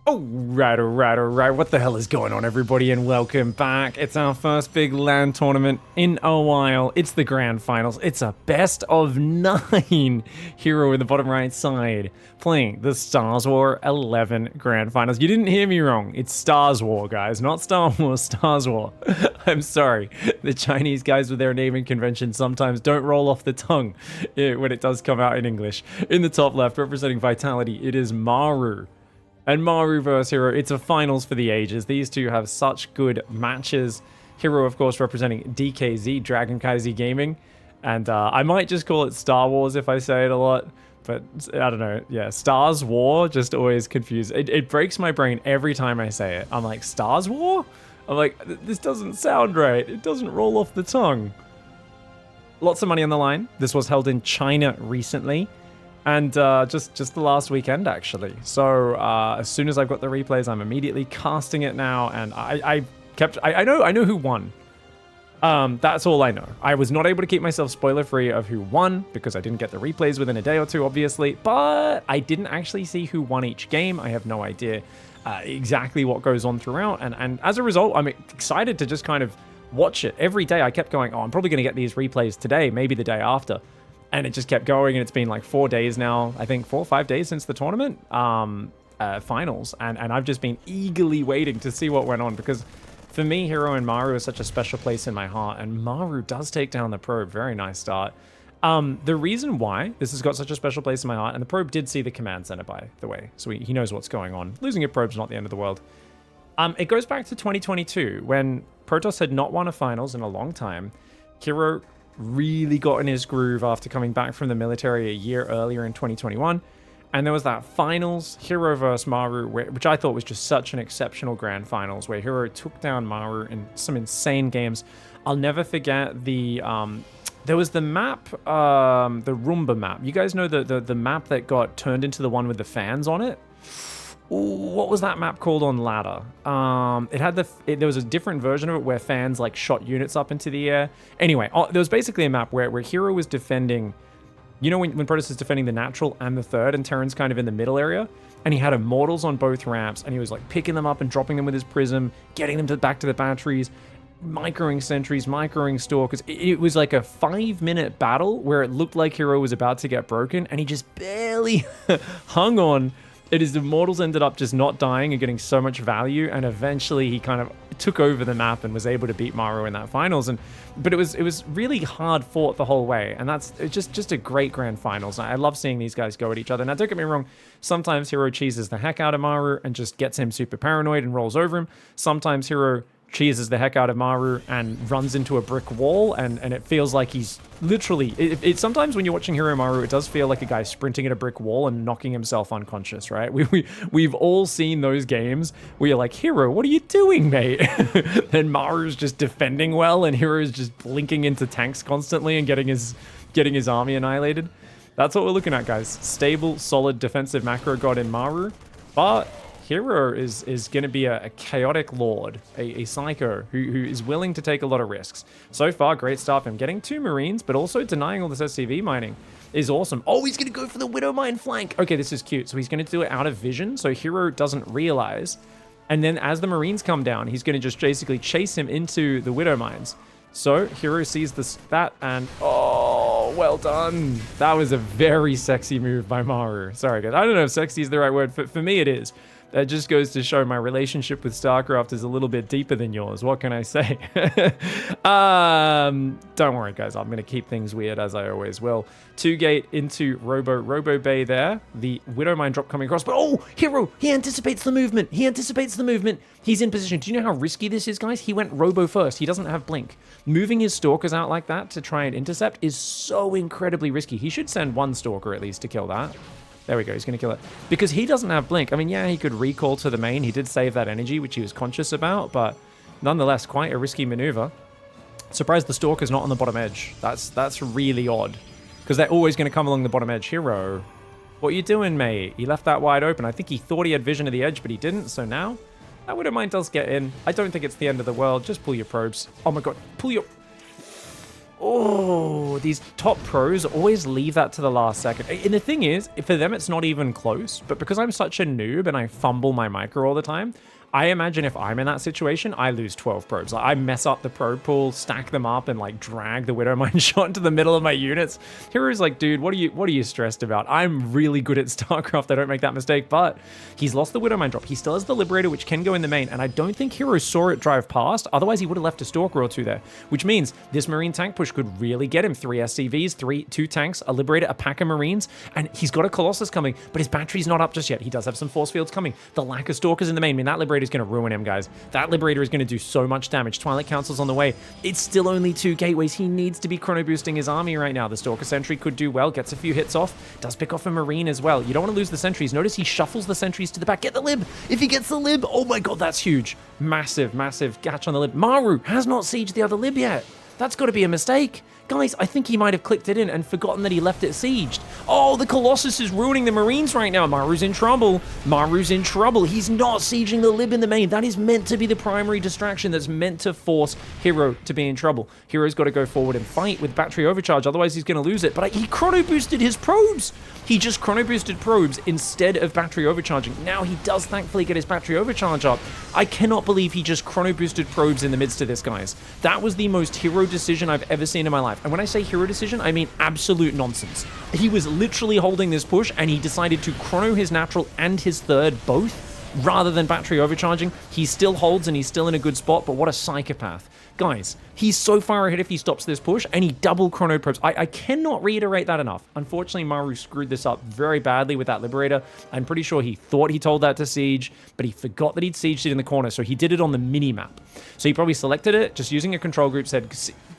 All right. What the hell is going on, everybody, and welcome back. It's our first big LAN tournament in a while. It's the grand finals. It's a best-of-9 herO in the bottom right side playing the StarsWar 11 grand finals. You didn't hear me wrong. It's StarsWar, guys, not Star Wars, StarsWar. I'm sorry. The Chinese guys with their naming convention sometimes don't roll off the tongue when it does come out in English. In the top left, representing Vitality, it is Maru. And Maru versus herO, it's a finals for the ages. These two have such good matches. herO, of course, representing DKZ, Dragon Kaiser Gaming. And I might just call it Star Wars if I say it a lot. But I don't know. Yeah, StarsWar, just always confused. It breaks my brain every time I say it. I'm like, StarsWar? I'm like, this doesn't sound right. It doesn't roll off the tongue. Lots of money on the line. This was held in China recently. And just the last weekend, actually. So as soon as I've got the replays, I'm immediately casting it now. And I know who won. That's all I know. I was not able to keep myself spoiler-free of who won because I didn't get the replays within a day or two, obviously. But I didn't actually see who won each game. I have no idea exactly what goes on throughout. And as a result, I'm excited to just kind of watch it. Every day I kept going, oh, I'm probably going to get these replays today, maybe the day after. And it just kept going, and it's been like 4 days now, I think 4 or 5 days since the tournament finals. And I've just been eagerly waiting to see what went on, because for me, herO and Maru is such a special place in my heart, and Maru does take down the probe. Very nice start. The reason why this has got such a special place in my heart, and the probe did see the command center, by the way, so he knows what's going on. Losing a probe's not the end of the world. It goes back to 2022, when Protoss had not won a finals in a long time. herO really got in his groove after coming back from the military a year earlier in 2021. And there was that finals, herO versus Maru, which I thought was just such an exceptional grand finals, where herO took down Maru in some insane games. I'll never forget the, there was the map, the Roomba map. You guys know the map that got turned into the one with the fans on it? Ooh, what was that map called on ladder? It had there was a different version of it where fans like shot units up into the air. Anyway, there was basically a map where herO was defending, you know, when Protoss is defending the natural and the third, and Terran's kind of in the middle area, and he had immortals on both ramps, and he was like picking them up and dropping them with his prism, getting them back to the batteries, microing sentries, microing stalkers. It was like a 5-minute battle where it looked like herO was about to get broken, and he just barely hung on. His immortals ended up just not dying and getting so much value, and eventually he kind of took over the map and was able to beat Maru in that finals. But it was really hard fought the whole way, and it's just a great grand finals. I love seeing these guys go at each other. Now, don't get me wrong, sometimes herO cheeses the heck out of Maru and just gets him super paranoid and rolls over him. Sometimes herO cheeses the heck out of Maru and runs into a brick wall, and it feels like he's literally... Sometimes when you're watching herO Maru, it does feel like a guy sprinting at a brick wall and knocking himself unconscious, right? We've all seen those games where you're like, herO, what are you doing, mate? And Maru's just defending well, and herO's just blinking into tanks constantly and getting his army annihilated. That's what we're looking at, guys. Stable, solid defensive macro god in Maru, but herO is going to be a chaotic lord, a psycho who is willing to take a lot of risks. So far, great stuff. I'm getting 2 Marines, but also denying all this SCV mining is awesome. Oh, he's going to go for the Widow Mine flank. Okay, this is cute. So he's going to do it out of vision, so herO doesn't realize. And then as the Marines come down, he's going to just basically chase him into the Widow Mines. So herO sees that, and oh, well done. That was a very sexy move by Maru. Sorry, guys. I don't know if sexy is the right word. For me, it is. That just goes to show my relationship with StarCraft is a little bit deeper than yours. What can I say? Don't worry, guys. I'm going to keep things weird, as I always will. 2-gate into Robo Bay there. The Widow Mine drop coming across. But oh, herO, he anticipates the movement. He's in position. Do you know how risky this is, guys? He went Robo first. He doesn't have Blink. Moving his Stalkers out like that to try and intercept is so incredibly risky. He should send 1 Stalker at least to kill that. There we go, he's going to kill it. Because he doesn't have Blink. I mean, yeah, he could recall to the main. He did save that energy, which he was conscious about, but nonetheless, quite a risky maneuver. Surprised the Stalker's not on the bottom edge. That's really odd. Because they're always going to come along the bottom edge. herO, what are you doing, mate? He left that wide open. I think he thought he had vision of the edge, but he didn't, so now that Widow Mine does get in. I don't think it's the end of the world. Just pull your probes. Oh my god, pull your... Oh, these top pros always leave that to the last second. And the thing is, for them, it's not even close. But because I'm such a noob and I fumble my micro all the time, I imagine if I'm in that situation, I lose 12 probes. Like, I mess up the probe pool, stack them up, and like drag the Widowmine shot into the middle of my units. herO's like, dude, what are you stressed about? I'm really good at StarCraft. I don't make that mistake, but he's lost the Widowmine drop. He still has the Liberator, which can go in the main, and I don't think herO saw it drive past. Otherwise, he would have left a Stalker or two there, which means this Marine tank push could really get him. 3 SCVs, 2 tanks, a Liberator, a pack of Marines, and he's got a Colossus coming, but his battery's not up just yet. He does have some force fields coming. The lack of Stalkers in the main, I mean, that Liberator is going to ruin him, guys. That Liberator is going to do so much damage. Twilight Council's on the way. It's still only 2 gateways. He needs to be chrono boosting his army right now. The Stalker Sentry could do well, gets a few hits off, does pick off a Marine as well. You don't want to lose the sentries. Notice he shuffles the sentries to the back. Get the lib. If he gets the lib, oh my god, that's huge. Massive, massive catch on the lib. Maru has not sieged the other lib yet. That's got to be a mistake. Guys, I think he might have clicked it in and forgotten that he left it sieged. Oh, the Colossus is ruining the Marines right now. Maru's in trouble. Maru's in trouble. He's not sieging the lib in the main. That is meant to be the primary distraction that's meant to force herO to be in trouble. herO's got to go forward and fight with battery overcharge, otherwise he's going to lose it. But he chrono boosted his probes. He just chrono boosted probes instead of battery overcharging. Now he does thankfully get his battery overcharge up. I cannot believe he just chrono boosted probes in the midst of this, guys. That was the most herO decision I've ever seen in my life. And when I say herO decision, I mean absolute nonsense. He was literally holding this push and he decided to chrono his natural and his third both rather than battery overcharging. He still holds and he's still in a good spot, but what a psychopath. Guys, he's so far ahead if he stops this push, and he double chrono probes. I cannot reiterate that enough. Unfortunately, Maru screwed this up very badly with that Liberator. I'm pretty sure he thought he told that to siege, but he forgot that he'd sieged it in the corner, so he did it on the mini-map. So he probably selected it, just using a control group, said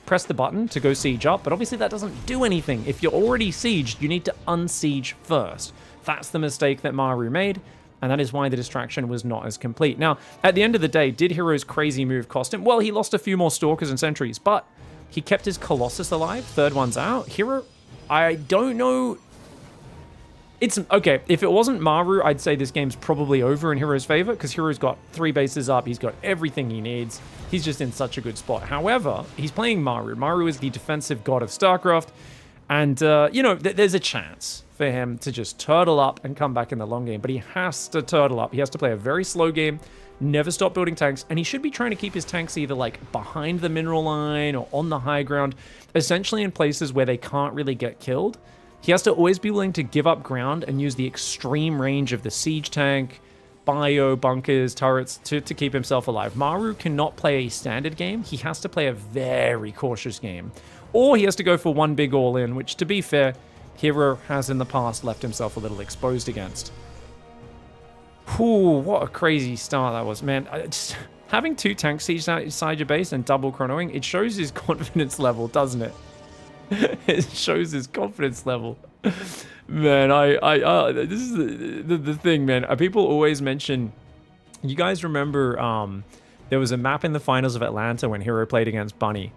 press the button to go siege up, but obviously that doesn't do anything. If you're already sieged, you need to unsiege first. That's the mistake that Maru made, and that is why the distraction was not as complete. Now, at the end of the day, did herO's crazy move cost him? Well, he lost a few more Stalkers and Sentries, but he kept his Colossus alive. Third one's out. herO, I don't know. It's okay. If it wasn't Maru, I'd say this game's probably over in herO's favor, because herO's got 3 bases up. He's got everything he needs. He's just in such a good spot. However, he's playing Maru. Maru is the defensive god of StarCraft, and, you know, there's a chance for him to just turtle up and come back in the long game, but he has to turtle up. He has to play a very slow game, never stop building tanks, and he should be trying to keep his tanks either like behind the mineral line or on the high ground, essentially in places where they can't really get killed. He has to always be willing to give up ground and use the extreme range of the siege tank, bio, bunkers, turrets to keep himself alive. Maru cannot play a standard game. He has to play a very cautious game, or he has to go for one big all-in, which, to be fair, herO has in the past left himself a little exposed against. Whew, what a crazy start that was, man. Just having 2 tanks siege outside your base and double chronoing, it shows his confidence level, doesn't it? It shows his confidence level. Man, this is the thing, man. People always mention, you guys remember there was a map in the finals of Atlanta when herO played against Bunny,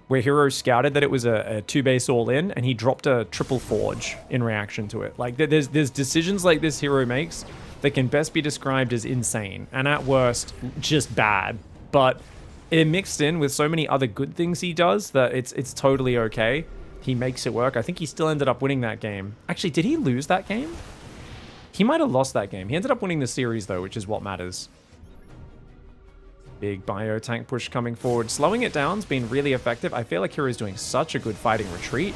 where herO scouted that it was a 2-base all-in, and he dropped a triple forge in reaction to it. Like, there's decisions like this herO makes that can best be described as insane, and at worst, just bad. But it mixed in with so many other good things he does that it's totally okay. He makes it work. I think he still ended up winning that game. Actually, did he lose that game? He might have lost that game. He ended up winning the series, though, which is what matters. Big bio tank push coming forward. Slowing it down's been really effective. I feel like herO's doing such a good fighting retreat.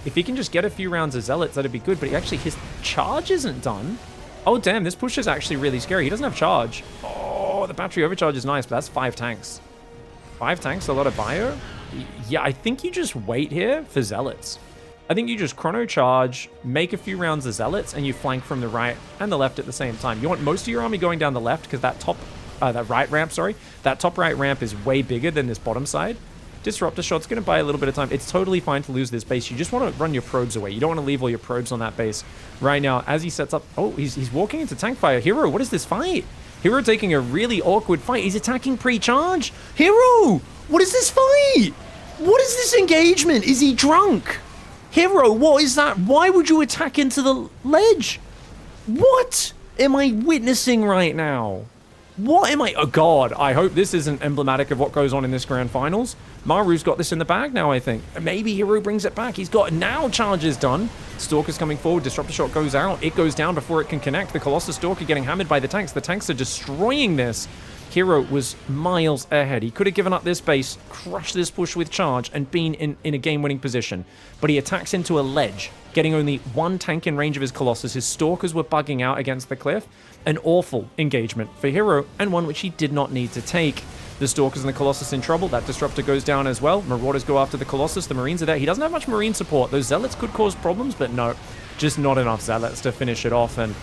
If he can just get a few rounds of Zealots, that'd be good. But actually, his charge isn't done. Oh, damn. This push is actually really scary. He doesn't have charge. Oh, the battery overcharge is nice, but that's 5 tanks. 5 tanks, a lot of bio? Yeah, I think you just wait here for Zealots. I think you just chrono charge, make a few rounds of Zealots, and you flank from the right and the left at the same time. You want most of your army going down the left, because that top... that right ramp, sorry. That top right ramp is way bigger than this bottom side. Disruptor shot's going to buy a little bit of time. It's totally fine to lose this base. You just want to run your probes away. You don't want to leave all your probes on that base right now. As he sets up... Oh, he's walking into tank fire. herO, what is this fight? herO taking a really awkward fight. He's attacking pre-charge. herO, what is this fight? What is this engagement? Is he drunk? herO, what is that? Why would you attack into the ledge? What am I witnessing right now? What am I? Oh, God. I hope this isn't emblematic of what goes on in this grand finals. Maru's got this in the bag now, I think. Maybe herO brings it back. He's got now charges done. Stalker's coming forward. Disruptor shot goes out. It goes down before it can connect. The Colossus Stalker getting hammered by the tanks. The tanks are destroying this. herO was miles ahead. He could have given up this base, crushed this push with charge, and been in a game-winning position. But he attacks into a ledge, getting only one tank in range of his Colossus. His Stalkers were bugging out against the cliff. An awful engagement for herO, and one which he did not need to take. The Stalkers and the Colossus in trouble. That Disruptor goes down as well. Marauders go after the Colossus. The Marines are there. He doesn't have much Marine support. Those Zealots could cause problems, but no, just not enough Zealots to finish it off. And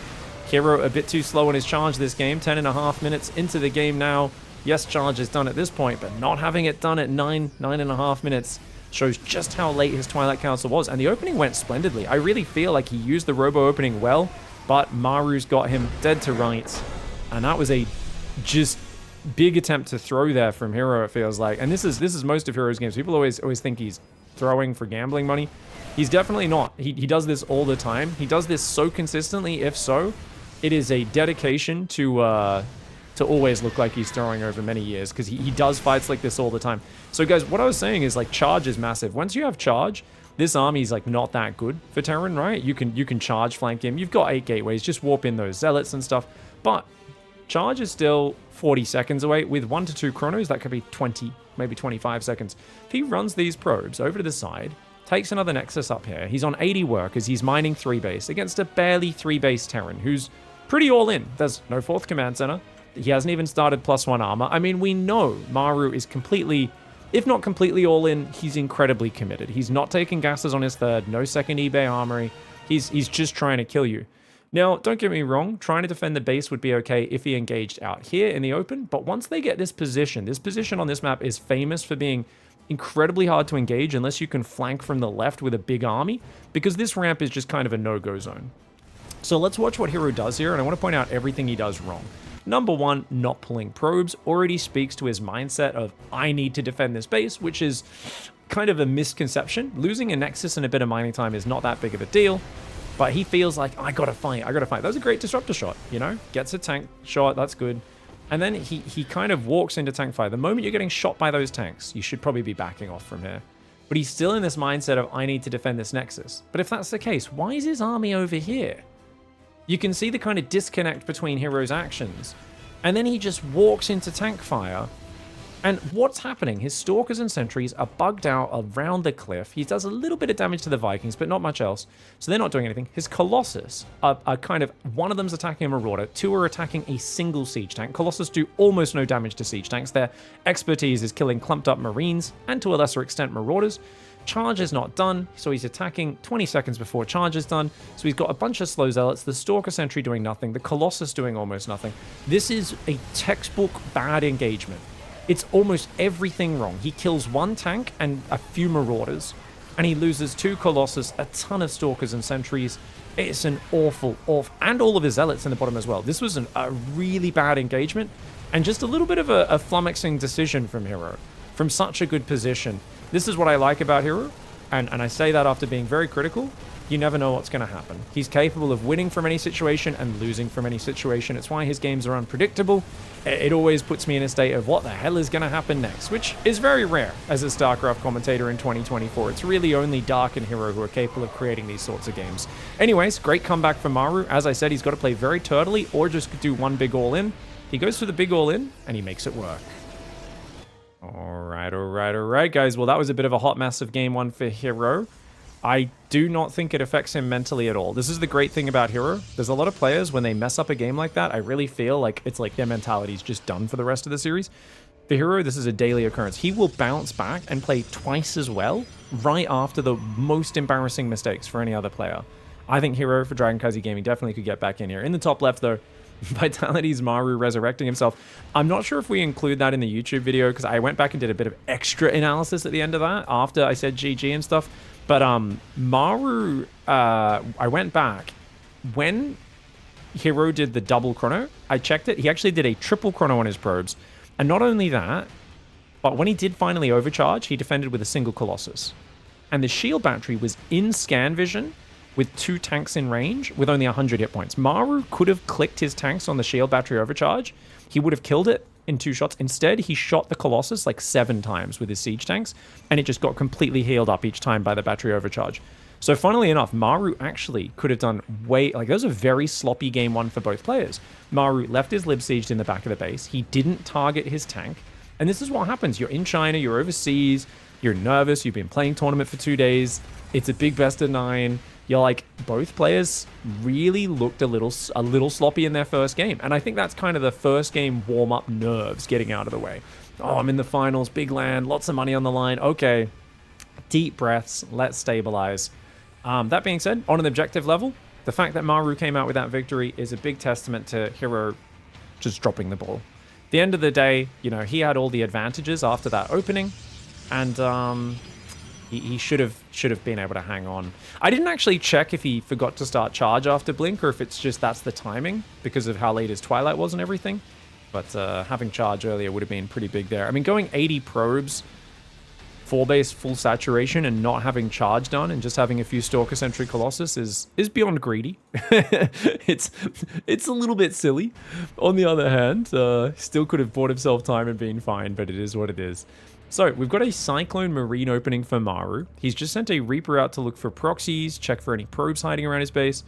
herO a bit too slow on his charge this game. 10.5 minutes into the game now. Yes, charge is done at this point, but not having it done at 9.5 minutes shows just how late his Twilight Council was. And the opening went splendidly. I really feel like he used the Robo opening well, but Maru's got him dead to rights. And that was a just big attempt to throw there from herO, it feels like. And this is most of herO's games. People always think he's throwing for gambling money. He's definitely not. He does this all the time. He does this so consistently. If so, it is a dedication to always look like he's throwing over many years, because he does fights like this all the time. So guys, what I was saying is, like, charge is massive. Once you have charge, this army is like not that good for Terran, right? You can charge flank him. You've got 8 gateways. Just warp in those Zealots and stuff. But charge is still 40 seconds away. With 1 to 2 chronos, that could be 20, maybe 25 seconds. If he runs these probes over to the side, takes another Nexus up here. He's on 80 workers. He's mining 3 base against a barely 3 base Terran who's pretty all in. There's no 4th command center. He hasn't even started +1 armor. I mean, we know Maru is completely, if not completely all in, he's incredibly committed. He's not taking gases on his 3rd, no 2nd eBay armory. He's just trying to kill you. Now, don't get me wrong, trying to defend the base would be okay if he engaged out here in the open, but once they get this position on this map is famous for being incredibly hard to engage unless you can flank from the left with a big army, because this ramp is just kind of a no-go zone. So let's watch what herO does here, and I want to point out everything he does wrong. Number 1, not pulling probes already speaks to his mindset of, I need to defend this base, which is kind of a misconception. Losing a Nexus and a bit of mining time is not that big of a deal, but he feels like, I gotta fight. That was a great Disruptor shot, you know? Gets a tank shot, that's good. And then he kind of walks into tank fire. The moment you're getting shot by those tanks, you should probably be backing off from here. But he's still in this mindset of, I need to defend this Nexus. But if that's the case, why is his army over here? You can see the kind of disconnect between herO's actions. And then he just walks into tank fire. And what's happening? His Stalkers and Sentries are bugged out around the cliff. He does a little bit of damage to the Vikings, but not much else. So they're not doing anything. His Colossus are kind of, one of them's attacking a Marauder, 2 are attacking a single siege tank. Colossus do almost no damage to siege tanks. Their expertise is killing clumped up Marines, and to a lesser extent Marauders. Charge is not done, so he's attacking 20 seconds before charge is done. So he's got a bunch of slow Zealots, the Stalker Sentry doing nothing, the Colossus doing almost nothing. This is a textbook bad engagement. It's almost everything wrong. He kills 1 tank and a few Marauders, and he loses 2 Colossus, a ton of Stalkers and Sentries. It's an awful, and all of his Zealots in the bottom as well. This was a really bad engagement, and just a little bit of a flummoxing decision from herO. From such a good position. This is what I like about herO, and I say that after being very critical. You never know what's going to happen. He's capable of winning from any situation and losing from any situation. It's why his games are unpredictable. It always puts me in a state of what the hell is going to happen next, which is very rare as a StarCraft commentator in 2024. It's really only Dark and herO who are capable of creating these sorts of games. Anyways, great comeback from Maru. As I said, he's got to play very turtly or just do one big all-in. He goes for the big all-in, and he makes it work. All right, guys. Well, that was a bit of a hot mess of game 1 for herO. I do not think it affects him mentally at all. This is the great thing about herO. There's a lot of players, when they mess up a game like that, I really feel like it's like their mentality is just done for the rest of the series. For herO, this is a daily occurrence. He will bounce back and play twice as well right after the most embarrassing mistakes for any other player. I think herO for Dragon Kazi Gaming definitely could get back in here. In the top left, though, Vitality's Maru resurrecting himself. I'm not sure if we include that in the YouTube video, because I went back and did a bit of extra analysis at the end of that after I said GG and stuff. But Maru, I went back. When herO did the double chrono, I checked it. He actually did a triple chrono on his probes. And not only that, but when he did finally overcharge, he defended with a single Colossus. And the shield battery was in scan vision with 2 tanks in range with only 100 hit points. Maru could have clicked his tanks on the shield battery overcharge he would have killed it in 2 shots. Instead, he shot the Colossus like 7 times with his siege tanks, and it just got completely healed up each time by the battery overcharge. So funnily enough, Maru actually could have done that was a very sloppy game 1 for both players. Maru left his lib sieged in the back of the base. He didn't target his tank. And this is what happens. You're in China, you're overseas, you're nervous, you've been playing tournament for 2 days. It's a big best-of-9. You're like, both players really looked a little sloppy in their first game. And I think that's kind of the first game warm-up nerves getting out of the way. Oh, I'm in the finals, big land, lots of money on the line. Okay, deep breaths, let's stabilize. That being said, on an objective level, the fact that Maru came out with that victory is a big testament to herO just dropping the ball. At the end of the day, you know, he had all the advantages after that opening, and he should have been able to hang on. I didn't actually check if he forgot to start charge after Blink, or if it's just that's the timing because of how late his Twilight was and everything. But having charge earlier would have been pretty big there. I mean, going 80 probes, 4-base full saturation, and not having charge done, and just having a few Stalker Sentry Colossus is beyond greedy. It's a little bit silly. On the other hand, still could have bought himself time and been fine, but it is what it is. So we've got a Cyclone Marine opening for Maru. He's just sent a Reaper out to look for proxies, check for any probes hiding around his base,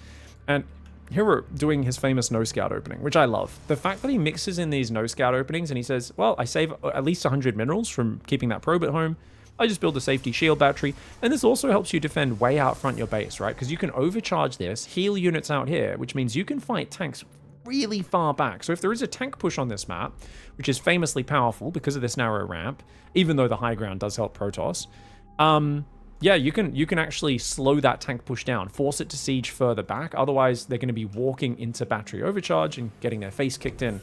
and herO doing his famous no scout opening, which I love. The fact that he mixes in these no scout openings and he says, well, I save at least 100 minerals from keeping that probe at home. I just build a safety shield battery, and this also helps you defend way out front your base, right? Because you can overcharge this, heal units out here, which means you can fight tanks really far back. So if there is a tank push on this map, which is famously powerful because of this narrow ramp, even though the high ground does help Protoss, yeah, you can actually slow that tank push down, force it to siege further back. Otherwise, they're going to be walking into battery overcharge and getting their face kicked in.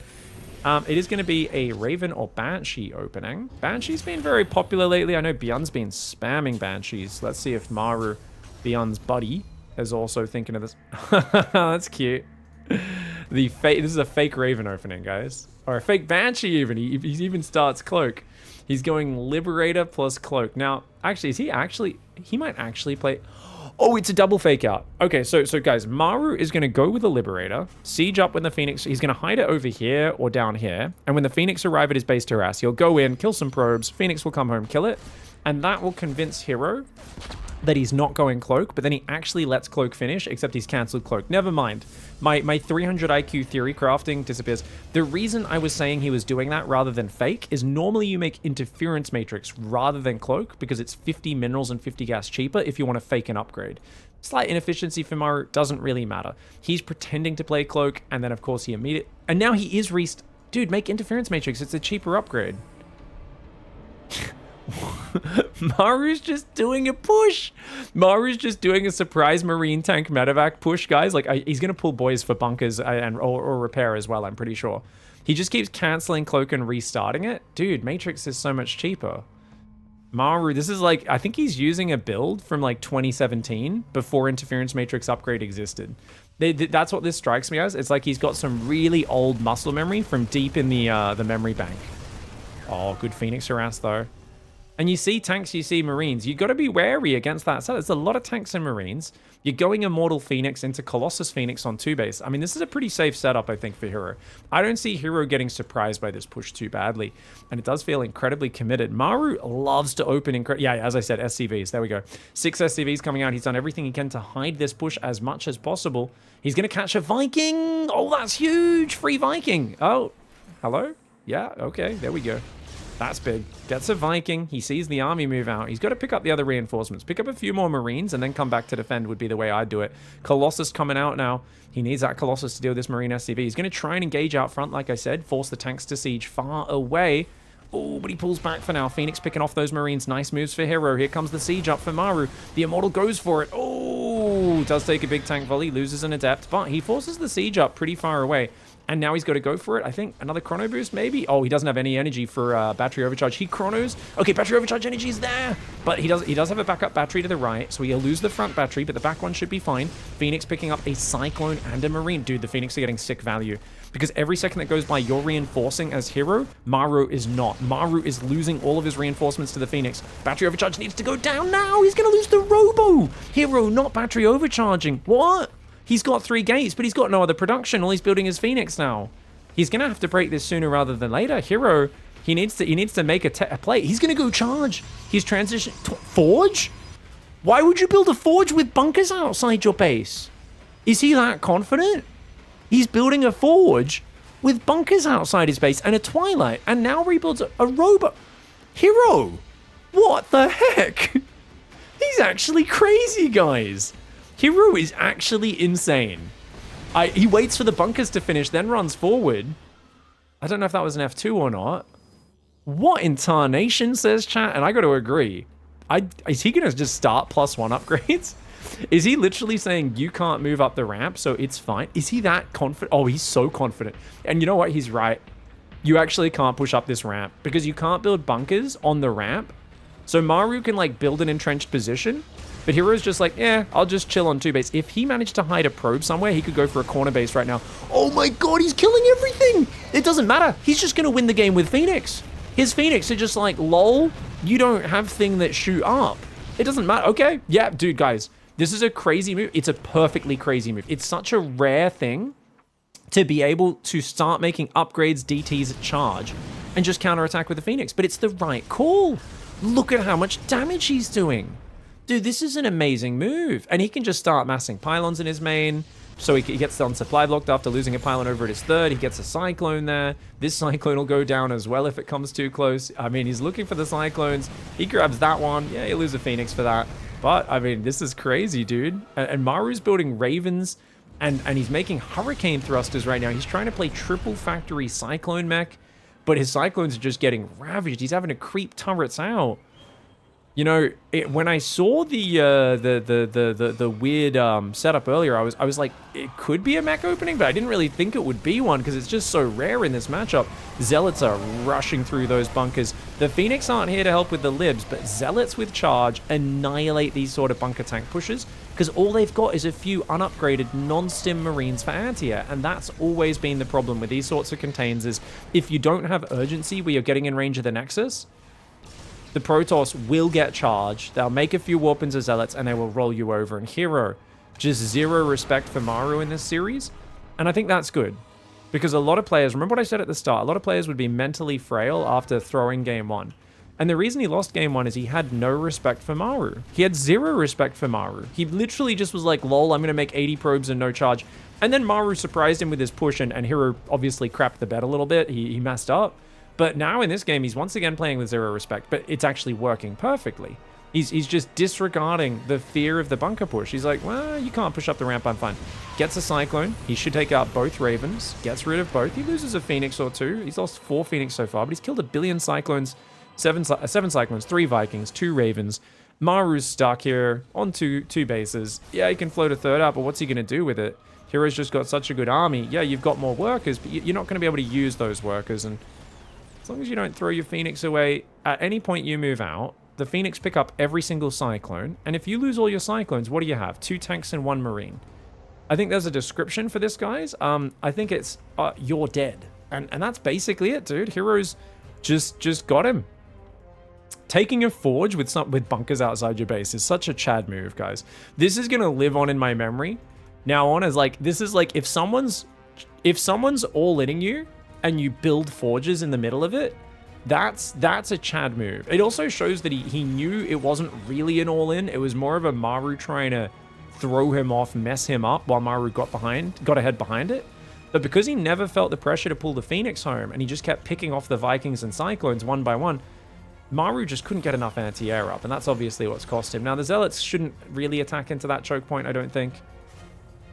It is going to be a Raven or Banshee opening. Banshee's been very popular lately. I know Beyond's been spamming Banshees. Let's see if Maru, Beyond's buddy, is also thinking of this. That's cute. This is a fake Raven opening, guys. Or a fake Banshee even. He even starts Cloak. He's going Liberator plus Cloak. Now, actually, he might actually play... Oh, it's a double fake out. Okay, so guys, Maru is going to go with the Liberator, siege up when the Phoenix... He's going to hide it over here or down here. And when the Phoenix arrive at his base to harass, he'll go in, kill some probes, Phoenix will come home, kill it. And that will convince herO that he's not going Cloak, but then he actually lets Cloak finish, except he's cancelled Cloak. Never mind. My 300 IQ theory crafting disappears. The reason I was saying he was doing that rather than fake is normally you make Interference Matrix rather than Cloak because it's 50 minerals and 50 gas cheaper if you want to fake an upgrade. Slight inefficiency for Maru, doesn't really matter. He's pretending to play Cloak, and then of course he immediately... And now he is Dude, make Interference Matrix, it's a cheaper upgrade. Maru's just doing a push. Maru's just doing a surprise Marine tank medevac push, guys. Like, he's going to pull boys for bunkers or repair as well, I'm pretty sure. He just keeps canceling Cloak and restarting it. Dude, Matrix is so much cheaper. Maru, this is like, I think he's using a build from like 2017 before Interference Matrix upgrade existed. That's what this strikes me as. It's like he's got some really old muscle memory from deep in the memory bank. Oh, good Phoenix harass though. And you see tanks, you see Marines. You've got to be wary against that. So there's a lot of tanks and Marines. You're going Immortal Phoenix into Colossus Phoenix on 2-base. I mean, this is a pretty safe setup, I think, for herO. I don't see herO getting surprised by this push too badly. And it does feel incredibly committed. Maru loves to open... Yeah, as I said, SCVs. There we go. 6 SCVs coming out. He's done everything he can to hide this push as much as possible. He's going to catch a Viking. Oh, that's huge. Free Viking. Oh, hello? Yeah, okay. There we go. That's big. Gets a Viking. He sees the army move out. He's got to pick up the other reinforcements. Pick up a few more Marines and then come back to defend would be the way I'd do it. Colossus coming out now. He needs that Colossus to deal with this Marine SCV. He's going to try and engage out front, like I said. Force the tanks to siege far away. Oh, but he pulls back for now. Phoenix picking off those Marines. Nice moves for herO. Here comes the siege up for Maru. The Immortal goes for it. Oh, does take a big tank volley. Loses an Adept, but he forces the siege up pretty far away. And now he's got to go for it. I think another chrono boost, maybe? Oh, he doesn't have any energy for battery overcharge. He chronos. Okay, battery overcharge energy is there. But he does have a backup battery to the right, so he'll lose the front battery, but the back one should be fine. Phoenix picking up a Cyclone and a Marine. Dude, the Phoenix are getting sick value. Because every second that goes by, you're reinforcing as herO. Maru is not. Maru is losing all of his reinforcements to the Phoenix. Battery overcharge needs to go down now. He's going to lose the Robo. herO not battery overcharging. What? He's got 3 gates, but he's got no other production. All he's building is Phoenix now. He's going to have to break this sooner rather than later. herO, he needs to make a play. He's going to go charge. He's transitioned. Forge? Why would you build a forge with bunkers outside your base? Is he that confident? He's building a forge with bunkers outside his base and a twilight, and now rebuilds a robot. herO, what the heck? He's actually crazy, guys. herO is actually insane. He waits for the bunkers to finish, then runs forward. I don't know if that was an F2 or not. What in tarnation, says chat? And I got to agree. Is he going to just start +1 upgrades? Is he literally saying you can't move up the ramp, so it's fine? Is he that confident? Oh, he's so confident. And you know what? He's right. You actually can't push up this ramp because you can't build bunkers on the ramp. So Maru can like build an entrenched position, but herO's just like, yeah, I'll just chill on 2 base. If he managed to hide a probe somewhere, he could go for a corner base right now. Oh my God, he's killing everything. It doesn't matter. He's just going to win the game with Phoenix. His Phoenix are just like, lol, you don't have thing that shoot up. It doesn't matter. Okay. Yeah, dude, guys, this is a crazy move. It's a perfectly crazy move. It's such a rare thing to be able to start making upgrades, DTs at charge, and just counterattack with the Phoenix. But it's the right call. Look at how much damage he's doing. Dude, this is an amazing move. And he can just start massing pylons in his main. So he gets on supply blocked after losing a pylon over at his 3rd. He gets a cyclone there. This cyclone will go down as well if it comes too close. I mean, he's looking for the cyclones. He grabs that one. Yeah, he'll lose a Phoenix for that. But, I mean, this is crazy, dude. And Maru's building Ravens, and he's making Hurricane thrusters right now. He's trying to play triple factory Cyclone mech, but his Cyclones are just getting ravaged. He's having to creep turrets out. You know, when I saw the weird setup earlier, I was like, it could be a mech opening, but I didn't really think it would be one because it's just so rare in this matchup. Zealots are rushing through those bunkers. The Phoenix aren't here to help with the libs, but Zealots with charge annihilate these sort of bunker tank pushes because all they've got is a few unupgraded non-stim Marines for anti-air, and that's always been the problem with these sorts of contains is if you don't have urgency where you're getting in range of the Nexus, the Protoss will get charged, they'll make a few Warpins or Zealots, and they will roll you over. And herO, just zero respect for Maru in this series. And I think that's good. Because a lot of players, remember what I said at the start, a lot of players would be mentally frail after throwing game 1. And the reason he lost game 1 is he had no respect for Maru. He had zero respect for Maru. He literally just was like, lol, I'm going to make 80 probes and no charge. And then Maru surprised him with his push, and herO obviously crapped the bed a little bit. He messed up. But now in this game, he's once again playing with zero respect, but it's actually working perfectly. He's just disregarding the fear of the bunker push. He's like, well, you can't push up the ramp, I'm fine. Gets a Cyclone. He should take out both Ravens. Gets rid of both. He loses a Phoenix or 2. He's lost 4 Phoenix so far, but he's killed 1 billion Cyclones, 7 Cyclones, 3 Vikings, 2 Ravens. Maru's stuck here on two bases. Yeah, he can float a 3rd out, but what's he going to do with it? herO's just got such a good army. Yeah, you've got more workers, but you're not going to be able to use those workers, and as long as you don't throw your Phoenix away, at any point you move out, the Phoenix pick up every single Cyclone. And if you lose all your Cyclones, what do you have? 2 tanks and 1 Marine. I think there's a description for this, guys. I think it's, you're dead. And that's basically it, dude. herO's just got him. Taking a Forge with bunkers outside your base is such a Chad move, guys. This is going to live on in my memory. Now on as like, this is like, if someone's all-inning you, and you build forges in the middle of it, that's a Chad move. It also shows that he knew it wasn't really an all-in. It was more of a Maru trying to throw him off, mess him up while Maru got ahead behind it. But because he never felt the pressure to pull the Phoenix home, and he just kept picking off the Vikings and Cyclones one by one, Maru just couldn't get enough anti-air up, and that's obviously what's cost him. Now, the Zealots shouldn't really attack into that choke point, I don't think.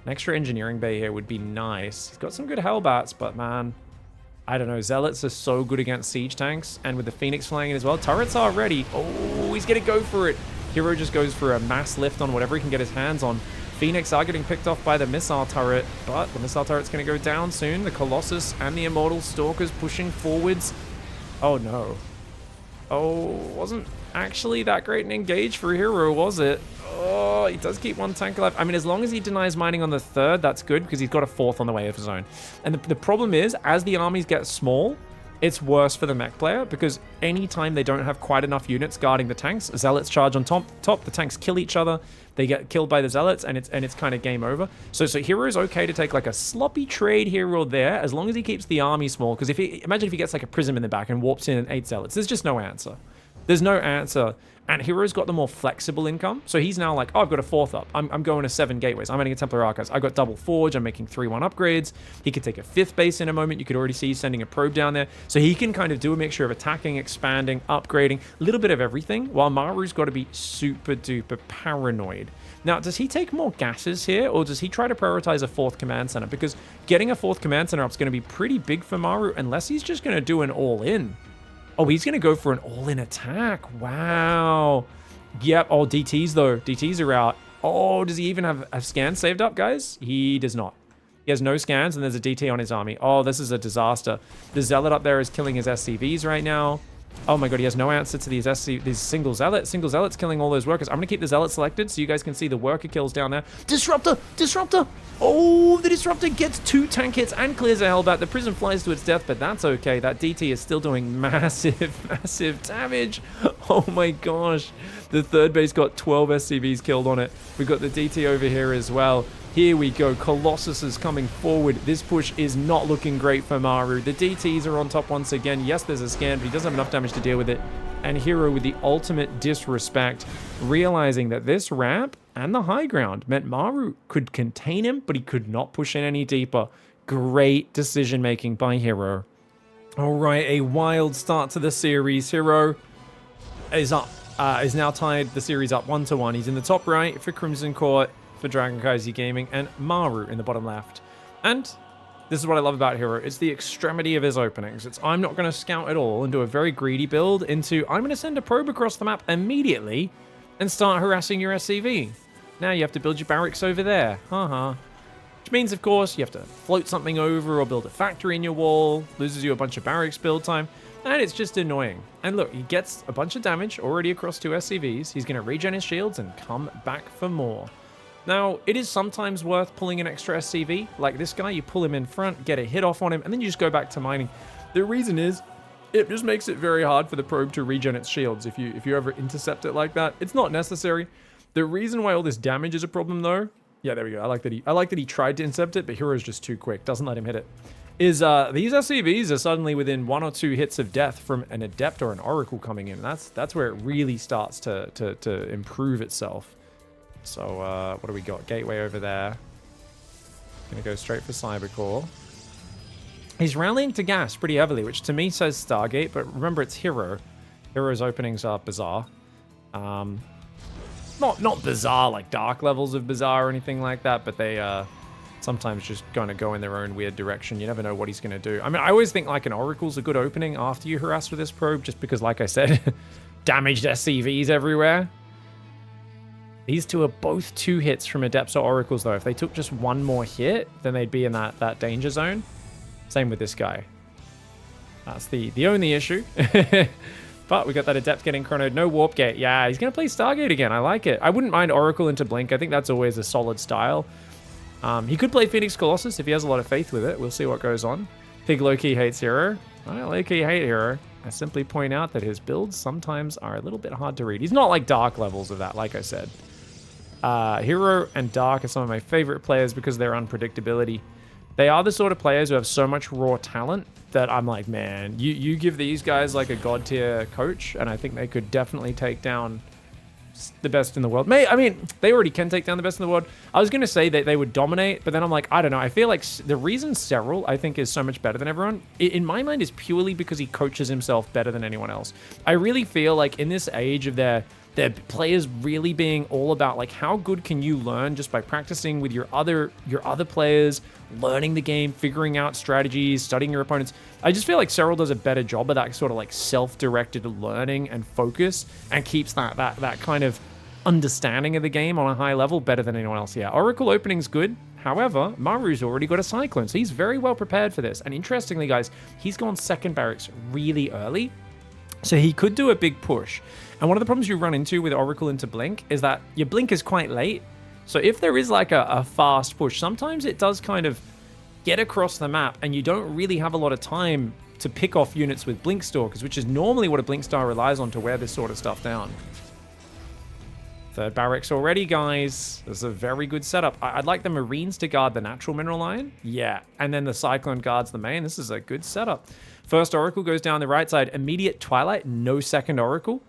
An extra engineering bay here would be nice. He's got some good Hellbats, but man, I don't know. Zealots are so good against siege tanks, and with the Phoenix flying in as well. Turrets are ready. Oh, he's going to go for it. herO just goes for a mass lift on whatever he can get his hands on. Phoenix are getting picked off by the missile turret, but the missile turret's going to go down soon. The Colossus and the Immortal Stalkers pushing forwards. Oh, no. Oh, wasn't actually that great an engage for herO, was it? Oh, he does keep 1 tank alive. I mean, as long as he denies mining on the 3rd, that's good because he's got a 4th on the way of his own. And the problem is, as the armies get small, it's worse for the mech player because anytime they don't have quite enough units guarding the tanks, zealots charge on top, the tanks kill each other, they get killed by the zealots, and it's kind of game over. So herO is okay to take like a sloppy trade here or there as long as he keeps the army small. Because imagine if he gets like a prism in the back and warps in 8 zealots, there's just no answer. There's no answer. And herO's got the more flexible income. So he's now like, oh, I've got a 4th up. I'm going to 7 gateways. I'm adding a Templar Archives. I've got double forge. I'm making 3-1 upgrades. He could take a 5th base in a moment. You could already see he's sending a probe down there. So he can kind of do a mixture of attacking, expanding, upgrading, a little bit of everything, while Maru's got to be super duper paranoid. Now, does he take more gases here, or does he try to prioritize a 4th command center? Because getting a 4th command center up is going to be pretty big for Maru, unless he's just going to do an all-in. Oh, he's going to go for an all-in attack. Wow. Yep. Oh, DTs, though. DTs are out. Oh, does he even have scans saved up, guys? He does not. He has no scans, and there's a DT on his army. Oh, this is a disaster. The Zealot up there is killing his SCVs right now. Oh my god, he has no answer to these single Zealots. Single Zealots killing all those workers. I'm going to keep the Zealot selected so you guys can see the worker kills down there. Disruptor! Disruptor! Oh, the Disruptor gets 2 tank hits and clears a Hellbat. The Prism flies to its death, but that's okay. That DT is still doing massive damage. Oh my gosh. The 3rd base got 12 SCVs killed on it. We've got the DT over here as well. Here we go. Colossus is coming forward. This push is not looking great for Maru. The DTs are on top once again. Yes, there's a scan, but he doesn't have enough damage to deal with it. And herO with the ultimate disrespect, realizing that this ramp and the high ground meant Maru could contain him, but he could not push in any deeper. Great decision making by herO. All right, a wild start to the series. herO is up. Is now tied the series up 1-1. He's in the top right for Crimson Court, for Dragon Kaiser Gaming, and Maru in the bottom left. And this is what I love about herO. It's the extremity of his openings. It's I'm not going to scout at all and do a very greedy build into I'm going to send a probe across the map immediately and start harassing your SCV. Now you have to build your barracks over there. Which means, of course, you have to float something over or build a factory in your wall. Loses you a bunch of barracks build time. And it's just annoying. And look, he gets a bunch of damage already across 2 SCVs. He's going to regen his shields and come back for more. Now, it is sometimes worth pulling an extra SCV. Like this guy, you pull him in front, get a hit off on him, and then you just go back to mining. The reason is, it just makes it very hard for the probe to regen its shields if you ever intercept it like that. It's not necessary. The reason why all this damage is a problem, though, yeah, there we go. I like that he tried to intercept it, but herO's just too quick. Doesn't let him hit it. Is these SCVs are suddenly within 1 or 2 hits of death from an Adept or an Oracle coming in. That's where it really starts to improve itself. So what do we got? Gateway over there. Gonna go straight for Cybercore. He's rallying to gas pretty heavily, which to me says Stargate, but remember it's herO. herO's openings are bizarre. Not bizarre like dark levels of bizarre or anything like that, but they sometimes just gonna go in their own weird direction. You never know what he's gonna do. I mean, I always think like an Oracle's a good opening after you harass with this probe, just because, like I said, damaged SCVs everywhere. These two are both 2 hits from Adepts or Oracles, though. If they took just 1 more hit, then they'd be in that danger zone. Same with this guy. That's the only issue. But we got that Adept getting chronoed. No Warp Gate. Yeah, he's going to play Stargate again. I like it. I wouldn't mind Oracle into Blink. I think that's always a solid style. He could play Phoenix Colossus if he has a lot of faith with it. We'll see what goes on. Pig low-key hates herO. I don't low-key hate herO. I simply point out that his builds sometimes are a little bit hard to read. He's not like Dark levels of that, like I said. herO and Dark are some of my favorite players because of their unpredictability. They are the sort of players who have so much raw talent that I'm like, man, you give these guys like a god tier coach, and I think they could definitely take down the best in the world. I mean, they already can take down the best in the world. I was going to say that they would dominate, but then I'm like, I don't know. I feel like the reason StarCraft, I think, is so much better than everyone, in my mind, is purely because he coaches himself better than anyone else. I really feel like in this age of their players really being all about like how good can you learn just by practicing with your other players, learning the game, figuring out strategies, studying your opponents. I just feel like StarCraft does a better job of that sort of like self-directed learning and focus, and keeps that kind of understanding of the game on a high level better than anyone else. Yeah, Oracle opening's good. However, Maru's already got a Cyclone, so he's very well prepared for this. And interestingly, guys, he's gone 2nd barracks really early, so he could do a big push. And one of the problems you run into with Oracle into Blink is that your Blink is quite late. So if there is like a fast push, sometimes it does kind of get across the map and you don't really have a lot of time to pick off units with Blink Stalkers, which is normally what a Blink Star relies on to wear this sort of stuff down. Third barracks already, guys. This is a very good setup. I'd like the Marines to guard the natural mineral line. Yeah, and then the Cyclone guards the main. This is a good setup. First Oracle goes down the right side. Immediate Twilight, no second Oracle.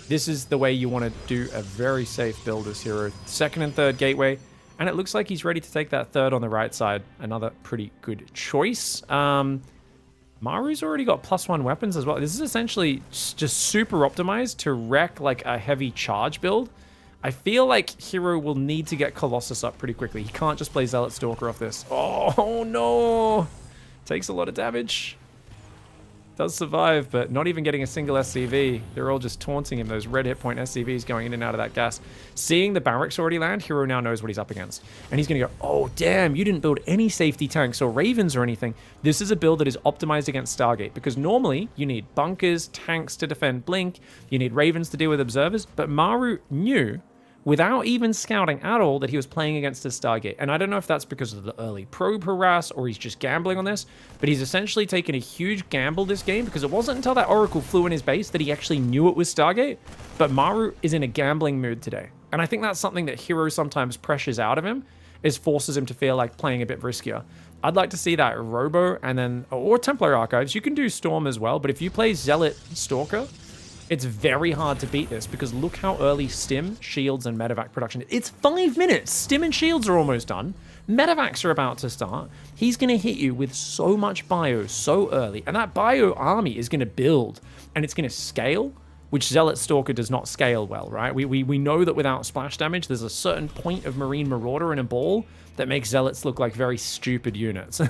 This is the way you want to do a very safe build as herO. Second and third gateway. And it looks like he's ready to take that third on the right side. Another pretty good choice. Maru's already got +1 weapons as well. This is essentially just super optimized to wreck like a heavy charge build. I feel like herO will need to get Colossus up pretty quickly. He can't just play Zealot Stalker off this. Oh no! Takes a lot of damage. Does survive, but not even getting a single SCV. They're all just taunting him, those red hit point SCVs going in and out of that gas. Seeing the barracks already land, herO now knows what he's up against. And he's going to go, oh damn, you didn't build any safety tanks or ravens or anything. This is a build that is optimized against Stargate, because normally you need bunkers, tanks to defend Blink, you need ravens to deal with observers, but Maru knew without even scouting at all that he was playing against a Stargate. And I don't know if that's because of the early probe harass or he's just gambling on this, but he's essentially taken a huge gamble this game because it wasn't until that Oracle flew in his base that he actually knew it was Stargate. But Maru is in a gambling mood today. And I think that's something that herO sometimes pressures out of him, is forces him to feel like playing a bit riskier. I'd like to see that Robo and then, or Templar Archives. You can do Storm as well, but if you play Zealot Stalker, it's very hard to beat this because look how early Stim, Shields, and Medevac production is. It's 5 minutes. Stim and Shields are almost done. Medevacs are about to start. He's going to hit you with so much bio so early. And that bio army is going to build and it's going to scale, which Zealot Stalker does not scale well, right? We know that without splash damage, there's a certain point of Marine Marauder in a ball that makes Zealots look like very stupid units.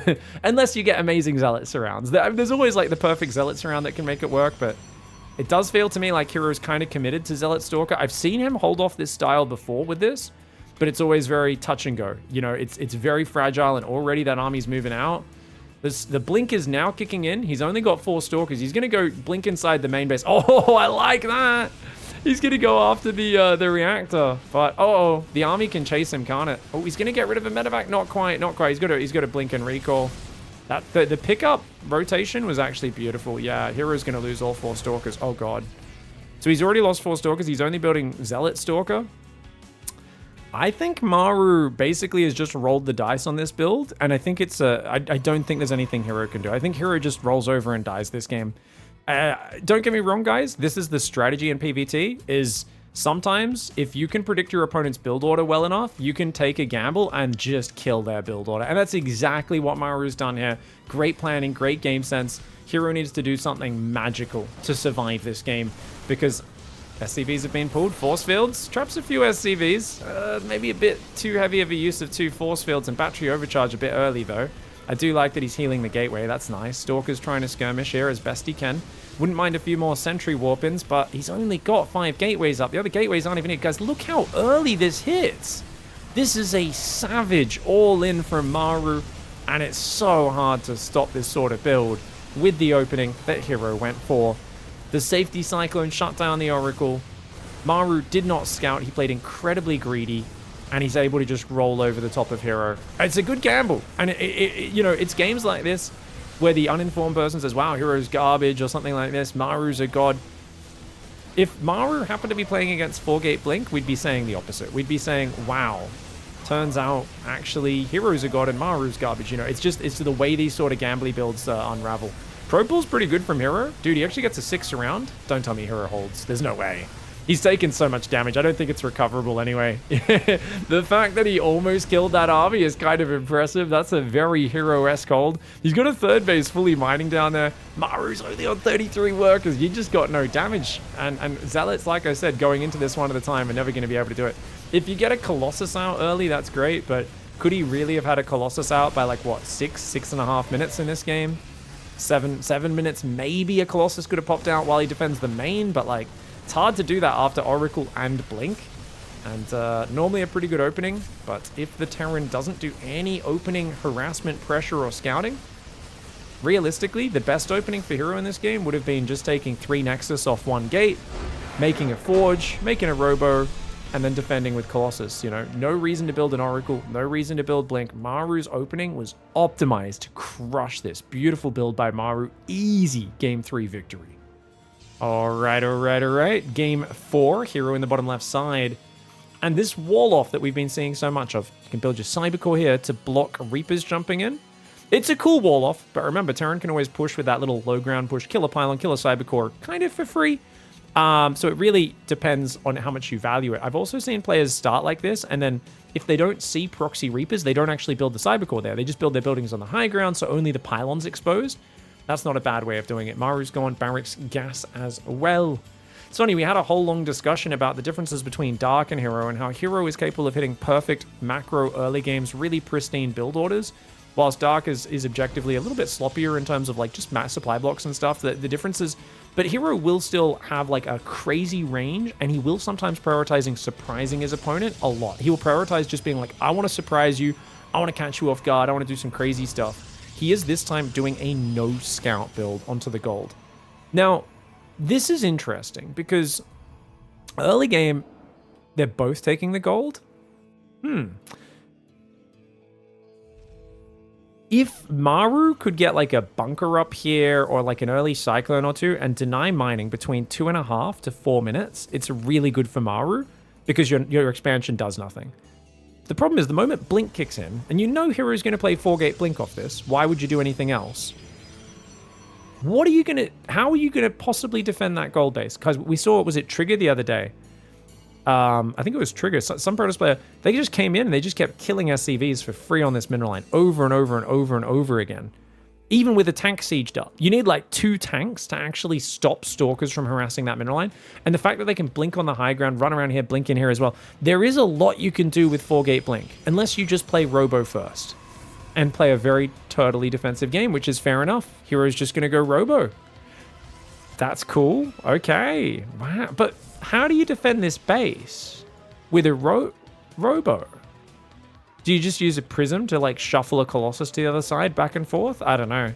Unless you get amazing Zealot surrounds. There's always like the perfect Zealot surround that can make it work, but it does feel to me like herO's kind of committed to Zealot Stalker. I've seen him hold off this style before with this, but it's always very touch and go. You know, it's very fragile, and already that army's moving out. The Blink is now kicking in. He's only got 4 Stalkers. He's going to go Blink inside the main base. Oh, I like that. He's going to go after the reactor. But, the army can chase him, can't it? Oh, he's going to get rid of a Medevac. Not quite, not quite. He's got to Blink and recall. The pickup rotation was actually beautiful. Yeah, herO's going to lose all 4 Stalkers. Oh, God. So he's already lost 4 Stalkers. He's only building Zealot Stalker. I think Maru basically has just rolled the dice on this build. And I think it's I don't think there's anything herO can do. I think herO just rolls over and dies this game. Don't get me wrong, guys. This is the strategy in PvT is sometimes if you can predict your opponent's build order well enough, you can take a gamble and just kill their build order. And that's exactly what Maru's done here. Great planning, great game sense. herO needs to do something magical to survive this game because SCVs have been pulled. Force fields, traps a few SCVs. Maybe a bit too heavy of a use of 2 force fields and battery overcharge a bit early though. I do like that he's healing the gateway. That's nice. Stalker's trying to skirmish here as best he can. Wouldn't mind a few more sentry warp-ins, but he's only got 5 gateways up. The other gateways aren't even hit. Guys, look how early this hits. This is a savage all-in from Maru, and it's so hard to stop this sort of build with the opening that herO went for. The safety cyclone shut down the Oracle. Maru did not scout. He played incredibly greedy, and he's able to just roll over the top of herO. It's a good gamble, and you know, it's games like this where the uninformed person says, wow, herO's garbage or something like this. Maru's a god. If Maru happened to be playing against 4-gate Blink, we'd be saying the opposite. We'd be saying, wow, turns out actually herO's a god and Maru's garbage. You know, it's the way these sort of gambly builds unravel. Pro Pool's pretty good from herO. Dude, he actually gets a 6 round. Don't tell me herO holds. There's no way. He's taken so much damage. I don't think it's recoverable anyway. The fact that he almost killed that army is kind of impressive. That's a very herO-esque hold. He's got a 3rd base fully mining down there. Maru's only on 33 workers. You just got no damage. And Zealots, like I said, going into this one at a time are never going to be able to do it. If you get a Colossus out early, that's great. But could he really have had a Colossus out by like, what, 6.5 minutes in this game? 7 minutes, maybe a Colossus could have popped out while he defends the main, but like, it's hard to do that after Oracle and Blink. And normally a pretty good opening, but if the Terran doesn't do any opening harassment, pressure, or scouting, realistically, the best opening for herO in this game would have been just taking 3 Nexus off 1 gate, making a Forge, making a Robo, and then defending with Colossus. You know, no reason to build an Oracle, no reason to build Blink. Maru's opening was optimized to crush this. Beautiful build by Maru. Easy game 3 victory. All right. Game 4, herO in the bottom left side. And this wall off that we've been seeing so much of. You can build your Cybercore here to block Reapers jumping in. It's a cool wall off, but remember, Terran can always push with that little low ground push, kill a pylon, kill a Cybercore, kind of for free. So it really depends on how much you value it. I've also seen players start like this, and then if they don't see proxy Reapers, they don't actually build the Cybercore there. They just build their buildings on the high ground, so only the pylon's exposed. That's not a bad way of doing it. Maru's gone, Barracks gas as well. It's funny, we had a whole long discussion about the differences between Dark and herO and how herO is capable of hitting perfect macro early games, really pristine build orders, whilst Dark is objectively a little bit sloppier in terms of like just mass supply blocks and stuff. The differences, but herO will still have like a crazy range, and he will sometimes prioritizing surprising his opponent a lot. He will prioritize just being like, I want to surprise you, I want to catch you off guard, I want to do some crazy stuff. He is this time doing a no scout build onto the gold. Now, this is interesting because early game, they're both taking the gold. If Maru could get like a bunker up here or like an early cyclone or two and deny mining between 2.5 to 4 minutes, it's really good for Maru because your expansion does nothing. The problem is the moment Blink kicks in, and you know herO is going to play 4-gate Blink off this, why would you do anything else? How are you gonna possibly defend that gold base? Because we saw, was it Trigger the other day? I think it was Trigger. Some Protoss player, they just came in and they just kept killing SCVs for free on this mineral line over and over and over and over again. Even with a tank sieged up. You need like 2 tanks to actually stop Stalkers from harassing that mineral line. And the fact that they can blink on the high ground, run around here, blink in here as well. There is a lot you can do with 4-gate Blink, unless you just play Robo first and play a very turtly defensive game, which is fair enough. herO's just going to go Robo. That's cool. Okay. Wow. But how do you defend this base with a Robo? Do you just use a Prism to like shuffle a Colossus to the other side back and forth? I don't know.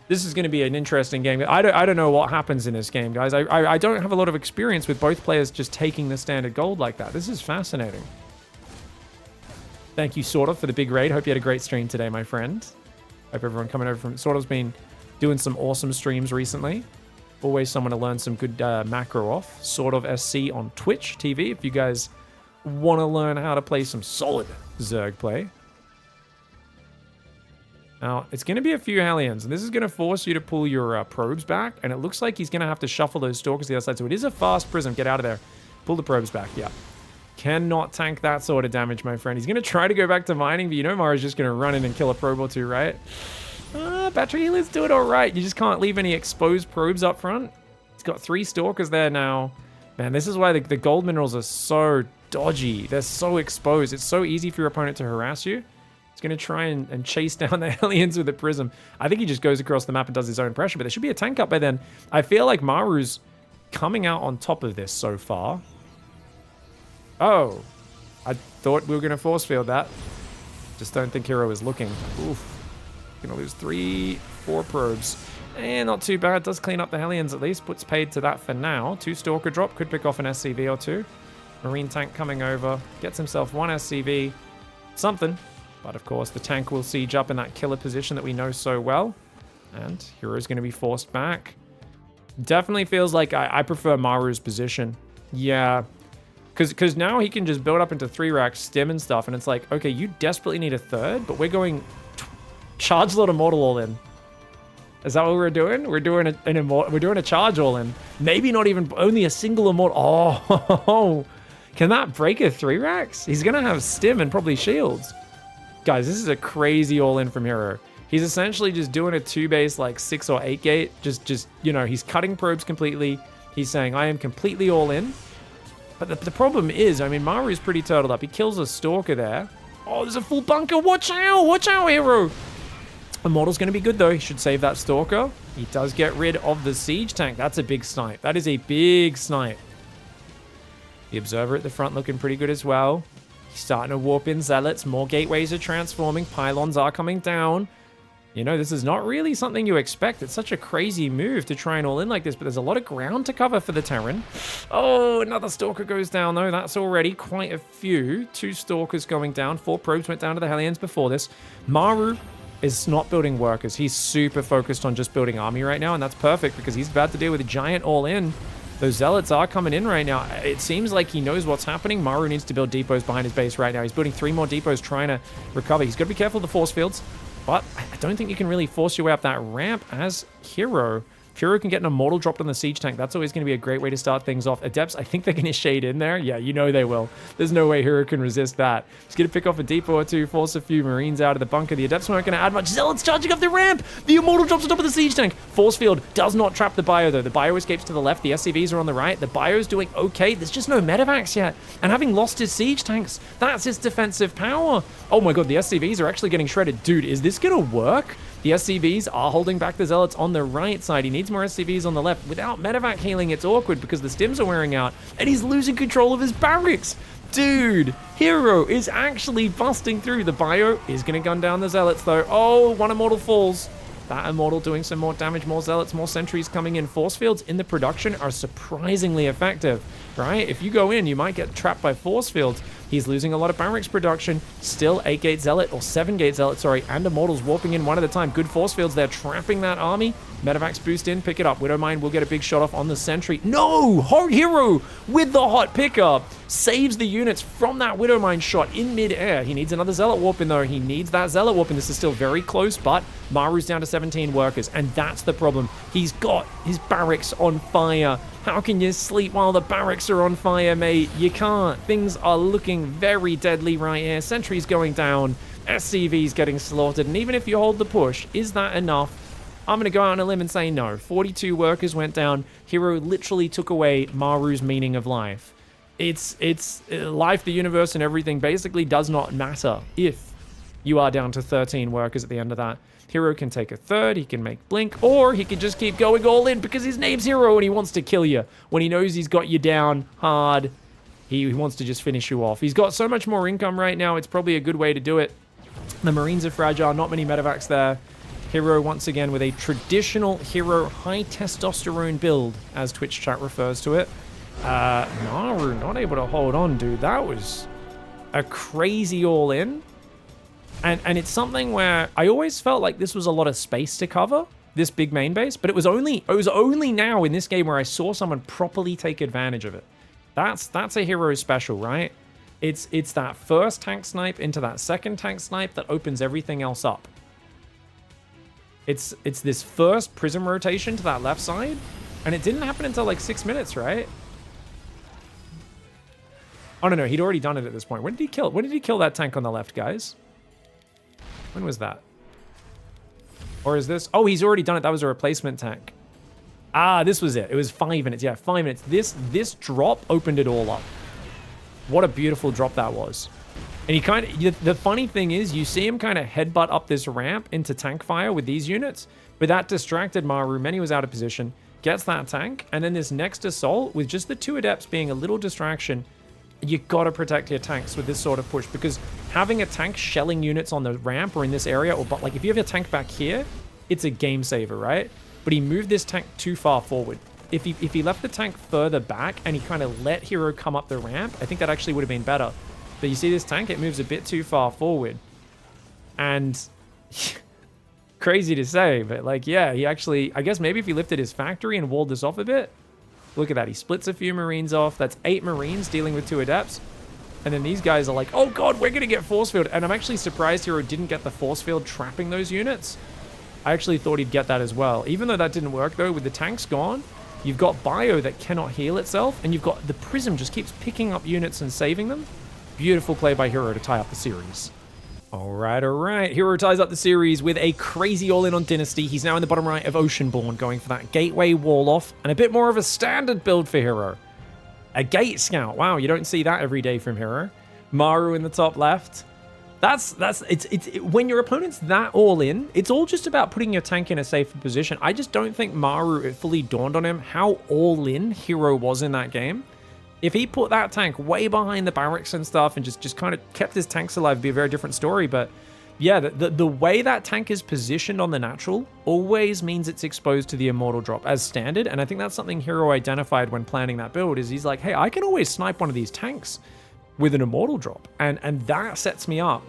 This is going to be an interesting game. I don't know what happens in this game, guys. I don't have a lot of experience with both players just taking the standard gold like that. This is fascinating. Thank you, Sort of, for the big raid. Hope you had a great stream today, my friend. Hope everyone coming over from... Sort of's been doing some awesome streams recently. Always someone to learn some good macro off. Sort of SC on Twitch TV if you guys want to learn how to play some solid Zerg play. Now, it's going to be a few Hellions, and this is going to force you to pull your probes back, and it looks like he's going to have to shuffle those Stalkers to the other side, so it is a fast Prism. Get out of there. Pull the probes back, yeah. Cannot tank that sort of damage, my friend. He's going to try to go back to mining, but you know Maru's just going to run in and kill a probe or two, right? Battery healers do it all right. You just can't leave any exposed probes up front. He's got 3 Stalkers there now. Man, this is why the gold minerals are so dodgy. They're so exposed. It's so easy for your opponent to harass you. He's going to try and chase down the Hellions with a Prism. I think he just goes across the map and does his own pressure, but there should be a tank up by then. I feel like Maru's coming out on top of this so far. Oh, I thought we were going to force field that. Just don't think herO is looking. Oof. Going to lose 3, 4 probes. And not too bad. Does clean up the Hellions at least. Puts paid to that for now. 2 Stalker drop. Could pick off an SCV or 2. Marine tank coming over. Gets himself 1 SCV. Something. But of course, the tank will siege up in that killer position that we know so well. And herO's going to be forced back. Definitely feels like I prefer Maru's position. Yeah. Because now he can just build up into 3 racks, stim and stuff, and it's like, okay, you desperately need a 3rd, but we're going charge load immortal all in. Is that what we're doing? We're doing a charge all in. Maybe not even only a single immortal. Oh, can that break a 3 racks? He's gonna have stim and probably shields. Guys, this is a crazy all in from herO. He's essentially just doing a 2-base like 6 or 8 gate. Just you know, he's cutting probes completely. He's saying I am completely all in. But the problem is, I mean, Maru's pretty turtled up. He kills a Stalker there. Oh, there's a full bunker. Watch out, herO. Immortal's going to be good, though. He should save that Stalker. He does get rid of the Siege Tank. That's a big snipe. That is a big snipe. The Observer at the front looking pretty good as well. He's starting to warp in Zealots. More gateways are transforming. Pylons are coming down. You know, this is not really something you expect. It's such a crazy move to try and all in like this, but there's a lot of ground to cover for the Terran. Oh, another Stalker goes down, though. That's already quite a few. 2 Stalkers going down. 4 probes went down to the Hellions before this. Maru is not building workers. He's super focused on just building army right now, and that's perfect because he's about to deal with a giant all-in. Those Zealots are coming in right now. It seems like he knows what's happening. Maru needs to build depots behind his base right now. He's building 3 more depots trying to recover. He's got to be careful of the force fields, but I don't think you can really force your way up that ramp as herO. herO can get an Immortal dropped on the Siege Tank. That's always going to be a great way to start things off. Adepts, I think they're going to shade in there. Yeah, you know they will. There's no way herO can resist that. He's going to pick off a depot or 2, force a few Marines out of the bunker. The Adepts aren't going to add much. Zealots charging up the ramp! The Immortal drops on top of the Siege Tank. Force field does not trap the Bio, though. The Bio escapes to the left. The SCVs are on the right. The Bio's doing okay. There's just no medevacs yet. And having lost his Siege Tanks, that's his defensive power. Oh my god, the SCVs are actually getting shredded. Dude, is this going to work? The SCVs are holding back the Zealots on the right side. He needs more SCVs on the left. Without medevac healing, it's awkward because the stims are wearing out, and he's losing control of his barracks. Dude, herO is actually busting through. The Bio is going to gun down the Zealots, though. Oh, 1 Immortal falls. That Immortal doing some more damage, more Zealots, more sentries coming in. Force fields in the production are surprisingly effective, right? If you go in, you might get trapped by force fields. He's losing a lot of barracks production. Still 8-gate Zealot, or 7-gate Zealot, sorry, and Immortals warping in one at a time. Good force fields there, trapping that army. Medevacs boost in, pick it up. Widowmine will get a big shot off on the sentry. No! herO with the hot pickup saves the units from that Widowmine shot in mid-air. He needs another Zealot warp in, though. He needs that Zealot warp in. This is still very close, but Maru's down to 17 workers, and that's the problem. He's got his barracks on fire. How can you sleep while the barracks are on fire, mate? You can't. Things are looking very deadly right here. Sentries going down. SCVs getting slaughtered. And even if you hold the push, is that enough? I'm going to go out on a limb and say no. 42 workers went down. herO literally took away Maru's meaning of life. It's life, the universe, and everything basically does not matter if you are down to 13 workers at the end of that. herO can take a third, he can make blink, or he can just keep going all in because his name's herO and he wants to kill you. When he knows he's got you down hard, he wants to just finish you off. He's got so much more income right now, it's probably a good way to do it. The Marines are fragile, not many medevacs there. herO once again with a traditional herO high testosterone build, as Twitch chat refers to it. Maru not able to hold on, dude. That was a crazy all-in. And it's something where I always felt like this was a lot of space to cover, this big main base, but it was only now in this game where I saw someone properly take advantage of it. That's a herO special, right? It's that first tank snipe into that second tank snipe that opens everything else up. It's this first prism rotation to that left side, and it didn't happen until like 6 minutes, right? Oh no, he'd already done it at this point. When did he kill that tank on the left, guys? When was that? Or is this? Oh, he's already done it. That was a replacement tank. Ah, this was it. It was 5 minutes. Yeah, 5 minutes. This drop opened it all up. What a beautiful drop that was. And he kind of, the funny thing is, you see him kind of headbutt up this ramp into tank fire with these units, but that distracted Maru. Many was out of position, gets that tank, and then this next assault with just the 2 adepts being a little distraction. You gotta protect your tanks with this sort of push, because having a tank shelling units on the ramp or in this area, or like if you have a tank back here, it's a game saver, right? But he moved this tank too far forward. If he left the tank further back and he kind of let herO come up the ramp, I think that actually would have been better. But you see this tank, it moves a bit too far forward. And crazy to say, but like, yeah, he actually, I guess maybe if he lifted his factory and walled this off a bit. Look at that. He splits a few Marines off. That's 8 Marines dealing with 2 Adepts. And then these guys are like, oh god, we're going to get force field. And I'm actually surprised herO didn't get the force field trapping those units. I actually thought he'd get that as well. Even though that didn't work, though, with the tanks gone, you've got Bio that cannot heal itself. And you've got the Prism just keeps picking up units and saving them. Beautiful play by herO to tie up the series. All right. herO ties up the series with a crazy all-in on Dynasty. He's now in the bottom right of Oceanborn, going for that Gateway Wall-Off, and a bit more of a standard build for herO. A Gate Scout. Wow, you don't see that every day from herO. Maru in the top left. When your opponent's that all-in, it's all just about putting your tank in a safer position. I just don't think Maru, it fully dawned on him how all-in herO was in that game. If he put that tank way behind the barracks and stuff and just kind of kept his tanks alive, it'd be a very different story. But yeah, the way that tank is positioned on the natural always means it's exposed to the immortal drop as standard. And I think that's something herO identified when planning that build, is he's like, hey, I can always snipe one of these tanks with an immortal drop. And that sets me up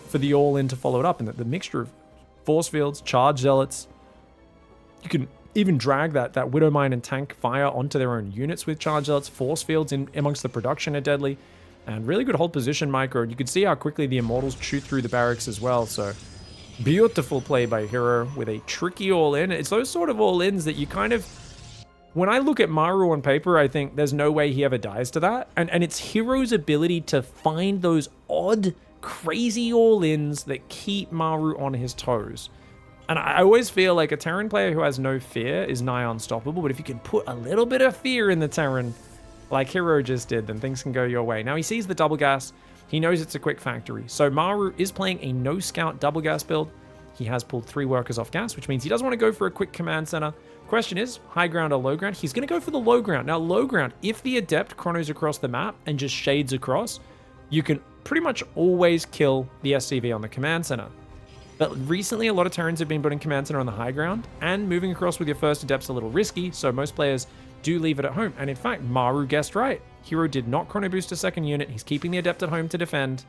for the all-in to follow it up. And the mixture of force fields, charge zealots, you can even drag that Widowmine and tank fire onto their own units with charge zealots. Force fields in amongst the production are deadly. And really good hold position micro. You can see how quickly the immortals chew through the barracks as well. So beautiful play by herO with a tricky all-in. It's those sort of all-ins that you kind of... When I look at Maru on paper, I think there's no way he ever dies to that. And it's herO's ability to find those odd, crazy all-ins that keep Maru on his toes. And I always feel like a Terran player who has no fear is nigh unstoppable. But if you can put a little bit of fear in the Terran, like herO just did, then things can go your way. Now he sees the double gas. He knows it's a quick factory. So Maru is playing a no scout double gas build. He has pulled 3 workers off gas, which means he doesn't want to go for a quick command center. Question is, high ground or low ground? He's going to go for the low ground. Now, low ground, if the Adept chronos across the map and just shades across, you can pretty much always kill the SCV on the command center. But recently, a lot of Terrans have been putting command center on the high ground, and moving across with your first Adept's a little risky, so most players do leave it at home. And in fact, Maru guessed right. herO did not chrono boost a second unit. He's keeping the Adept at home to defend.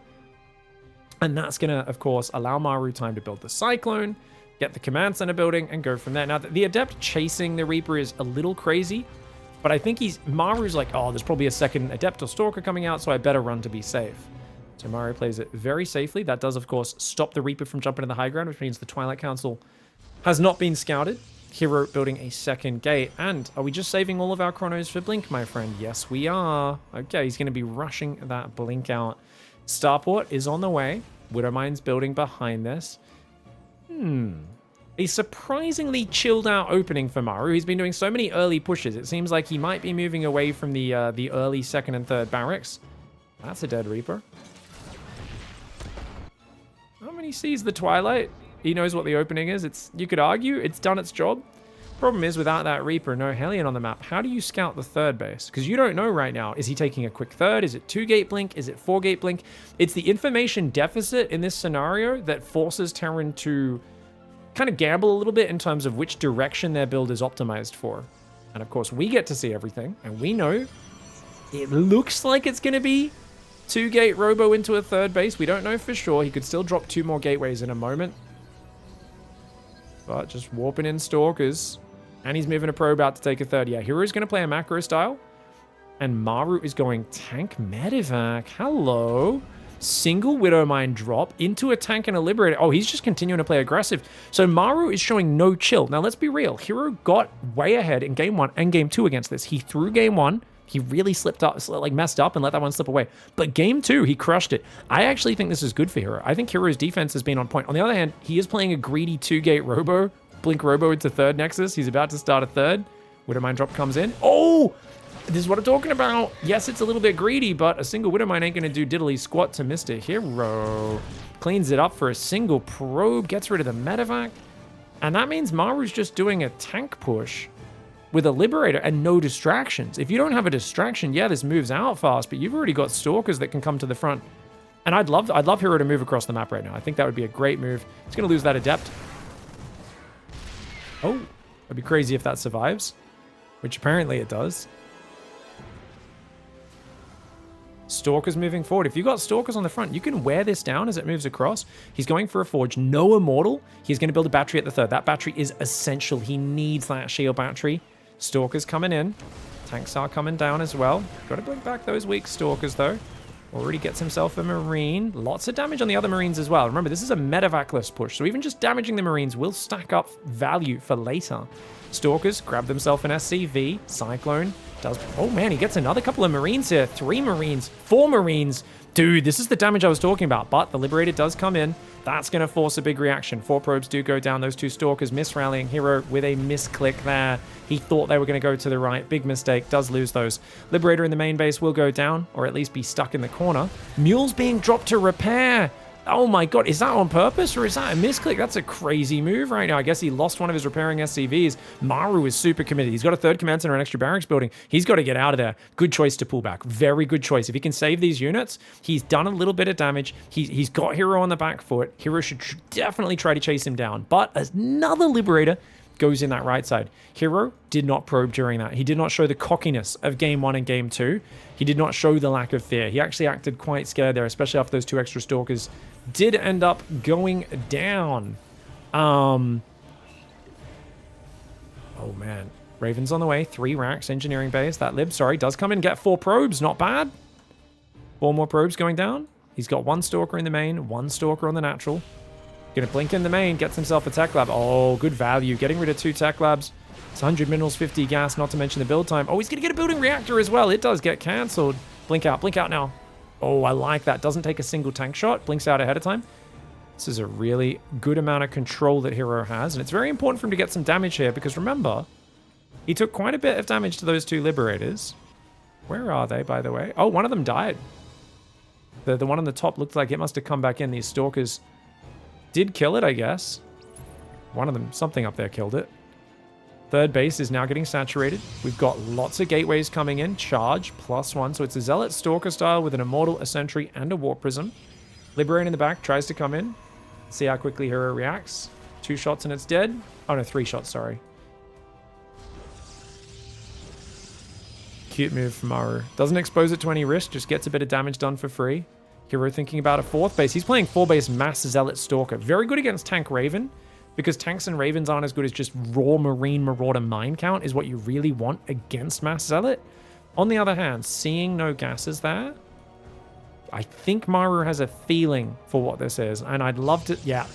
And that's going to, of course, allow Maru time to build the Cyclone, get the command center building, and go from there. Now, the Adept chasing the Reaper is a little crazy, but I think Maru's like, oh, there's probably a second Adept or Stalker coming out, so I better run to be safe. So Maru plays it very safely. That does, of course, stop the Reaper from jumping to the high ground, which means the Twilight Council has not been scouted. herO building a second gate. And are we just saving all of our chronos for Blink, my friend? Yes, we are. Okay, he's going to be rushing that Blink out. Starport is on the way. Widowmine's building behind this. A surprisingly chilled out opening for Maru. He's been doing so many early pushes. It seems like he might be moving away from the early second and third barracks. That's a dead Reaper. When he sees the Twilight, he knows what the opening is. You could argue it's done its job. Problem is, without that Reaper, no Hellion on the map, how do you scout the third base? Because you don't know right now. Is he taking a quick third? Is it 2-gate blink? Is it 4-gate blink? It's the information deficit in this scenario that forces Terran to kind of gamble a little bit in terms of which direction their build is optimized for. And of course, we get to see everything, and we know it looks like it's going to be 2-gate Robo into a third base. We don't know for sure. He could still drop 2 more gateways in a moment. But just warping in Stalkers. And he's moving a probe out to take a third. Yeah, hero's going to play a macro style. And Maru is going tank medevac. Hello. Single Widowmine drop into a tank and a Liberator. Oh, he's just continuing to play aggressive. So Maru is showing no chill. Now, let's be real. herO got way ahead in game 1 and game 2 against this. He threw game 1. He really slipped up, like messed up and let that one slip away. But game 2, he crushed it. I actually think this is good for herO. I think hero's defense has been on point. On the other hand, he is playing a greedy 2-gate Robo. Blink Robo into third Nexus. He's about to start a third. Widowmine drop comes in. Oh! This is what I'm talking about. Yes, it's a little bit greedy, but a single Widowmine ain't going to do diddly squat to Mr. herO. Cleans it up for a single probe. Gets rid of the medevac. And that means Maru's just doing a tank push with a Liberator and no distractions. If you don't have a distraction, yeah, this moves out fast, but you've already got Stalkers that can come to the front. And I'd love herO to move across the map right now. I think that would be a great move. He's going to lose that Adept. Oh, it'd be crazy if that survives, which apparently it does. Stalkers moving forward. If you've got Stalkers on the front, you can wear this down as it moves across. He's going for a Forge. No Immortal. He's going to build a battery at the third. That battery is essential. He needs that shield battery. Stalkers coming in. Tanks are coming down as well. Got to bring back those weak Stalkers, though. Already gets himself a Marine. Lots of damage on the other Marines as well. Remember, this is a medevac-less push, so even just damaging the Marines will stack up value for later. Stalkers grab themselves an SCV. Cyclone does... Oh, man, he gets another couple of Marines here. 3 Marines. 4 Marines. Dude, this is the damage I was talking about, but the Liberator does come in. That's going to force a big reaction. 4 probes do go down. Those 2 Stalkers misrallying. herO with a misclick there. He thought they were going to go to the right. Big mistake. Does lose those. Liberator in the main base will go down, or at least be stuck in the corner. Mule's being dropped to repair. Oh my god, is that on purpose or is that a misclick? That's a crazy move right now. I guess he lost one of his repairing SCVs. Maru is super committed. He's got a third command center and an extra barracks building. He's got to get out of there. Good choice to pull back. Very good choice. If he can save these units, he's done a little bit of damage. He's got herO on the back foot. herO should definitely try to chase him down. But another Liberator goes in that right side. herO did not probe during that. He did not show the cockiness of game 1 and game 2. He did not show the lack of fear. He actually acted quite scared there, especially after those 2 extra Stalkers did end up going down. Oh man. Raven's on the way. 3 racks, engineering base. That Lib, sorry, does come in and get 4 probes. Not bad. 4 more probes going down. He's got 1 Stalker in the main, 1 Stalker on the natural. Gonna blink in the main, gets himself a tech lab. Oh, good value. Getting rid of 2 tech labs. It's 100 minerals, 50 gas, not to mention the build time. Oh, he's gonna get a building reactor as well. It does get cancelled. Blink out now. Oh, I like that. Doesn't take a single tank shot. Blinks out ahead of time. This is a really good amount of control that herO has. And it's very important for him to get some damage here because remember, he took quite a bit of damage to those 2 Liberators. Where are they, by the way? Oh, one of them died. The one on the top looked like it must have come back in. These Stalkers did kill it, I guess. One of them, something up there killed it. Third base is now getting saturated. We've got lots of gateways coming in. Charge, +1. So it's a Zealot Stalker style with an Immortal, a Sentry, and a Warp Prism. Liberator in the back tries to come in. See how quickly herO reacts. 2 shots and it's dead. Oh no, 3 shots, sorry. Cute move from Maru. Doesn't expose it to any risk, just gets a bit of damage done for free. herO thinking about a 4th base. He's playing 4-base Mass Zealot Stalker. Very good against Tank Raven. Because tanks and ravens aren't as good as just raw Marine Marauder mine count is what you really want against Mass Zealot. On the other hand, seeing no gases there, I think Maru has a feeling for what this is. And I'd love to, yeah.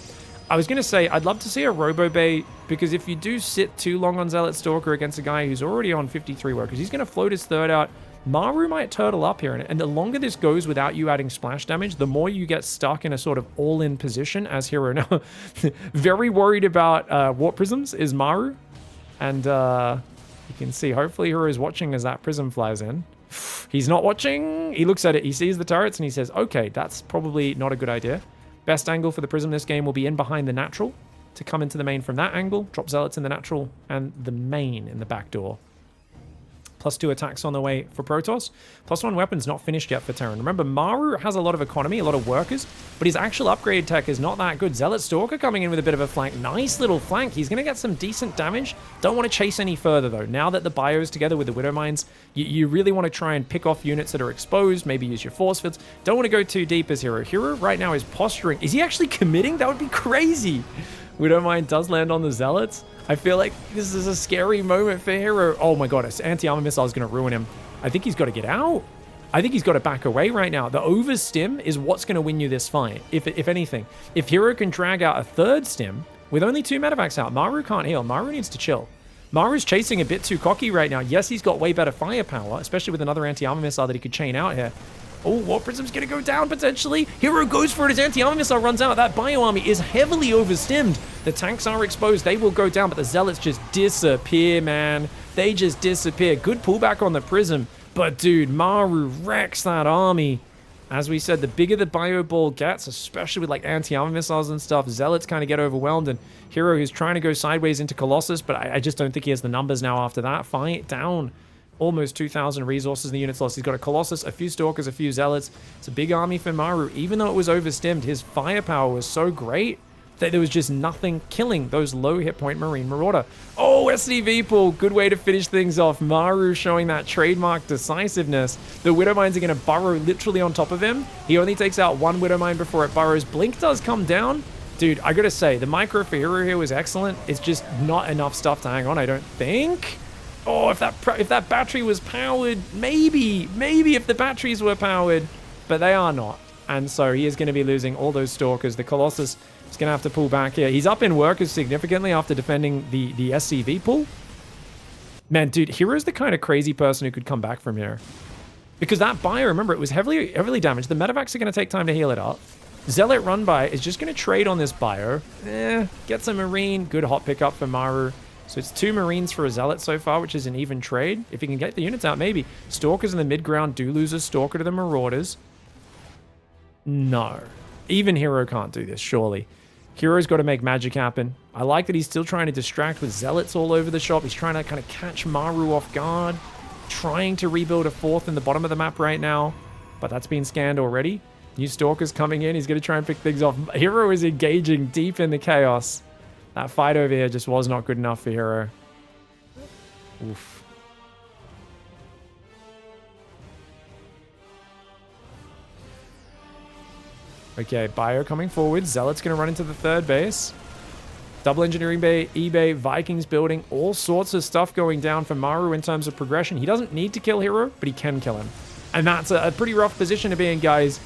I was going to say, I'd love to see a Robo Bay, because if you do sit too long on Zealot Stalker against a guy who's already on 53 workers, he's going to float his 3rd out. Maru might turtle up here, and the longer this goes without you adding splash damage, the more you get stuck in a sort of all-in position as herO. Now, very worried about Warp Prisms is Maru, and you can see, hopefully herO is watching as that Prism flies in. He's not watching. He looks at it, he sees the turrets, and he says, okay, that's probably not a good idea. Best angle for the Prism this game will be in behind the natural to come into the main from that angle, drop Zealots in the natural, and the main in the back door. +2 attacks on the way for Protoss. +1 weapons not finished yet for Terran. Remember, Maru has a lot of economy, a lot of workers, but his actual upgrade tech is not that good. Zealot Stalker coming in with a bit of a flank. Nice little flank. He's going to get some decent damage. Don't want to chase any further, though. Now that the bio's together with the Widow Mines, you really want to try and pick off units that are exposed, maybe use your force fields. don't want to go too deep as herO. herO right now is posturing. Is he actually committing? That would be crazy. Widow Mine does land on the Zealots. I feel like this is a scary moment for herO. Oh my god, this anti-armor missile is going to ruin him. I think he's got to get out. I think he's got to back away right now. The overstim is what's going to win you this fight, if anything. If herO can drag out a 3rd stim, with only 2 medevacs out, Maru can't heal. Maru needs to chill. Maru's chasing a bit too cocky right now. Yes, he's got way better firepower, especially with another anti-armor missile that he could chain out here. Oh, Warp Prism's going to go down potentially. herO goes for it. His anti-armor missile runs out. That bio army is heavily overstimmed. The tanks are exposed. They will go down, but the Zealots just disappear, man. They just disappear. Good pullback on the Prism. But, dude, Maru wrecks that army. As we said, the bigger the bio ball gets, especially with like anti-armor missiles and stuff, Zealots kind of get overwhelmed. And herO is trying to go sideways into Colossus, but I just don't think he has the numbers now after that fight. Down almost 2,000 resources in the units lost. He's got a Colossus, a few Stalkers, a few Zealots. It's a big army for Maru. Even though it was overstimmed, his firepower was so great that there was just nothing killing those low hit point Marine Marauder. Oh, SCV pull. Good way to finish things off. Maru showing that trademark decisiveness. The Widow Mines are going to burrow literally on top of him. He only takes out 1 Widow Mine before it burrows. Blink does come down. Dude, I got to say, the micro for herO here was excellent. It's just not enough stuff to hang on, I don't think. Oh, if that battery was powered, maybe if the batteries were powered, but they are not. And so he is going to be losing all those Stalkers. The Colossus is going to have to pull back here. He's up in workers significantly after defending the SCV pull. Man, dude, herO's the kind of crazy person who could come back from here. Because that bio, remember, it was heavily damaged. The medevacs are going to take time to heal it up. Zealot run by is just going to trade on this bio. Gets a Marine. Good hot pickup for Maru. So it's 2 Marines for a Zealot so far, which is an even trade. If he can get the units out, maybe. Stalkers in the mid-ground do lose a Stalker to the Marauders. No. Even herO can't do this, surely. herO's got to make magic happen. I like that he's still trying to distract with zealots all over the shop. He's trying to kind of catch Maru off guard. Trying to rebuild a fourth in the bottom of the map right now. But that's been scanned already. New stalkers coming in. He's going to try and pick things off. herO is engaging deep in the chaos. That fight over here just was not good enough for herO. Oof. Okay, Bio coming forward. Zealot's going to run into the third base. Double engineering bay, eBay, Vikings building, all sorts of stuff going down for Maru in terms of progression. He doesn't need to kill herO, but he can kill him. And that's a pretty rough position to be in, guys.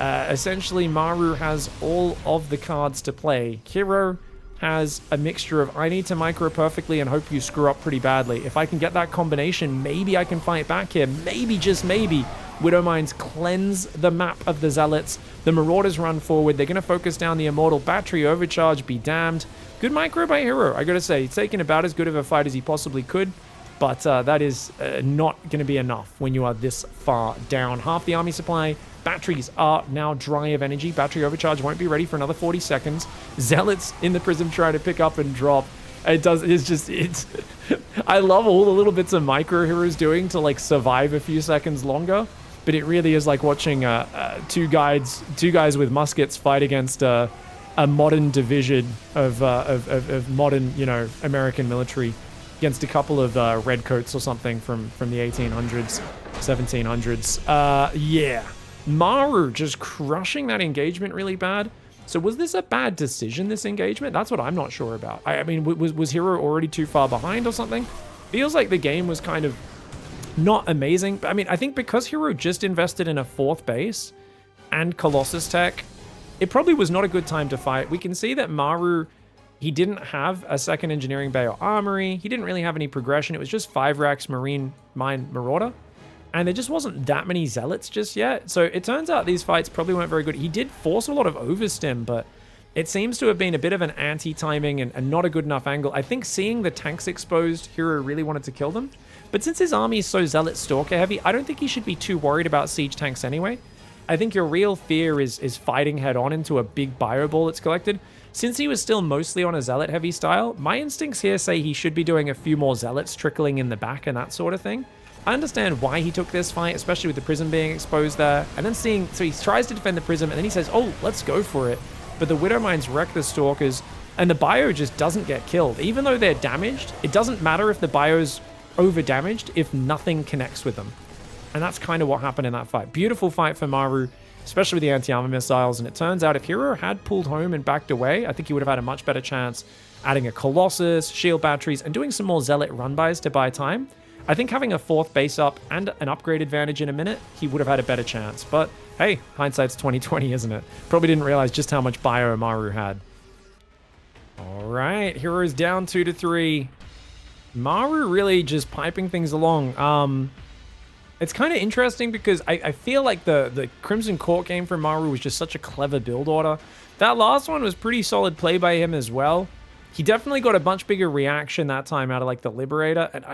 Essentially, Maru has all of the cards to play. herO has a mixture of I need to micro perfectly and hope you screw up pretty badly. If I can get that combination, maybe I can fight back here. Maybe, just maybe, Widow Mines cleanse the map of the Zealots. The Marauders run forward. They're going to focus down the Immortal. Battery overcharge, be damned. Good micro by herO, I got to say. He's taken about as good of a fight as he possibly could. But that is not going to be enough when you are this far down. Half the army supply. Batteries are now dry of energy. Battery overcharge won't be ready for another 40 seconds. Zealots in the prism trying to pick up and drop. It's I love all the little bits of micro herO's doing to like survive a few seconds longer. But it really is like watching two guys with muskets fight against a modern division of modern, you know, American military against a couple of redcoats or something from the 1800s, 1700s. Yeah. Maru just crushing that engagement really bad. So was this a bad decision, this engagement? That's what I'm not sure about. I mean, was herO already too far behind or something? Feels like the game was kind of not amazing. I mean, I think because herO just invested in a fourth base and Colossus tech, it probably was not a good time to fight. We can see that Maru, he didn't have a second engineering bay or armory. He didn't really have any progression. It was just 5 racks Marine Mine Marauder. And there just wasn't that many Zealots just yet. So it turns out these fights probably weren't very good. He did force a lot of overstim, but it seems to have been a bit of an anti-timing and not a good enough angle. I think seeing the tanks exposed, herO really wanted to kill them. But since his army is so Zealot Stalker heavy, I don't think he should be too worried about siege tanks anyway. I think your real fear is fighting head-on into a big bio ball that's collected. Since he was still mostly on a Zealot heavy style, my instincts here say he should be doing a few more Zealots trickling in the back and that sort of thing. I understand why he took this fight, especially with the prism being exposed there. And then seeing, so he tries to defend the prism and then he says, oh, let's go for it. But the Widow Mines wreck the Stalkers and the bio just doesn't get killed. Even though they're damaged, it doesn't matter if the bio's over damaged if nothing connects with them. And that's kind of what happened in that fight. Beautiful fight for Maru, especially with the anti-armor missiles. And it turns out if herO had pulled home and backed away, I think he would have had a much better chance adding a Colossus, shield batteries, and doing some more Zealot run-bys to buy time. I think having a fourth base up and an upgrade advantage in a minute, he would have had a better chance. But hey, hindsight's 20/20, isn't it? Probably didn't realize just how much bio Maru had. All right, herO's down 2-3. Maru really just piping things along. It's kind of interesting because I feel like the Crimson Court game from Maru was just such a clever build order. That last one was pretty solid play by him as well. He definitely got a much bigger reaction that time out of like the Liberator. And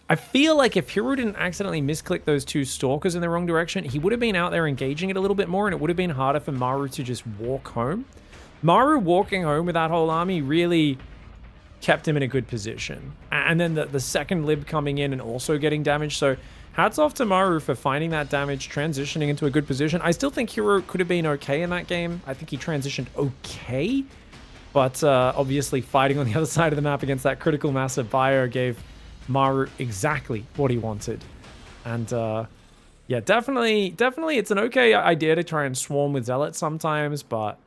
I feel like if herO didn't accidentally misclick those two Stalkers in the wrong direction, he would have been out there engaging it a little bit more and it would have been harder for Maru to just walk home. Maru walking home with that whole army really kept him in a good position. And then the second Lib coming in and also getting damaged. So hats off to Maru for finding that damage, transitioning into a good position. I still think herO could have been okay in that game. I think he transitioned okay. But obviously fighting on the other side of the map against that critical mass of bio gave Maru exactly what he wanted. And yeah, definitely it's an okay idea to try and swarm with Zealots sometimes, but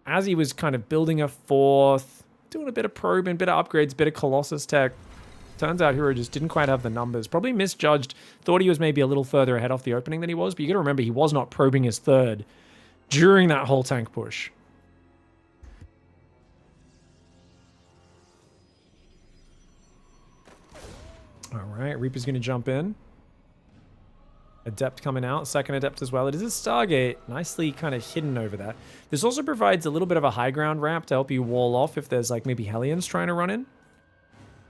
as he was kind of building a fourth, doing a bit of probing, bit of upgrades, bit of Colossus tech, turns out herO just didn't quite have the numbers. Probably misjudged, thought he was maybe a little further ahead off the opening than he was, but you gotta remember he was not probing his third during that whole tank push. All right, Reaper's going to jump in. Adept coming out, second Adept as well. It is a Stargate, nicely kind of hidden over there. This also provides a little bit of a high ground ramp to help you wall off if there's like maybe Hellions trying to run in.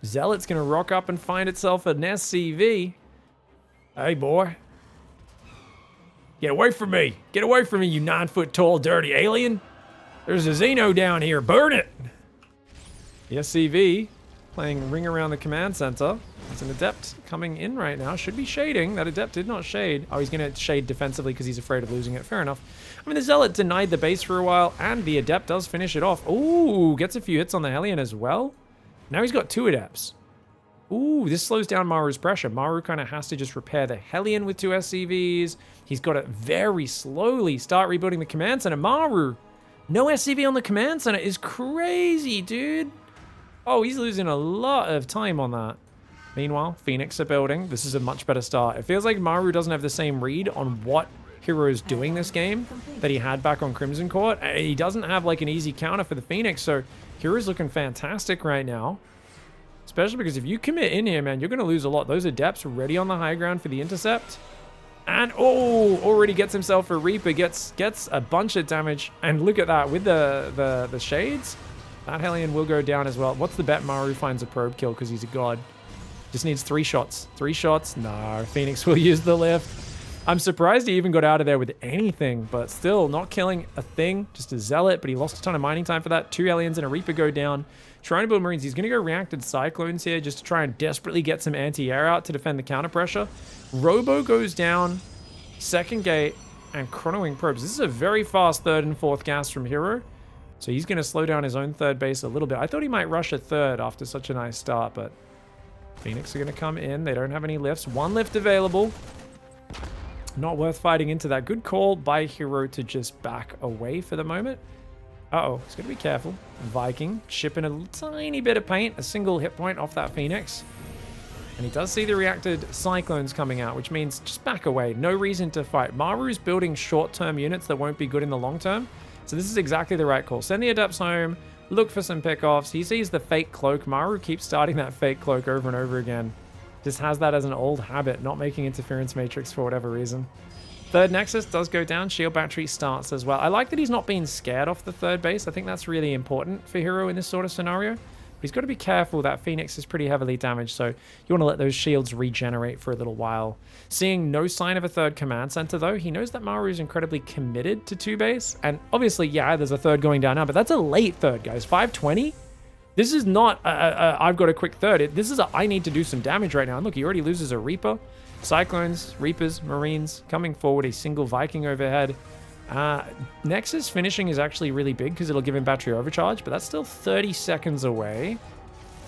Zealot's going to rock up and find itself an SCV. Hey, boy. Get away from me. Get away from me, you 9-foot tall, dirty alien. There's a Xeno down here. Burn it. The SCV playing ring around the command center. There's an Adept coming in right now. Should be shading. That Adept did not shade. Oh, he's going to shade defensively because he's afraid of losing it. Fair enough. I mean, the Zealot denied the base for a while, and the Adept does finish it off. Ooh, gets a few hits on the Hellion as well. Now he's got 2 Adepts. Ooh, this slows down Maru's pressure. Maru kind of has to just repair the Hellion with 2 SCVs. He's got to very slowly start rebuilding the command center. Maru, no SCV on the command center is crazy, dude. Oh, he's losing a lot of time on that. Meanwhile, Phoenix are building. This is a much better start. It feels like Maru doesn't have the same read on what hero's doing this game that he had back on Crimson Court. He doesn't have like an easy counter for the Phoenix, so hero's looking fantastic right now. Especially because if you commit in here, man, you're going to lose a lot. Those Adepts ready on the high ground for the intercept. And, oh, already gets himself a Reaper. Gets a bunch of damage. And look at that. With the Shades, that Hellion will go down as well. What's the bet? Maru finds a probe kill because he's a god. Just needs 3 shots. 3 shots. No, Phoenix will use the lift. I'm surprised he even got out of there with anything. But still, not killing a thing. Just a Zealot. But he lost a ton of mining time for that. 2 Hellions and a Reaper go down. Trying to build Marines. He's going to go Reacted Cyclones here just to try and desperately get some anti-air out to defend the counter pressure. Robo goes down, second gate, and Chronowing probes. This is a very fast 3rd and 4th gas from herO. So he's going to slow down his own 3rd base a little bit. I thought he might rush a 3rd after such a nice start, but Phoenix are going to come in. They don't have any lifts. 1 lift available. Not worth fighting into that. Good call by herO to just back away for the moment. Uh-oh, he's got to be careful. Viking chipping a tiny bit of paint, a single hit point off that Phoenix. And he does see the reacted Cyclones coming out, which means just back away. No reason to fight. Maru's building short-term units that won't be good in the long term. So this is exactly the right call. Send the Adepts home, look for some pickoffs. He sees the fake cloak. Maru keeps starting that fake cloak over and over again. Just has that as an old habit, not making interference matrix for whatever reason. 3rd Nexus does go down. Shield Battery starts as well. I like that he's not being scared off the 3rd base. I think that's really important for herO in this sort of scenario. But he's got to be careful. That Phoenix is pretty heavily damaged, so you want to let those shields regenerate for a little while. Seeing no sign of a 3rd command center, though, he knows that Maru is incredibly committed to 2 base. And obviously, yeah, there's a 3rd going down now, but that's a late 3rd, guys. 520? This is not I've got a quick 3rd. This is I need to do some damage right now. And look, he already loses a Reaper. Cyclones, Reapers, Marines coming forward, a single Viking overhead. Nexus finishing is actually really big because it'll give him battery overcharge, but that's still 30 seconds away.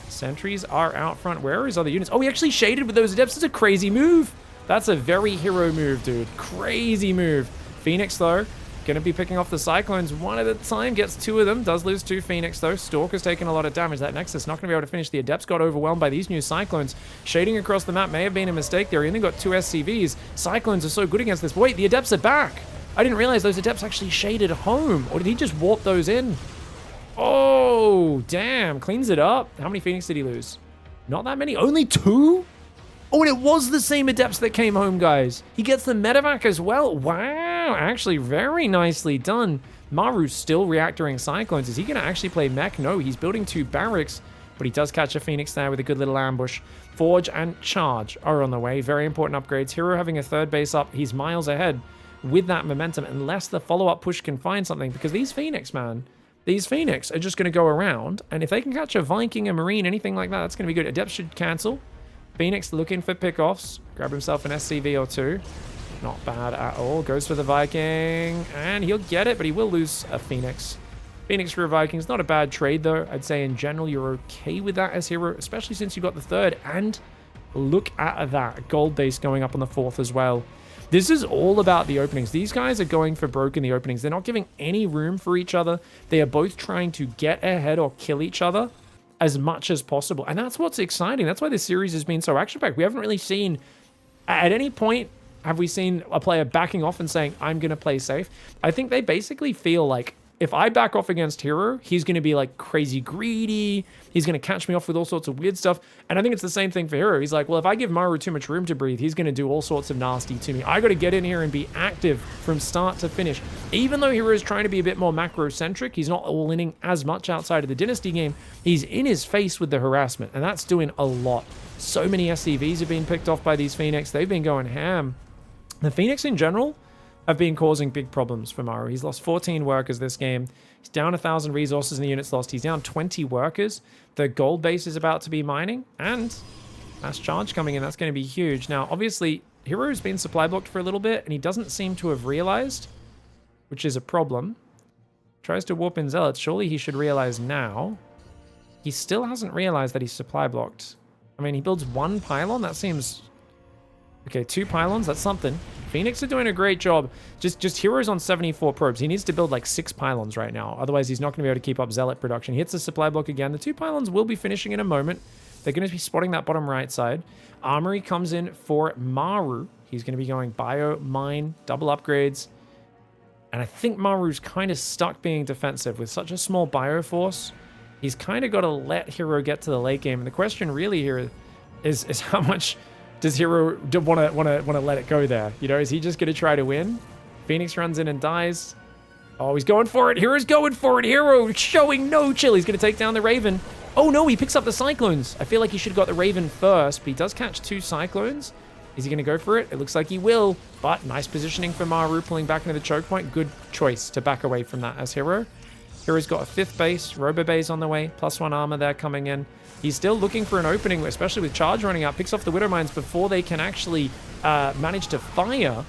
Sentries are out front. Where are his other units? Oh, he actually shaded with those Adepts. It's a crazy move. That's a very herO move, dude. Crazy move. Phoenix, though, going to be picking off the Cyclones one at a time. Gets 2 of them. Does lose 2 Phoenix, though. Stalker's taking a lot of damage. That Nexus not going to be able to finish. The Adepts got overwhelmed by these new Cyclones. Shading across the map may have been a mistake there. He only got 2 SCVs. Cyclones are so good against this. Wait, the Adepts are back. I didn't realize those Adepts actually shaded home. Or did he just warp those in? Oh, damn. Cleans it up. How many Phoenix did he lose? Not that many. Only 2? Oh, and it was the same Adepts that came home, guys. He gets the medevac as well. Wow, actually very nicely done. Maru's still reactoring Cyclones. Is he going to actually play mech? No, he's building 2 barracks, but he does catch a Phoenix there with a good little ambush. Forge and Charge are on the way. Very important upgrades. herO having a 3rd base up. He's miles ahead with that momentum, unless the follow-up push can find something, because these Phoenix, man, these Phoenix are just going to go around, and if they can catch a Viking, a Marine, anything like that, that's going to be good. Adepts should cancel. Phoenix looking for pickoffs. Grab himself an SCV or 2. Not bad at all. Goes for the Viking. And he'll get it, but he will lose a Phoenix. Phoenix for a Viking is not a bad trade, though. I'd say in general you're okay with that as herO, especially since you got the 3rd. And look at that. Gold base going up on the 4th as well. This is all about the openings. These guys are going for broke in the openings. They're not giving any room for each other. They are both trying to get ahead or kill each other as much as possible. And that's what's exciting. That's why this series has been so action-packed. We haven't really seen, at any point, have we seen a player backing off and saying, I'm going to play safe? I think they basically feel like, if I back off against herO, he's going to be like crazy greedy. He's going to catch me off with all sorts of weird stuff. And I think it's the same thing for herO. He's like, well, if I give Maru too much room to breathe, he's going to do all sorts of nasty to me. I got to get in here and be active from start to finish. Even though herO is trying to be a bit more macro-centric, he's not all-inning as much outside of the Dynasty game. He's in his face with the harassment, and that's doing a lot. So many SCVs have been picked off by these Phoenix. They've been going ham. The Phoenix in general, have been causing big problems for Maru. He's lost 14 workers this game. He's down 1,000 resources in the units lost. He's down 20 workers. The gold base is about to be mining, and mass charge coming in. That's going to be huge. Now, obviously, herO's been supply blocked for a little bit, and he doesn't seem to have realized, which is a problem. Tries to warp in Zealots. Surely he should realize now. He still hasn't realized that he's supply blocked. I mean, he builds one pylon. That seems... Okay, 2 pylons. That's something. Phoenix are doing a great job. Just herO's on 74 probes. He needs to build like 6 pylons right now. Otherwise, he's not going to be able to keep up Zealot production. He hits the supply block again. The 2 pylons will be finishing in a moment. They're going to be spotting that bottom right side. Armory comes in for Maru. He's going to be going bio, mine, double upgrades. And I think Maru's kind of stuck being defensive. With such a small bio force, he's kind of got to let herO get to the late game. And the question really here is how much does herO want to let it go there? You know, is he just going to try to win? Phoenix runs in and dies. Oh, he's going for it. herO's going for it. herO showing no chill. He's going to take down the Raven. Oh no, he picks up the Cyclones. I feel like he should have got the Raven first, but he does catch 2 Cyclones. Is he going to go for it? It looks like he will, but nice positioning for Maru, pulling back into the choke point. Good choice to back away from that as herO. herO's got a 5th base, Robo base on the way, +1 armor there coming in. He's still looking for an opening, especially with charge running out. Picks off the Widow Mines before they can actually manage to fire.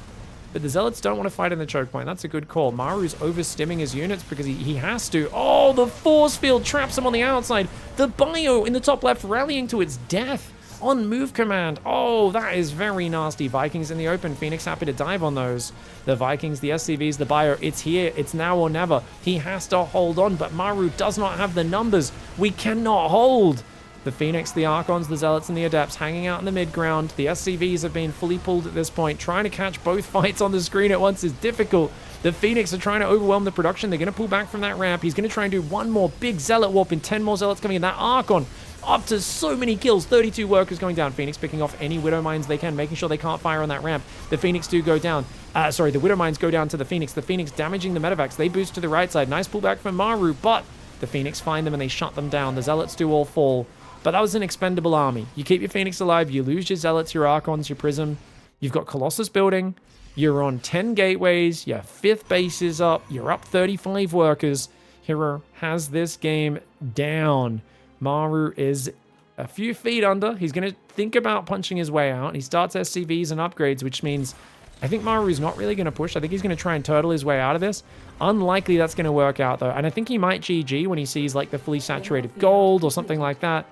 But the Zealots don't want to fight in the choke point. That's a good call. Maru's overstimming his units because he has to. Oh, the force field traps him on the outside. The bio in the top left rallying to its death on move command. Oh, that is very nasty. Vikings in the open. Phoenix happy to dive on those. The Vikings, the SCVs, the bio. It's here. It's now or never. He has to hold on, but Maru does not have the numbers. We cannot hold. The Phoenix, the Archons, the Zealots, and the Adepts hanging out in the mid-ground. The SCVs have been fully pulled at this point. Trying to catch both fights on the screen at once is difficult. The Phoenix are trying to overwhelm the production. They're going to pull back from that ramp. He's going to try and do one more big Zealot warp and 10 more Zealots coming in. That Archon up to so many kills. 32 workers going down. Phoenix picking off any Widow Mines they can, making sure they can't fire on that ramp. The Phoenix do go down. The Widow Mines go down to the Phoenix. The Phoenix damaging the medevacs. They boost to the right side. Nice pullback from Maru, but the Phoenix find them and they shut them down. The Zealots do all fall. But that was an expendable army. You keep your Phoenix alive, you lose your Zealots, your Archons, your Prism. You've got Colossus building. You're on 10 gateways. Your 5th base is up. You're up 35 workers. herO has this game down. Maru is a few feet under. He's going to think about punching his way out. He starts SCVs and upgrades, which means I think Maru's not really going to push. I think he's going to try and turtle his way out of this. Unlikely that's going to work out, though. And I think he might GG when he sees, like, the fully saturated gold or something like that.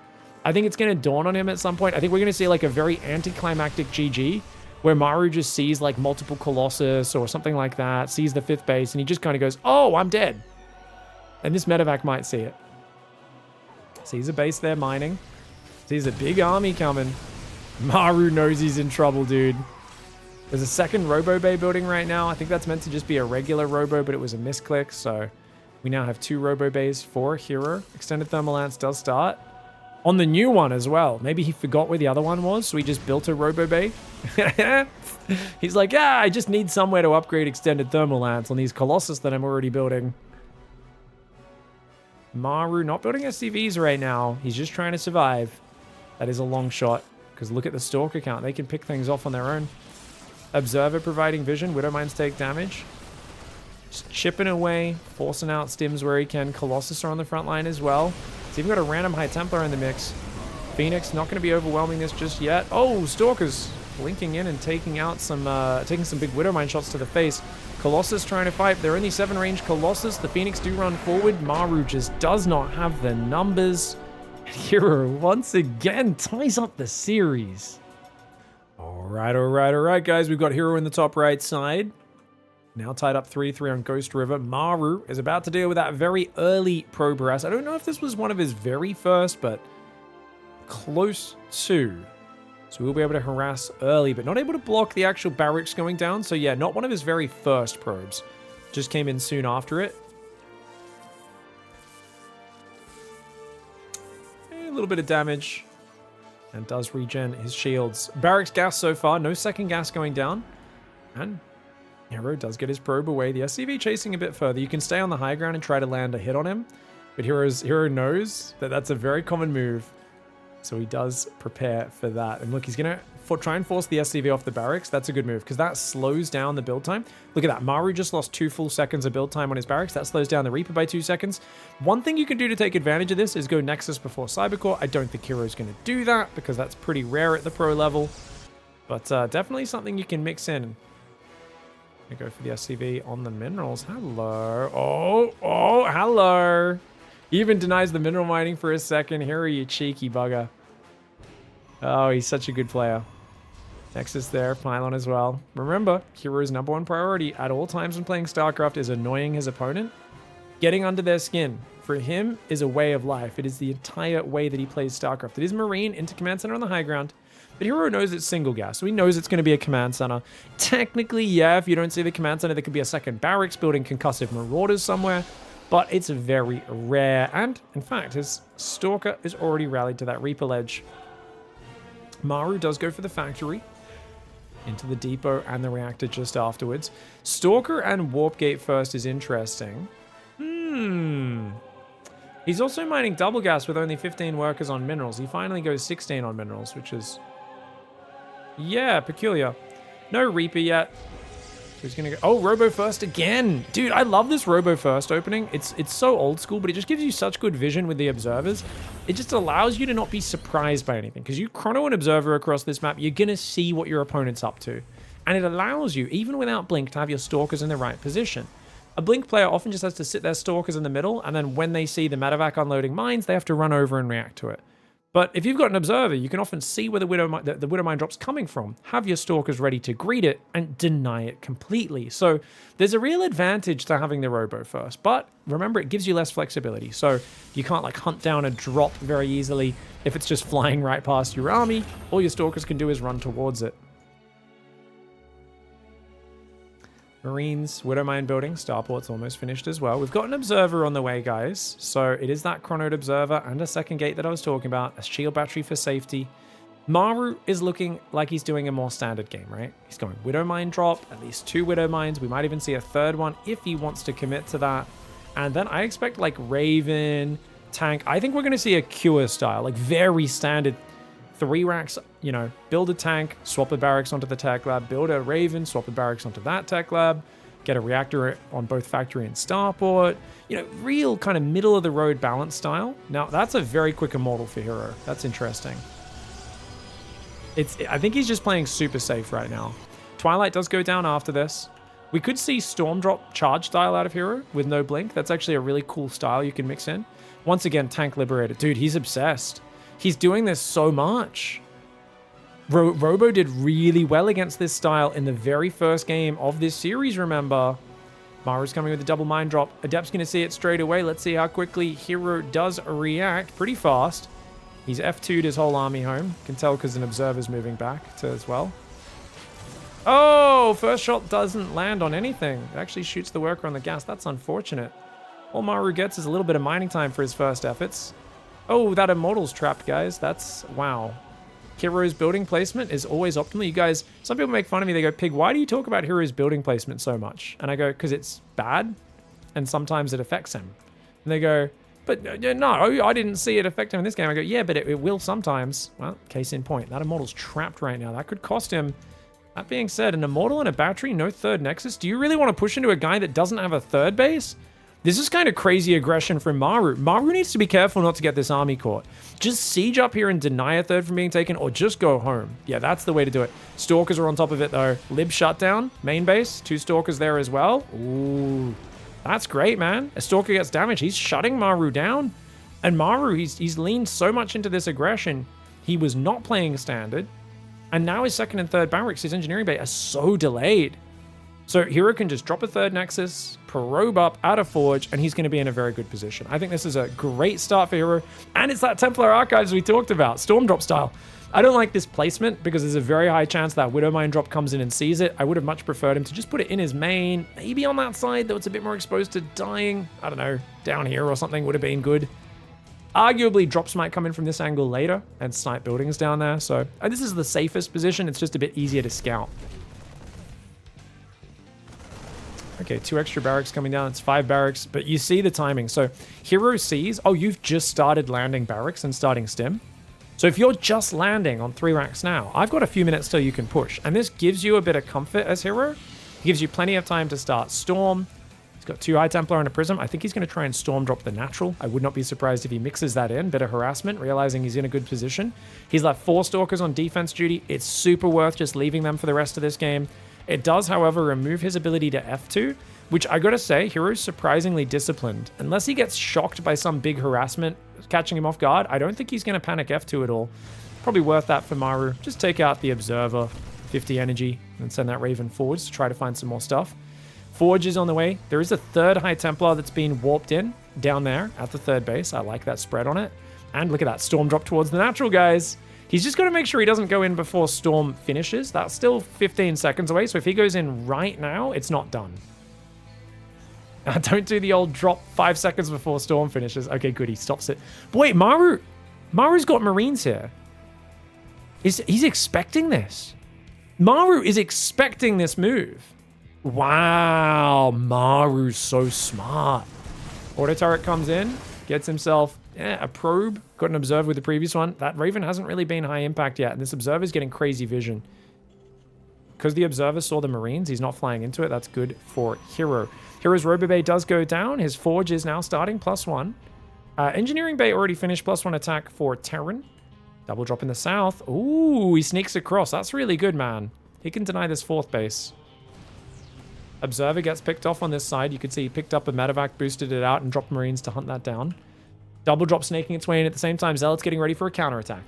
I think it's going to dawn on him at some point. I think we're going to see, like, a very anticlimactic GG where Maru just sees, like, multiple Colossus or something like that, sees the 5th base, and he just kind of goes, oh, I'm dead. And this medevac might see it. Sees a base there mining. Sees a big army coming. Maru knows he's in trouble, dude. There's a second Robo Bay building right now. I think that's meant to just be a regular Robo, but it was a misclick, so we now have 2 Robo Bays for herO. Extended Thermal Lance does start. On the new one as well. Maybe he forgot where the other one was, so he just built a Robo Bay. He's like, yeah, I just need somewhere to upgrade Extended Thermal Lance on these Colossus that I'm already building. Maru not building SCVs right now. He's just trying to survive. That is a long shot, because look at the Stalker count. They can pick things off on their own. Observer providing vision. Widow Mines take damage. Just chipping away, forcing out stims where he can. Colossus are on the front line as well. He's even got a random High Templar in the mix. Phoenix not going to be overwhelming this just yet. Oh, Stalkers linking in and taking out some big Widow Mine shots to the face. Colossus trying to fight. They're only 7 range Colossus. The Phoenix do run forward. Maru just does not have the numbers. herO once again ties up the series. All right, guys. We've got herO in the top right side. Now tied up 3-3 on Ghost River. Maru is about to deal with that very early probe harass. I don't know if this was one of his very first, but close to. So we'll be able to harass early, but not able to block the actual barracks going down. So yeah, not one of his very first probes. Just came in soon after it. A little bit of damage. And does regen his shields. Barracks gas so far. No second gas going down. And herO does get his probe away. The SCV chasing a bit further. You can stay on the high ground and try to land a hit on him. But herO knows that that's a very common move. So he does prepare for that. And look, he's going to try and force the SCV off the barracks. That's a good move because that slows down the build time. Look at that. Maru just lost 2 full seconds of build time on his barracks. That slows down the Reaper by 2 seconds. One thing you can do to take advantage of this is go Nexus before Cybercore. I don't think herO's going to do that because that's pretty rare at the pro level. But definitely something you can mix in. I go for the SCV on the minerals. Hello. Oh, hello. He even denies the mineral mining for a second. herO, you cheeky bugger. Oh, he's such a good player. Nexus there, Pylon as well. Remember, herO's #1 priority at all times when playing StarCraft is annoying his opponent. Getting under their skin, for him, is a way of life. It is the entire way that he plays StarCraft. It is Marine into Command Center on the high ground. But herO knows it's single gas, so he knows it's going to be a command center. Technically, yeah, if you don't see the command center, there could be a second barracks building concussive marauders somewhere. But it's very rare. And, in fact, his Stalker is already rallied to that Reaper ledge. Maru does go for the factory. Into the depot and the reactor just afterwards. Stalker and Warp Gate first is interesting. He's also mining double gas with only 15 workers on minerals. He finally goes 16 on minerals, which is... yeah, peculiar. No Reaper yet. He's gonna go... oh, Robo first again. Dude, I love this Robo first opening. It's so old school, but it just gives you such good vision with the observers. It just allows you to not be surprised by anything. Because you chrono an observer across this map, you're gonna see what your opponent's up to. And it allows you, even without Blink, to have your Stalkers in the right position. A Blink player often just has to sit their Stalkers in the middle, and then when they see the Medevac unloading mines, they have to run over and react to it. But if you've got an observer, you can often see where the Widow Mine drop's coming from, have your Stalkers ready to greet it, and deny it completely. So there's a real advantage to having the Robo first. But remember, it gives you less flexibility. So you can't like hunt down a drop very easily if it's just flying right past your army. All your Stalkers can do is run towards it. Marines, Widow Mine building, Starport's almost finished as well. We've got an observer on the way, guys. So it is that chronoed observer and a second gate that I was talking about, a shield battery for safety. Maru is looking like he's doing a more standard game, right? He's going Widow Mine drop, at least 2 Widow Mines. We might even see a third one if he wants to commit to that. And then I expect like Raven, tank. I think we're going to see a Cure style, like very standard 3 racks, you know, build a tank, swap the barracks onto the tech lab, build a Raven, swap the barracks onto that tech lab, get a reactor on both factory and starport. You know, real kind of middle of the road balance style. Now, that's a very quick immortal for herO. That's interesting. I think he's just playing super safe right now. Twilight does go down after this. We could see Storm Drop charge style out of herO with no blink. That's actually a really cool style you can mix in. Once again, Tank Liberator. Dude, he's obsessed. He's doing this so much. Robo did really well against this style in the very first game of this series, remember. Maru's coming with a double mine drop. Adept's going to see it straight away. Let's see how quickly herO does react. Pretty fast. He's F2'd his whole army home. You can tell because an observer's moving back to as well. Oh, first shot doesn't land on anything. It actually shoots the worker on the gas. That's unfortunate. All Maru gets is a little bit of mining time for his first efforts. Oh, that Immortal's trapped, guys. That's... wow. herO's building placement is always optimal. You guys... some people make fun of me. They go, Pig, why do you talk about herO's building placement so much? And I go, because it's bad, and sometimes it affects him. And they go, but no, I didn't see it affect him in this game. I go, yeah, but it will sometimes. Well, case in point. That Immortal's trapped right now. That could cost him. That being said, an Immortal and a battery, no third Nexus. Do you really want to push into a guy that doesn't have a third base? This is kind of crazy aggression from Maru. Maru needs to be careful not to get this army caught. Just siege up here and deny a third from being taken, or just go home. Yeah, that's the way to do it. Stalkers are on top of it, though. Lib shutdown, main base, 2 Stalkers there as well. Ooh, that's great, man. A Stalker gets damaged. He's shutting Maru down. And Maru, he's leaned so much into this aggression. He was not playing standard. And now his second and third barracks, his engineering bay, are so delayed. So herO can just drop a third Nexus, probe up, add a Forge, and he's going to be in a very good position. I think this is a great start for herO. And it's that Templar Archives we talked about, Storm Drop style. I don't like this placement because there's a very high chance that Widow Mine drop comes in and sees it. I would have much preferred him to just put it in his main, maybe on that side, though it's a bit more exposed to dying. I don't know, down here or something would have been good. Arguably, drops might come in from this angle later and snipe buildings down there. So this is the safest position. It's just a bit easier to scout. Okay, 2 extra barracks coming down. It's 5 barracks, but you see the timing. So herO sees, oh, you've just started landing barracks and starting stim. So if you're just landing on 3 racks now, I've got a few minutes till you can push. And this gives you a bit of comfort as herO. It gives you plenty of time to start Storm. He's got 2 High Templar and a Prism. I think he's going to try and Storm drop the natural. I would not be surprised if he mixes that in. Bit of harassment, realizing he's in a good position. He's left 4 Stalkers on defense duty. It's super worth just leaving them for the rest of this game. It does, however, remove his ability to F2, which I gotta say, herO's surprisingly disciplined. Unless he gets shocked by some big harassment catching him off guard, I don't think he's going to panic F2 at all. Probably worth that for Maru. Just take out the Observer, 50 energy, and send that Raven forwards to try to find some more stuff. Forge is on the way. There is a 3rd High Templar that's been warped in down there at the 3rd base. I like that spread on it. And look at that Storm drop towards the natural, guys. He's just got to make sure he doesn't go in before Storm finishes. That's still 15 seconds away, so if he goes in right now, it's not done. Don't do the old drop 5 seconds before Storm finishes. Okay, good, he stops it. But wait, Maru's got Marines here. He's expecting this. Maru is expecting this move. Wow, Maru's so smart. Auto turret comes in, gets himself a probe, got an observer with the previous one. That Raven hasn't really been high impact yet, and this observer's getting crazy vision. Because the observer saw the Marines, he's not flying into it. That's good for herO. herO's Robo Bay does go down. His Forge is now starting +1. Engineering Bay already finished +1 attack for Terran. Double drop in the south. Ooh, he sneaks across. That's really good, man. He can deny this 4th base. Observer gets picked off on this side. You can see he picked up a medevac, boosted it out, and dropped Marines to hunt that down. Double drop snaking its way in at the same time. Zealot's getting ready for a counterattack.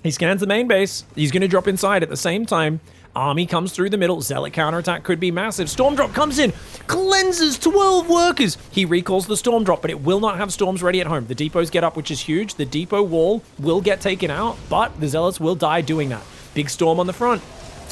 He scans the main base. He's going to drop inside at the same time. Army comes through the middle. Zealot counterattack could be massive. Storm drop comes in. Cleanses 12 workers. He recalls the storm drop, but it will not have storms ready at home. The depots get up, which is huge. The depot wall will get taken out, but the Zealots will die doing that. Big storm on the front.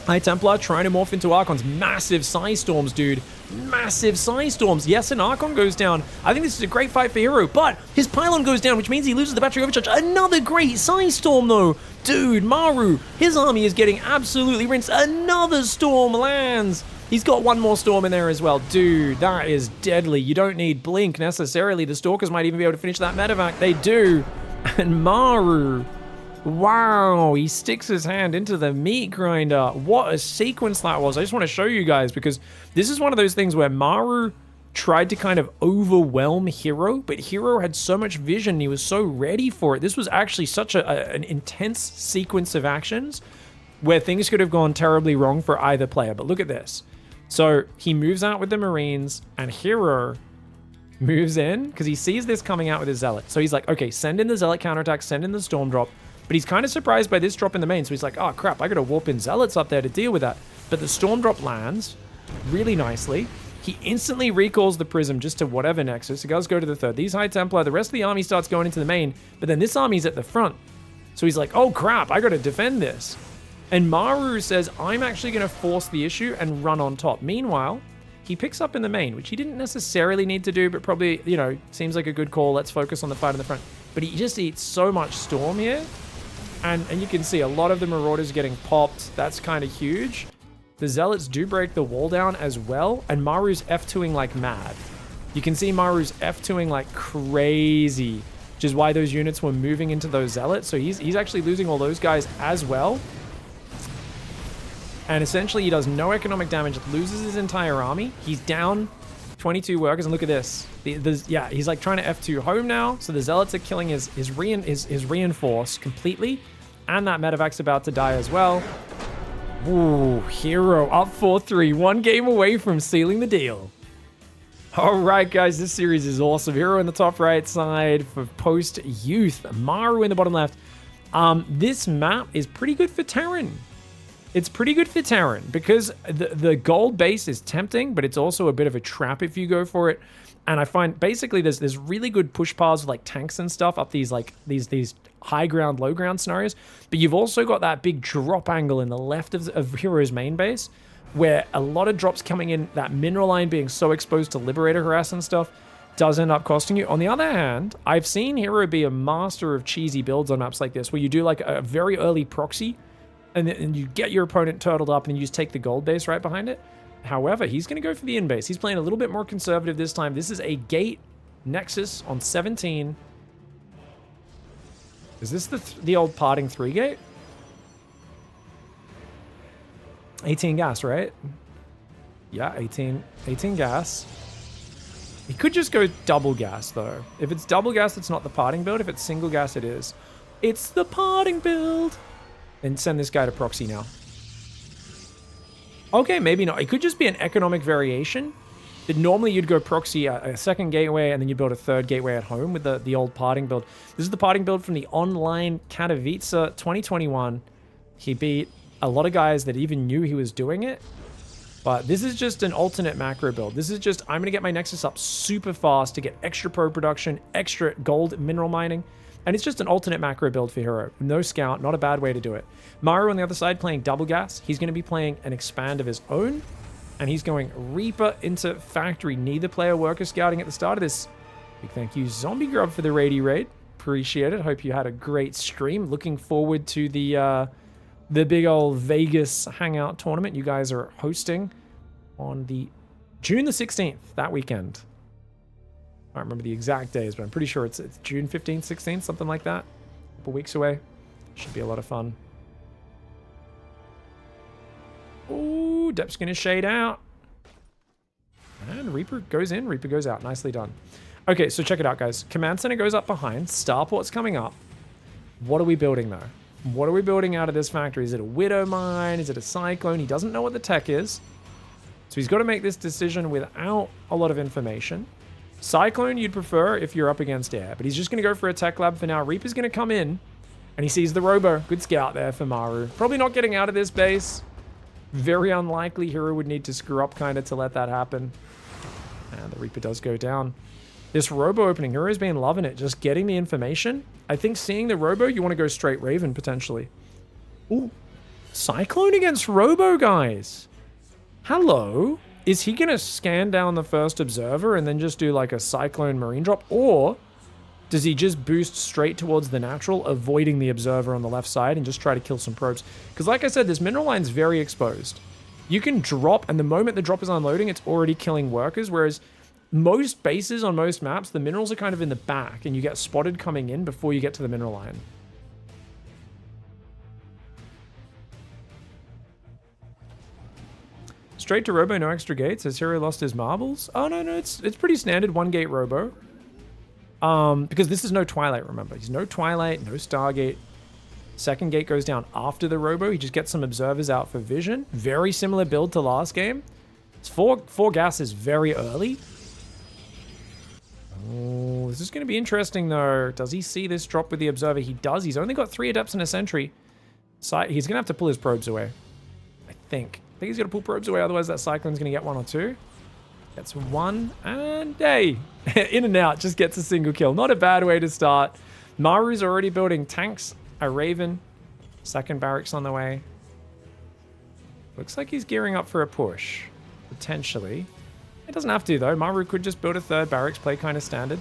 High Templar trying to morph into Archons. Massive size storms, dude. Massive size storms. Yes, an Archon goes down. I think this is a great fight for herO, but his pylon goes down, which means he loses the battery overcharge. Another great size storm, though. Dude, Maru, his army is getting absolutely rinsed. Another storm lands. He's got one more storm in there as well. Dude, that is deadly. You don't need blink necessarily. The Stalkers might even be able to finish that medevac. They do. And Maru, wow, he sticks his hand into the meat grinder. What a sequence that was. I just want to show you guys because this is one of those things where Maru tried to kind of overwhelm herO, but herO had so much vision. He was so ready for it. This was actually such an intense sequence of actions where things could have gone terribly wrong for either player. But look at this. So he moves out with the Marines and herO moves in because he sees this coming out with his Zealot. So he's like, okay, send in the Zealot counterattack, send in the Storm drop. But he's kind of surprised by this drop in the main. So he's like, oh crap, I got to warp in Zealots up there to deal with that. But the Storm drop lands really nicely. He instantly recalls the Prism just to whatever nexus. He does go to the 3rd. These High Templar, the rest of the army starts going into the main, but then this army's at the front. So he's like, oh crap, I gotta defend this. And Maru says, I'm actually gonna force the issue and run on top. Meanwhile, he picks up in the main, which he didn't necessarily need to do, but probably, you know, seems like a good call. Let's focus on the fight in the front. But he just eats so much Storm here. And you can see a lot of the Marauders getting popped. That's kind of huge. The Zealots do break the wall down as well, and Maru's F2ing like mad. You can see Maru's F2ing like crazy, which is why those units were moving into those Zealots. So he's actually losing all those guys as well. And essentially he does no economic damage, loses his entire army. He's down 22 workers, and look at this. Yeah, he's like trying to F2 home now. So the Zealots are killing his reinforce completely, and that medevac's about to die as well. Ooh, herO up 4-3, 1 game away from sealing the deal. All right, guys, this series is awesome. herO in the top right side for post-youth, Maru in the bottom left. This map is pretty good for Terran. It's pretty good for Terran because the gold base is tempting, but it's also a bit of a trap if you go for it. And I find basically there's really good push paths with like tanks and stuff up these like these high ground, low ground scenarios. But you've also got that big drop angle in the left of herO's main base where a lot of drops coming in, that mineral line being so exposed to Liberator harass and stuff does end up costing you. On the other hand, I've seen herO be a master of cheesy builds on maps like this where you do like a very early proxy and you get your opponent turtled up and you just take the gold base right behind it. However, he's going to go for the in base. He's playing a little bit more conservative this time. This is a gate Nexus on 17. Is this the old parting 3-gate? 18 gas, right? Yeah, 18 gas. He could just go double gas, though. If it's double gas, it's not the parting build. If it's single gas, it is. It's the parting build. And send this guy to proxy now. Okay, maybe not. It could just be an economic variation. That normally you'd go proxy a second gateway, and then you build a third gateway at home with the old parting build. This is the parting build from the online Katowice 2021. He beat a lot of guys that even knew he was doing it. But this is just an alternate macro build. This is just, I'm going to get my Nexus up super fast to get extra pro production, extra gold mineral mining. And it's just an alternate macro build for herO. No scout, not a bad way to do it. Maru on the other side playing double gas. He's going to be playing an expand of his own. And he's going Reaper into Factory. Neither player worker scouting at the start of this. Big thank you, Zombie Grub, for the raid raid. Appreciate it. Hope you had a great stream. Looking forward to the big old Vegas hangout tournament you guys are hosting on the June the 16th, that weekend. I don't remember the exact days, but I'm pretty sure it's June 15th, 16th, something like that. A couple weeks away. Should be a lot of fun. Ooh, Dep's gonna shade out. And Reaper goes in, Reaper goes out. Nicely done. Okay, so check it out, guys. Command Center goes up behind. Starport's coming up. What are we building, though? What are we building out of this factory? Is it a Widow Mine? Is it a Cyclone? He doesn't know what the tech is. So he's got to make this decision without a lot of information. Cyclone you'd prefer if you're up against air, but he's just going to go for a tech lab for now. Reaper's going to come in, and he sees the Robo. Good scout there for Maru. Probably not getting out of this base. Very unlikely. herO would need to screw up kind of to let that happen. And the Reaper does go down. This Robo opening, hero's been loving it. Just getting the information. I think seeing the Robo, you want to go straight Raven, potentially. Ooh. Cyclone against Robo, guys. Hello. Is he going to scan down the first observer and then just do like a Cyclone Marine drop? Or does he just boost straight towards the natural, avoiding the observer on the left side and just try to kill some probes? Because like I said, this mineral line's very exposed. You can drop, and the moment the drop is unloading, it's already killing workers, whereas most bases on most maps, the minerals are kind of in the back, and you get spotted coming in before you get to the mineral line. Straight to Robo, no extra gates. Has herO lost his marbles? Oh, no, it's pretty standard. 1-gate Robo. Because this is no Twilight, remember. He's no Twilight, no Stargate. Second gate goes down after the Robo. He just gets some observers out for vision. Very similar build to last game. It's four gas is very early. Oh, this is going to be interesting, though. Does he see this drop with the observer? He does. He's only got 3 adepts and a sentry. So he's going to have to pull his probes away. I think he's going to pull probes away. Otherwise, that Cyclone's going to get 1 or 2. Gets 1. And, hey, in and out. Just gets a single kill. Not a bad way to start. Maru's already building tanks. A Raven. Second barracks on the way. Looks like he's gearing up for a push. Potentially. It doesn't have to, though. Maru could just build a third barracks, play kind of standard.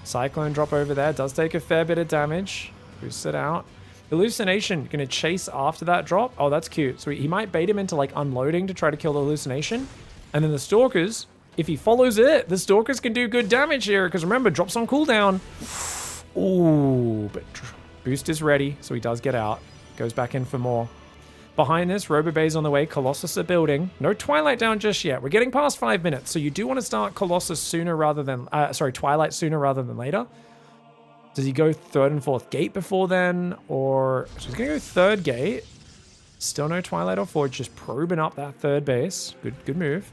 Cyclone drop over there. Does take a fair bit of damage. Boosts it out. Hallucination going to chase after that drop. Oh, that's cute. So he might bait him into, like, unloading to try to kill the Hallucination. And then the Stalkers, if he follows it, the Stalkers can do good damage here. Because remember, drops on cooldown. Ooh, but boost is ready. So he does get out. Goes back in for more. Behind this, Robo Bay's on the way. Colossus are building. No Twilight down just yet. We're getting past 5 minutes, so you do want to start Colossus sooner rather than... Twilight sooner rather than later. Does he go 3rd and 4th gate before then? Or... So he's going to go 3rd gate. Still no Twilight or Forge. Just probing up that 3rd base. Good move.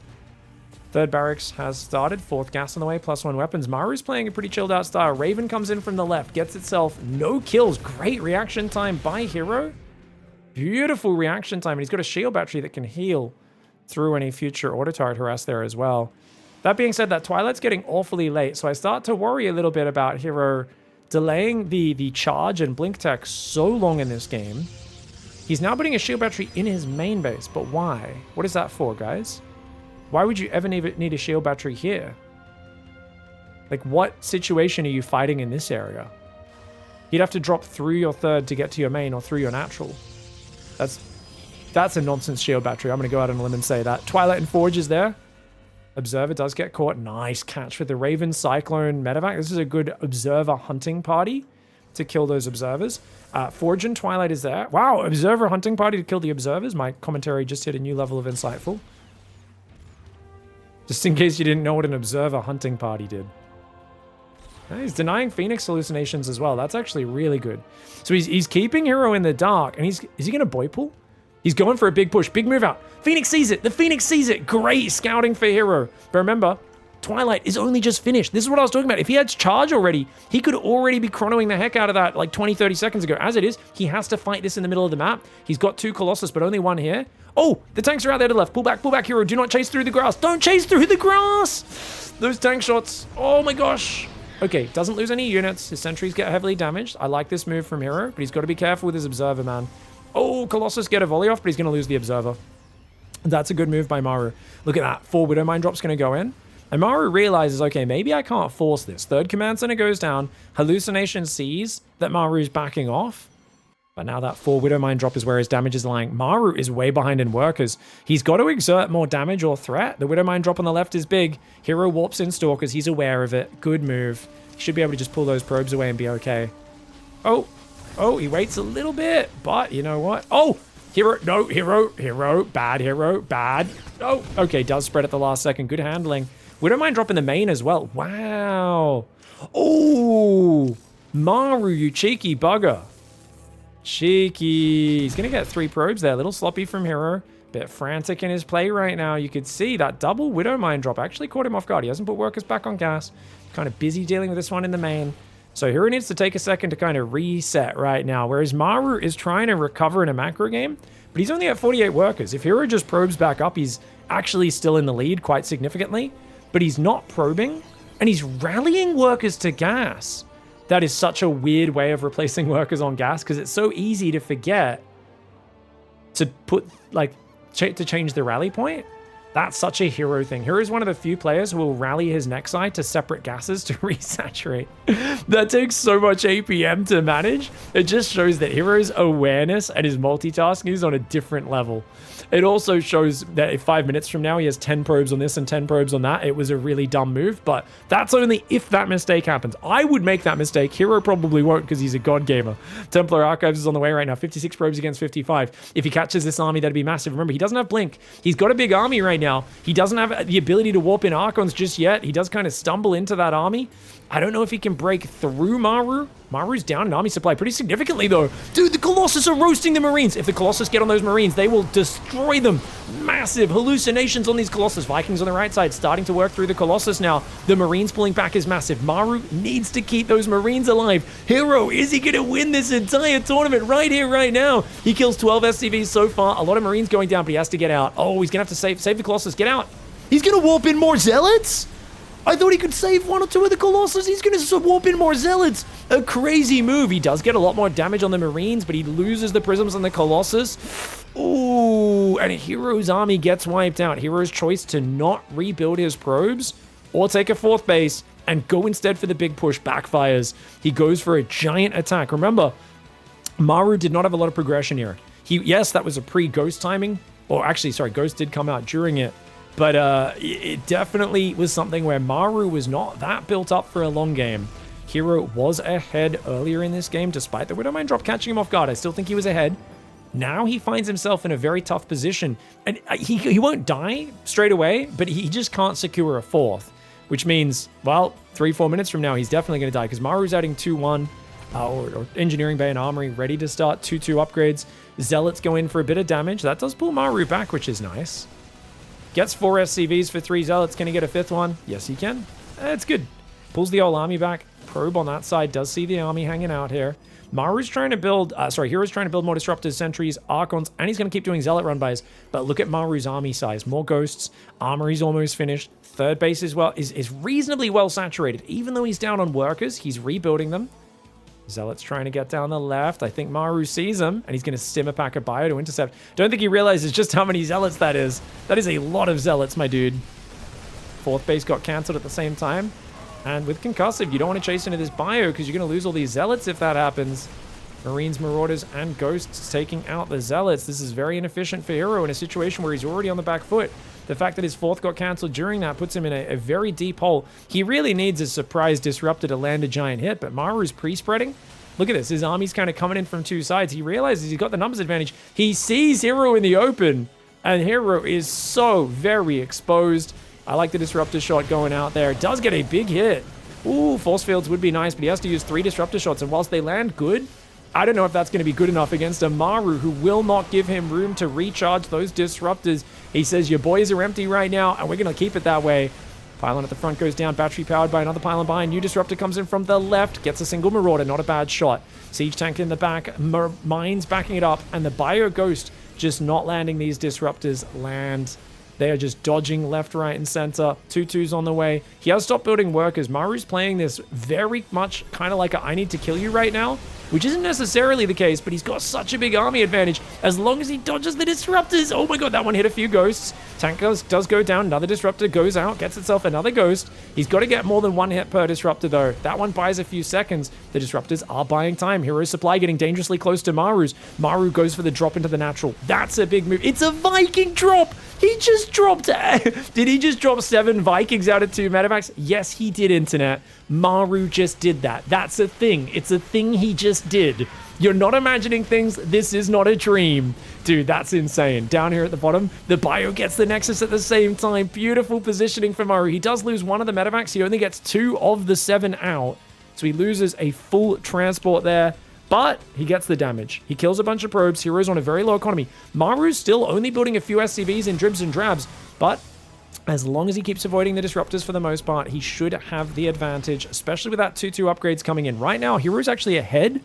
3rd barracks has started. 4th gas on the way. +1 weapons. Maru's playing a pretty chilled out style. Raven comes in from the left. Gets itself no kills. Great reaction time by herO. Beautiful reaction time, and he's got a shield battery that can heal through any future auto turret harass there as well. That being said, that Twilight's getting awfully late, so I start to worry a little bit about herO delaying the charge and blink tech so long in this game. He's now putting a shield battery in his main base, but why? What is that for, guys? Why would you ever need a shield battery here? Like, what situation are you fighting in this area? You'd have to drop through your 3rd to get to your main or through your natural. That's a nonsense shield battery. I'm going to go out on a limb and say that. Twilight and Forge is there. Observer does get caught. Nice catch with the Raven Cyclone medevac. This is a good observer hunting party to kill those observers. Forge and Twilight is there. Wow, observer hunting party to kill the observers. My commentary just hit a new level of insightful. Just in case you didn't know what an observer hunting party did. He's denying Phoenix hallucinations as well. That's actually really good. So he's keeping herO in the dark, and is he going to boy pull? He's going for a big push, big move out. Phoenix sees it. The Phoenix sees it. Great scouting for herO. But remember, Twilight is only just finished. This is what I was talking about. If he had charge already, he could already be chronoing the heck out of that like 20, 30 seconds ago. As it is, he has to fight this in the middle of the map. He's got 2 Colossus, but only 1 here. Oh, the tanks are out there to the left. Pull back, herO. Do not chase through the grass. Don't chase through the grass. Those tank shots. Oh my gosh. Okay, doesn't lose any units. His sentries get heavily damaged. I like this move from herO, but he's got to be careful with his observer, man. Oh, Colossus get a volley off, but he's going to lose the observer. That's a good move by Maru. Look at that. 4 Widowmine drops going to go in. And Maru realizes, okay, maybe I can't force this. 3rd command center goes down. Hallucination sees that Maru's backing off. But now that 4 Widowmine drop is where his damage is lying. Maru is way behind in workers. He's got to exert more damage or threat. The Widowmine drop on the left is big. herO warps in Stalkers. He's aware of it. Good move. He should be able to just pull those probes away and be okay. Oh, he waits a little bit. But you know what? Oh, herO. No, herO. Bad herO. Bad. Oh, okay. Does spread at the last second. Good handling. Widowmine drop in the main as well. Wow. Oh, Maru, you cheeky bugger. Cheeky. He's going to get 3 probes there. A little sloppy from herO. Bit frantic in his play right now. You could see that double Widowmine drop actually caught him off guard. He hasn't put workers back on gas. Kind of busy dealing with this one in the main. So herO needs to take a second to kind of reset right now. Whereas Maru is trying to recover in a macro game. But he's only at 48 workers. If herO just probes back up, he's actually still in the lead quite significantly. But he's not probing. And he's rallying workers to gas. That is such a weird way of replacing workers on gas because it's so easy to forget to put, like, to change the rally point. That's such a herO thing. herO is one of the few players who will rally his Nexi to separate gases to resaturate. That takes so much APM to manage. It just shows that herO's awareness and his multitasking is on a different level. It also shows that if 5 minutes from now he has 10 probes on this and 10 probes on that, it was a really dumb move, but that's only if that mistake happens. I would make that mistake. herO probably won't because he's a god gamer. Templar Archives is on the way right now. 56 probes against 55. If he catches this army, that'd be massive. Remember, he doesn't have Blink. He's got a big army right now. He doesn't have the ability to warp in Archons just yet. He does kind of stumble into that army. I don't know if he can break through Maru. Maru's down in army supply pretty significantly, though. Dude, the Colossus are roasting the Marines. If the Colossus get on those Marines, they will destroy them. Massive hallucinations on these Colossus. Vikings on the right side starting to work through the Colossus now. The Marines pulling back is massive. Maru needs to keep those Marines alive. herO, is he going to win this entire tournament right here, right now? He kills 12 SCVs so far. A lot of Marines going down, but he has to get out. Oh, he's going to have to save the Colossus. Get out. He's going to warp in more Zealots? I thought he could save 1 or 2 of the Colossus. He's going to warp in more Zealots. A crazy move. He does get a lot more damage on the Marines, but he loses the Prisms on the Colossus. Ooh, and herO's army gets wiped out. herO's choice to not rebuild his probes or take a 4th base and go instead for the big push backfires. He goes for a giant attack. Remember, Maru did not have a lot of progression here. Yes, that was a pre-Ghost timing. Or actually, sorry, Ghost did come out during it. But it definitely was something where Maru was not that built up for a long game. herO was ahead earlier in this game, despite the Widowmine drop catching him off guard. I still think he was ahead. Now he finds himself in a very tough position. And he won't die straight away, but he just can't secure a 4th. Which means, well, 3-4 minutes from now, he's definitely going to die. Because Maru's adding 2-1, or Engineering Bay and Armory ready to start 2-2 upgrades. Zealots go in for a bit of damage. That does pull Maru back, which is nice. Gets 4 SCVs for 3 Zealots. Can he get a 5th one? Yes, he can. It's good. Pulls the whole army back. Probe on that side. Does see the army hanging out here. Maru's trying to build... herO's trying to build more Disruptors, Sentries, Archons, and he's going to keep doing Zealot run bys. But look at Maru's army size. More Ghosts. Armory's almost finished. 3rd base is reasonably well saturated. Even though he's down on workers, he's rebuilding them. Zealot's trying to get down the left. I think Maru sees him, and he's going to stim a pack of bio to intercept. Don't think he realizes just how many Zealots that is. That is a lot of Zealots, my dude. 4th base got cancelled at the same time. And with Concussive, you don't want to chase into this bio because you're going to lose all these Zealots if that happens. Marines, Marauders, and Ghosts taking out the Zealots. This is very inefficient for herO in a situation where he's already on the back foot. The fact that his fourth got cancelled during that puts him in a very deep hole. He really needs a surprise disruptor to land a giant hit, but Maru's pre-spreading. Look at this. His army's kind of coming in from two sides. He realizes he's got the numbers advantage. He sees herO in the open, and herO is so very exposed. I like the disruptor shot going out there. It does get a big hit. Ooh, force fields would be nice, but he has to use 3 disruptor shots, and whilst they land good, I don't know if that's going to be good enough against a Maru who will not give him room to recharge those disruptors. He says, your boys are empty right now, and we're going to keep it that way. Pylon at the front goes down, battery powered by another pylon behind. New disruptor comes in from the left, gets a single marauder, not a bad shot. Siege tank in the back, mines backing it up, and the Bio Ghost just not landing these disruptors land. They are just dodging left, right, and center. 2-2s on the way. He has stopped building workers. Maru's playing this very much kind of like a I need to kill you right now, which isn't necessarily the case, but he's got such a big army advantage as long as he dodges the disruptors. Oh my god, that one hit a few ghosts. Tank does go down. Another disruptor goes out, gets itself another ghost. He's got to get more than 1 hit per disruptor, though. That one buys a few seconds. The disruptors are buying time. herO's supply getting dangerously close to Maru's. Maru goes for the drop into the natural. That's a big move. It's a Viking drop! He just dropped... Did he just drop 7 Vikings out of 2 medevacs? Yes, he did, Internet. Maru just did that. That's a thing. It's a thing he just did. You're not imagining things. This is not a dream. Dude, that's insane. Down here at the bottom, the Bio gets the Nexus at the same time. Beautiful positioning for Maru. He does lose 1 of the medevacs. He only gets 2 of the 7 out. So he loses a full transport there. But he gets the damage. He kills a bunch of probes. herO's on a very low economy. Maru's still only building a few SCVs in dribs and drabs. But as long as he keeps avoiding the disruptors for the most part, he should have the advantage, especially with that 2-2 upgrades coming in. Right now, herO's actually ahead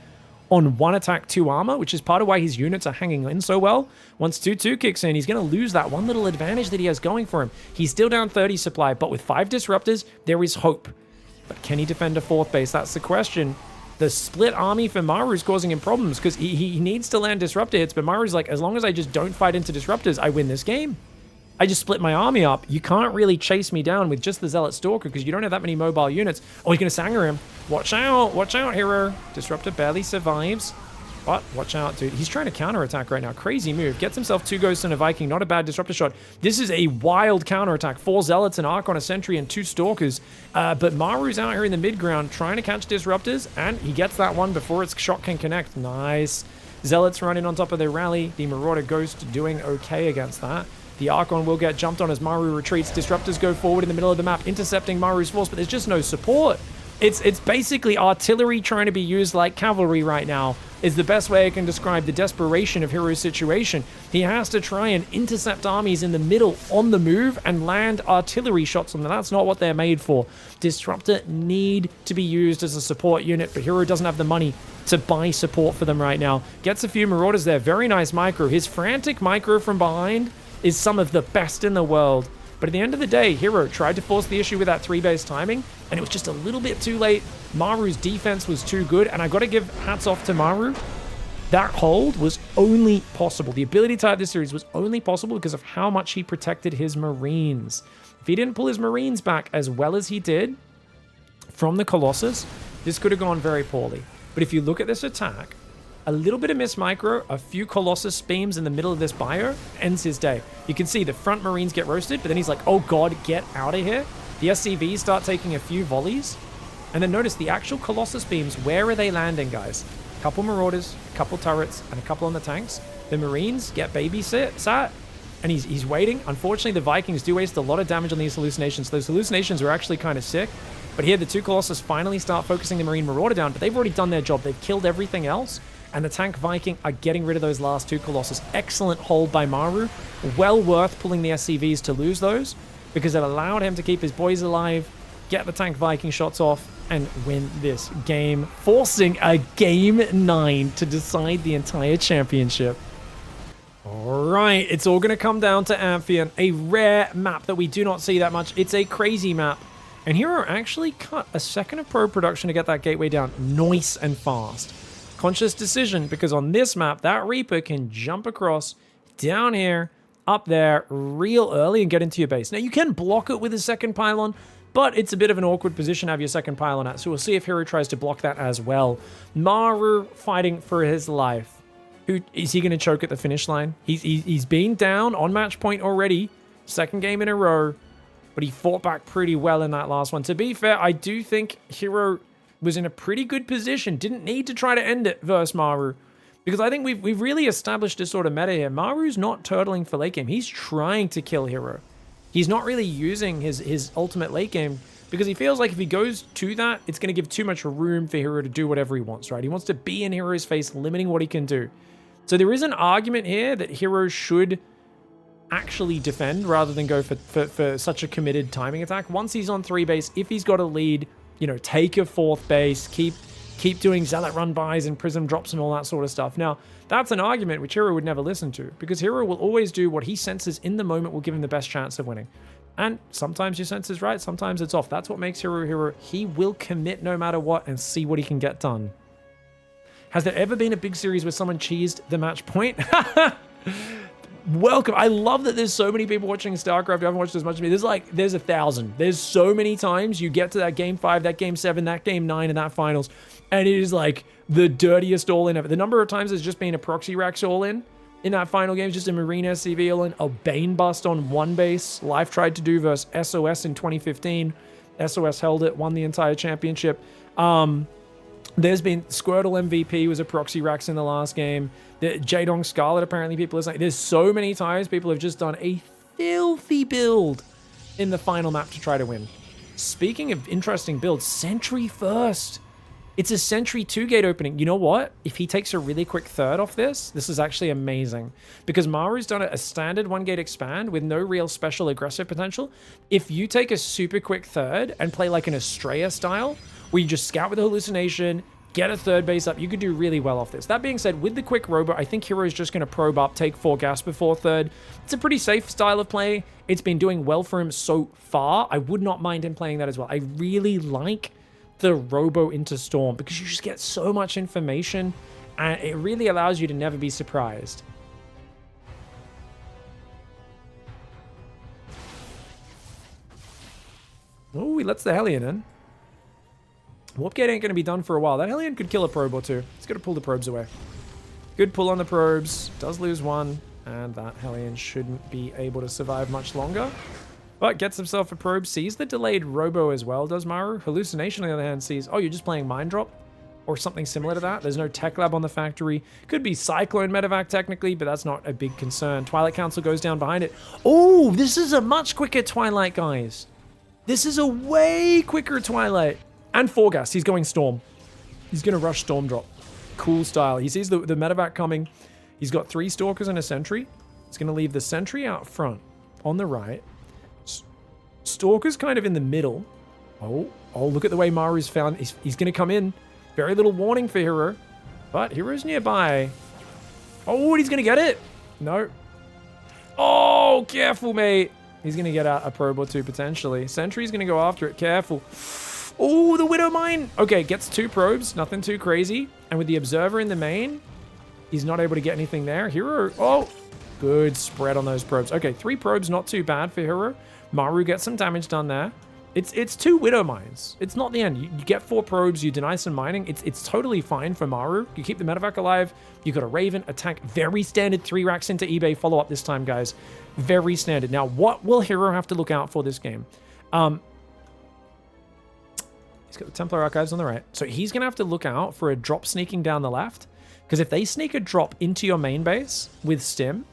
on 1 attack, 2 armor, which is part of why his units are hanging in so well. Once 2-2 kicks in, he's going to lose that one little advantage that he has going for him. He's still down 30 supply, but with 5 disruptors, there is hope. But can he defend a 4th base? That's the question. The split army for Maru is causing him problems because he needs to land disruptor hits, but Maru's like, as long as I just don't fight into disruptors, I win this game. I just split my army up. You can't really chase me down with just the Zealot Stalker because you don't have that many mobile units. Oh, he's going to Sanger him. Watch out, herO. Disruptor barely survives. But watch out, dude. He's trying to counterattack right now. Crazy move. Gets himself 2 ghosts and a Viking. Not a bad disruptor shot. This is a wild counterattack. 4 Zealots, an Arc on a Sentry, and 2 Stalkers. But Maru's out here in the mid-ground trying to catch disruptors, and he gets that one before its shot can connect. Nice. Zealots running on top of their rally. The Marauder Ghost doing okay against that. The Archon will get jumped on as Maru retreats. Disruptors go forward in the middle of the map, intercepting Maru's force, but there's just no support. It's basically artillery trying to be used like cavalry right now, is the best way I can describe the desperation of herO's situation. He has to try and intercept armies in the middle on the move and land artillery shots on them. That's not what they're made for. Disruptor need to be used as a support unit, but herO doesn't have the money to buy support for them right now. Gets a few Marauders there. Very nice micro. His frantic micro from behind is some of the best in the world. But at the end of the day, herO tried to force the issue with that 3-base timing, and it was just a little bit too late. Maru's defense was too good, and I got to give hats off to Maru. That hold was only possible. The ability to type this series was only possible because of how much he protected his Marines. If he didn't pull his Marines back as well as he did from the Colossus, this could have gone very poorly. But if you look at this attack, a little bit of miss micro, a few Colossus beams in the middle of this bio, ends his day. You can see the front Marines get roasted, but then he's like, oh god, get out of here. The SCVs start taking a few volleys. And then notice the actual Colossus beams, where are they landing, guys? A couple Marauders, a couple turrets, and a couple on the tanks. The Marines get sat, and he's waiting. Unfortunately, the Vikings do waste a lot of damage on these hallucinations. Those hallucinations are actually kind of sick. But here, the 2 Colossus finally start focusing the Marine Marauder down, but they've already done their job. They've killed everything else. And the tank Viking are getting rid of those last 2 Colossus. Excellent hold by Maru. Well worth pulling the SCVs to lose those, because it allowed him to keep his boys alive, get the tank Viking shots off, and win this game, forcing a Game 9 to decide the entire championship. Alright, it's all going to come down to Amphion, a rare map that we do not see that much. It's a crazy map. And herO actually cut a second of probe production to get that gateway down nice and fast. Conscious decision, because on this map, that Reaper can jump across down here, up there, real early and get into your base. Now, you can block it with a second pylon, but it's a bit of an awkward position to have your second pylon at, so we'll see if herO tries to block that as well. Maru fighting for his life. Is he going to choke at the finish line? He's been down on match point already, Second game in a row, but he fought back pretty well in that last one. To be fair, I do think herO was in a pretty good position. Didn't need to try to end it versus Maru. Because I think we've really established a sort of meta here. Maru's not turtling for late game. He's trying to kill herO. He's not really using his ultimate late game because he feels like if he goes to that, it's going to give too much room for herO to do whatever he wants, right? He wants to be in herO's face, limiting what he can do. So there is an argument here that herO should actually defend rather than go for such a committed timing attack. Once he's on 3 base, if he's got a lead, you know, take a 4th base, keep doing zealot run bys and prism drops and all that sort of stuff. Now, that's an argument which herO would never listen to because herO will always do what he senses in the moment will give him the best chance of winning. And sometimes your sense is right, sometimes it's off. That's what makes herO herO. He will commit no matter what and see what he can get done. Has there ever been a big series where someone cheesed the match point? Welcome. I love that there's so many people watching StarCraft who haven't watched as much as me. There's 1,000. There's so many times you get to that game 5, that game 7, that game 9, and that finals, and it is like the dirtiest all-in ever. The number of times there's just been a proxy Rex all-in in that final game, just a Marine SCV all-in, a Bane bust on 1 base. Life tried to do versus SOS in 2015. SOS held it, won the entire championship. There's been Squirtle MVP was a proxy Rex in the last game. The Jadong Scarlet, apparently people are saying. There's so many times people have just done a filthy build in the final map to try to win. Speaking of interesting builds, Sentry first. It's a Sentry 2-gate opening. You know what? If he takes a really quick third off this is actually amazing. Because Maru's done a standard 1-gate expand with no real special aggressive potential. If you take a super quick third and play like an Estrella style, where you just scout with a hallucination, get a 3rd base up, you could do really well off this. That being said, with the quick robo, I think herO is just going to probe up, take 4 gas before 3rd. It's a pretty safe style of play. It's been doing well for him so far. I would not mind him playing that as well. I really like the robo into Storm because you just get so much information and it really allows you to never be surprised. Oh, he lets the Hellion in. Warp Gate ain't going to be done for a while. That Hellion could kill a probe or 2. It's going to pull the probes away. Good pull on the probes. Does lose 1. And that Hellion shouldn't be able to survive much longer. But gets himself a probe. Sees the delayed robo as well, does Maru. Hallucination, on the other hand, sees, oh, you're just playing Mind Drop? Or something similar to that. There's no Tech Lab on the factory. Could be Cyclone Medevac technically, but that's not a big concern. Twilight Council goes down behind it. Oh, this is a much quicker Twilight, guys. This is a way quicker Twilight. And 4 gas. He's going Storm. He's going to rush Storm Drop. Cool style. He sees the medevac coming. He's got 3 Stalkers and a Sentry. He's going to leave the Sentry out front on the right. Stalker's kind of in the middle. Oh, look at the way Maru's found. He's going to come in. Very little warning for herO. But herO's nearby. Oh, he's going to get it. No. Oh, careful, mate. He's going to get out a probe or 2 potentially. Sentry's going to go after it. Careful. Oh, the Widow Mine. Okay, gets 2 probes. Nothing too crazy. And with the Observer in the main, he's not able to get anything there. herO. Oh, good spread on those probes. Okay, 3 probes, not too bad for herO. Maru gets some damage done there. It's 2 Widow Mines. It's not the end. You get 4 probes. You deny some mining. It's totally fine for Maru. You keep the medevac alive. You got a Raven, a tank. Very standard 3 racks into eBay follow-up this time, guys. Very standard. Now, what will herO have to look out for this game? He's got the Templar Archives on the right. So he's going to have to look out for a drop sneaking down the left. Because if they sneak a drop into your main base with Stim,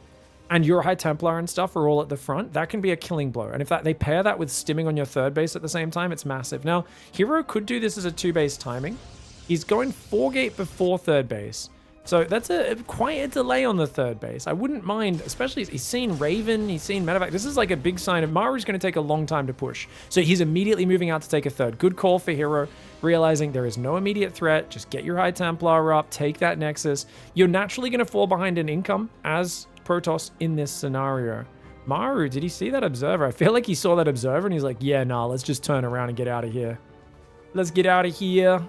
and your High Templar and stuff are all at the front, that can be a killing blow. And if they pair that with stimming on your 3rd base at the same time, it's massive. Now, herO could do this as a 2-base timing. He's going 4-gate before 3rd base. So that's quite a delay on the 3rd base. I wouldn't mind, especially he's seen Raven, he's seen medevac. This is like a big sign of Maru's going to take a long time to push. So he's immediately moving out to take a 3rd. Good call for herO, realizing there is no immediate threat. Just get your High Templar up, take that Nexus. You're naturally going to fall behind in income as Protoss in this scenario. Maru, did he see that Observer? I feel like he saw that Observer and he's like, yeah, nah, let's just turn around and get out of here. Let's get out of here.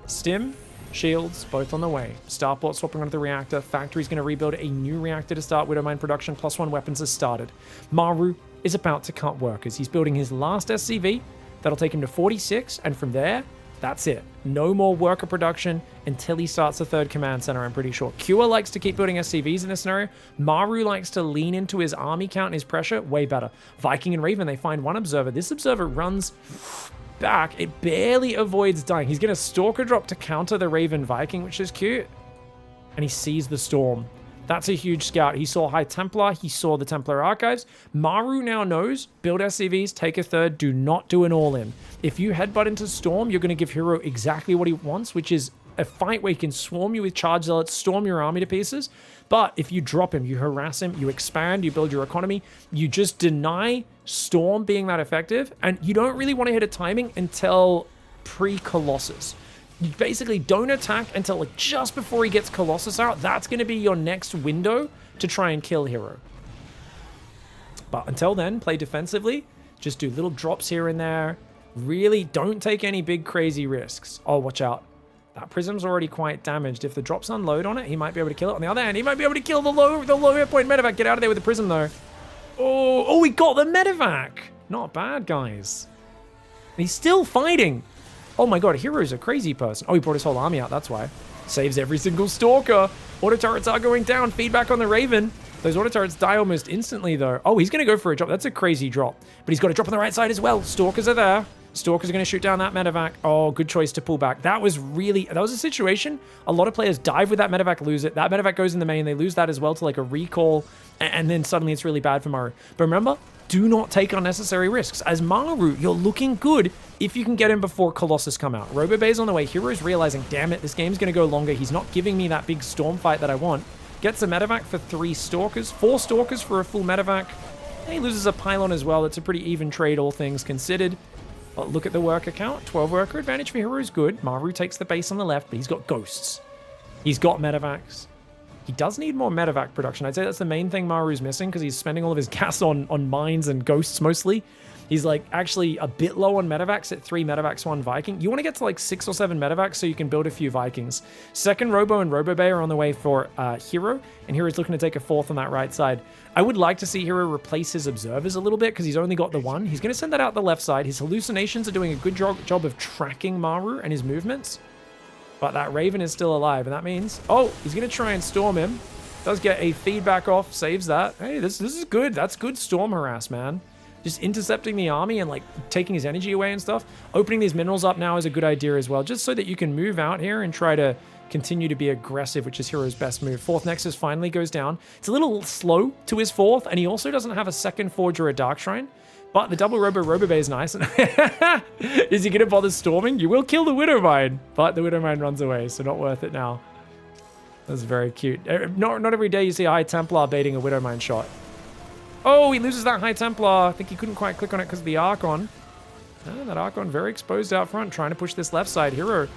Stim. Shields, both on the way. Starport swapping onto the reactor. Factory's going to rebuild a new reactor to start Widowmine production. +1 weapons has started. Maru is about to cut workers. He's building his last SCV. That'll take him to 46. And from there, That's it. No more worker production until he starts the third command center, I'm pretty sure. Kua likes to keep building SCVs in this scenario. Maru likes to lean into his army count and his pressure. Way better. Viking and Raven, they find one observer. This observer runs back. It barely avoids dying. He's going to Stalker drop to counter the Raven Viking, which is cute. And he sees the storm. That's a huge scout. He saw High Templar. He saw the Templar Archives. Maru now knows, build SCVs, take a third, do not do an all-in. If you headbutt into Storm, you're going to give herO exactly what he wants, which is a fight where he can swarm you with Charge Zealots, storm your army to pieces. But if you drop him, you harass him, you expand, you build your economy, you just deny Storm being that effective, and you don't really want to hit a timing until pre-Colossus. You basically don't attack until like just before he gets Colossus out. That's going to be your next window to try and kill herO. But until then, play defensively. Just do little drops here and there. Really don't take any big crazy risks. Oh, watch out. That Prism's already quite damaged. If the drops unload on it, he might be able to kill it. On the other hand, he might be able to kill the low hit point medevac. Get out of there with the Prism though. Oh, he got the medevac. Not bad, guys. He's still fighting. Oh my god, herO's a crazy person. Oh, he brought his whole army out, that's why. Saves every single Stalker. Auto turrets are going down. Feedback on the Raven. Those auto turrets die almost instantly, though. Oh, he's going to go for a drop. That's a crazy drop. But he's got a drop on the right side as well. Stalkers are there. Stalkers are going to shoot down that medevac. Oh, good choice to pull back. That was a situation. A lot of players dive with that medevac, lose it. That medevac goes in the main. They lose that as well to like a recall. And then suddenly it's really bad for Maru. But remember, do not take unnecessary risks. As Maru, you're looking good if you can get him before Colossus come out. RoboBay's on the way. herO's realizing, damn it, this game's going to go longer. He's not giving me that big storm fight that I want. Gets a medevac for 3 Stalkers. 4 Stalkers for a full medevac. And he loses a pylon as well. It's a pretty even trade, all things considered. But look at the worker count. 12 worker advantage for herO's good. Maru takes the base on the left, but he's got ghosts. He's got medevacs. He does need more medevac production. I'd say that's the main thing Maru's missing because he's spending all of his gas on mines and ghosts mostly. He's like actually a bit low on medevacs at 3 medevacs, 1 Viking. You want to get to like 6 or 7 medevacs so you can build a few Vikings. Second Robo and RoboBay are on the way for herO, and herO's looking to take a 4th on that right side. I would like to see herO replace his observers a little bit because he's only got the 1. He's going to send that out the left side. His hallucinations are doing a good job of tracking Maru and his movements. But that Raven is still alive, and that means... Oh, he's going to try and storm him. Does get a feedback off, saves that. Hey, this is good. That's good storm harass, man. Just intercepting the army and like taking his energy away and stuff. Opening these minerals up now is a good idea as well, just so that you can move out here and try to continue to be aggressive, which is herO's best move. 4th Nexus finally goes down. It's a little slow to his 4th, and he also doesn't have a 2nd Forge or a Dark Shrine. But the double RoboBay is nice. Is he going to bother storming? You will kill the Widowmine, but the Widowmine runs away, so not worth it now. That's very cute. Not every day you see a High Templar baiting a Widowmine shot. Oh, he loses that High Templar. I think he couldn't quite click on it because of the Archon. Oh, that Archon very exposed out front, trying to push this left side. herO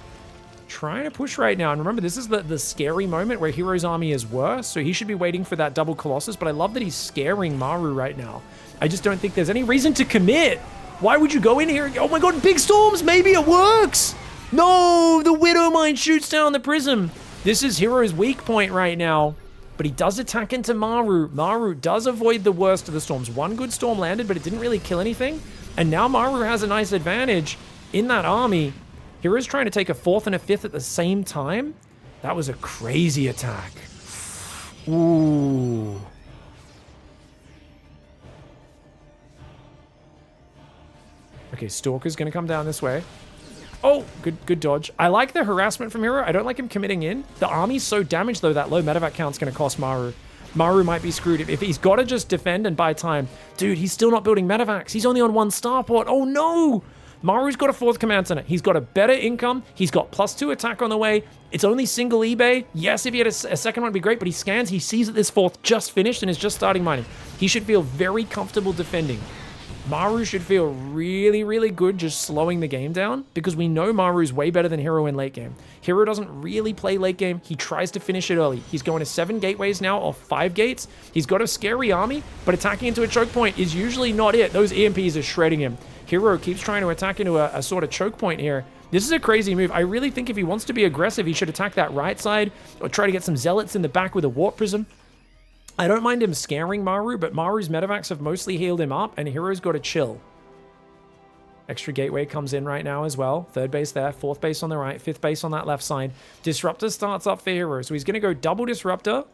trying to push right now. And remember, this is the scary moment where herO's army is worse, so he should be waiting for that double Colossus, but I love that he's scaring Maru right now. I just don't think there's any reason to commit. Why would you go in here? Oh my god, big storms! Maybe it works! No! The Widowmine shoots down the Prism. This is herO's weak point right now. But he does attack into Maru. Maru does avoid the worst of the storms. 1 good storm landed, but it didn't really kill anything. And now Maru has a nice advantage in that army. herO's trying to take a 4th and a 5th at the same time. That was a crazy attack. Ooh. Okay, Stalker's going to come down this way. Oh, good dodge. I like the harassment from herO. I don't like him committing in. The army's so damaged, though, that low medevac count's going to cost Maru. Maru might be screwed. If he's got to just defend and buy time. Dude, he's still not building medevacs. He's only on 1 starport. Oh, no. Maru's got a 4th command center. He's got a better income. He's got +2 attack on the way. It's only single eBay. Yes, if he had a second one, it'd be great, but he scans. He sees that this 4th just finished and is just starting mining. He should feel very comfortable defending. Maru should feel really, really good just slowing the game down because we know Maru's way better than herO in late game. herO doesn't really play late game. He tries to finish it early. He's going to 7 gateways now or 5 gates. He's got a scary army, but attacking into a choke point is usually not it. Those EMPs are shredding him. herO keeps trying to attack into a sort of choke point here. This is a crazy move. I really think if he wants to be aggressive, he should attack that right side or try to get some zealots in the back with a warp prism. I don't mind him scaring Maru, but Maru's medevacs have mostly healed him up, and herO's got to chill. Extra gateway comes in right now as well. Third base there, fourth base on the right, fifth base on that left side. Disruptor starts up for herO. So he's going to go double Disruptor,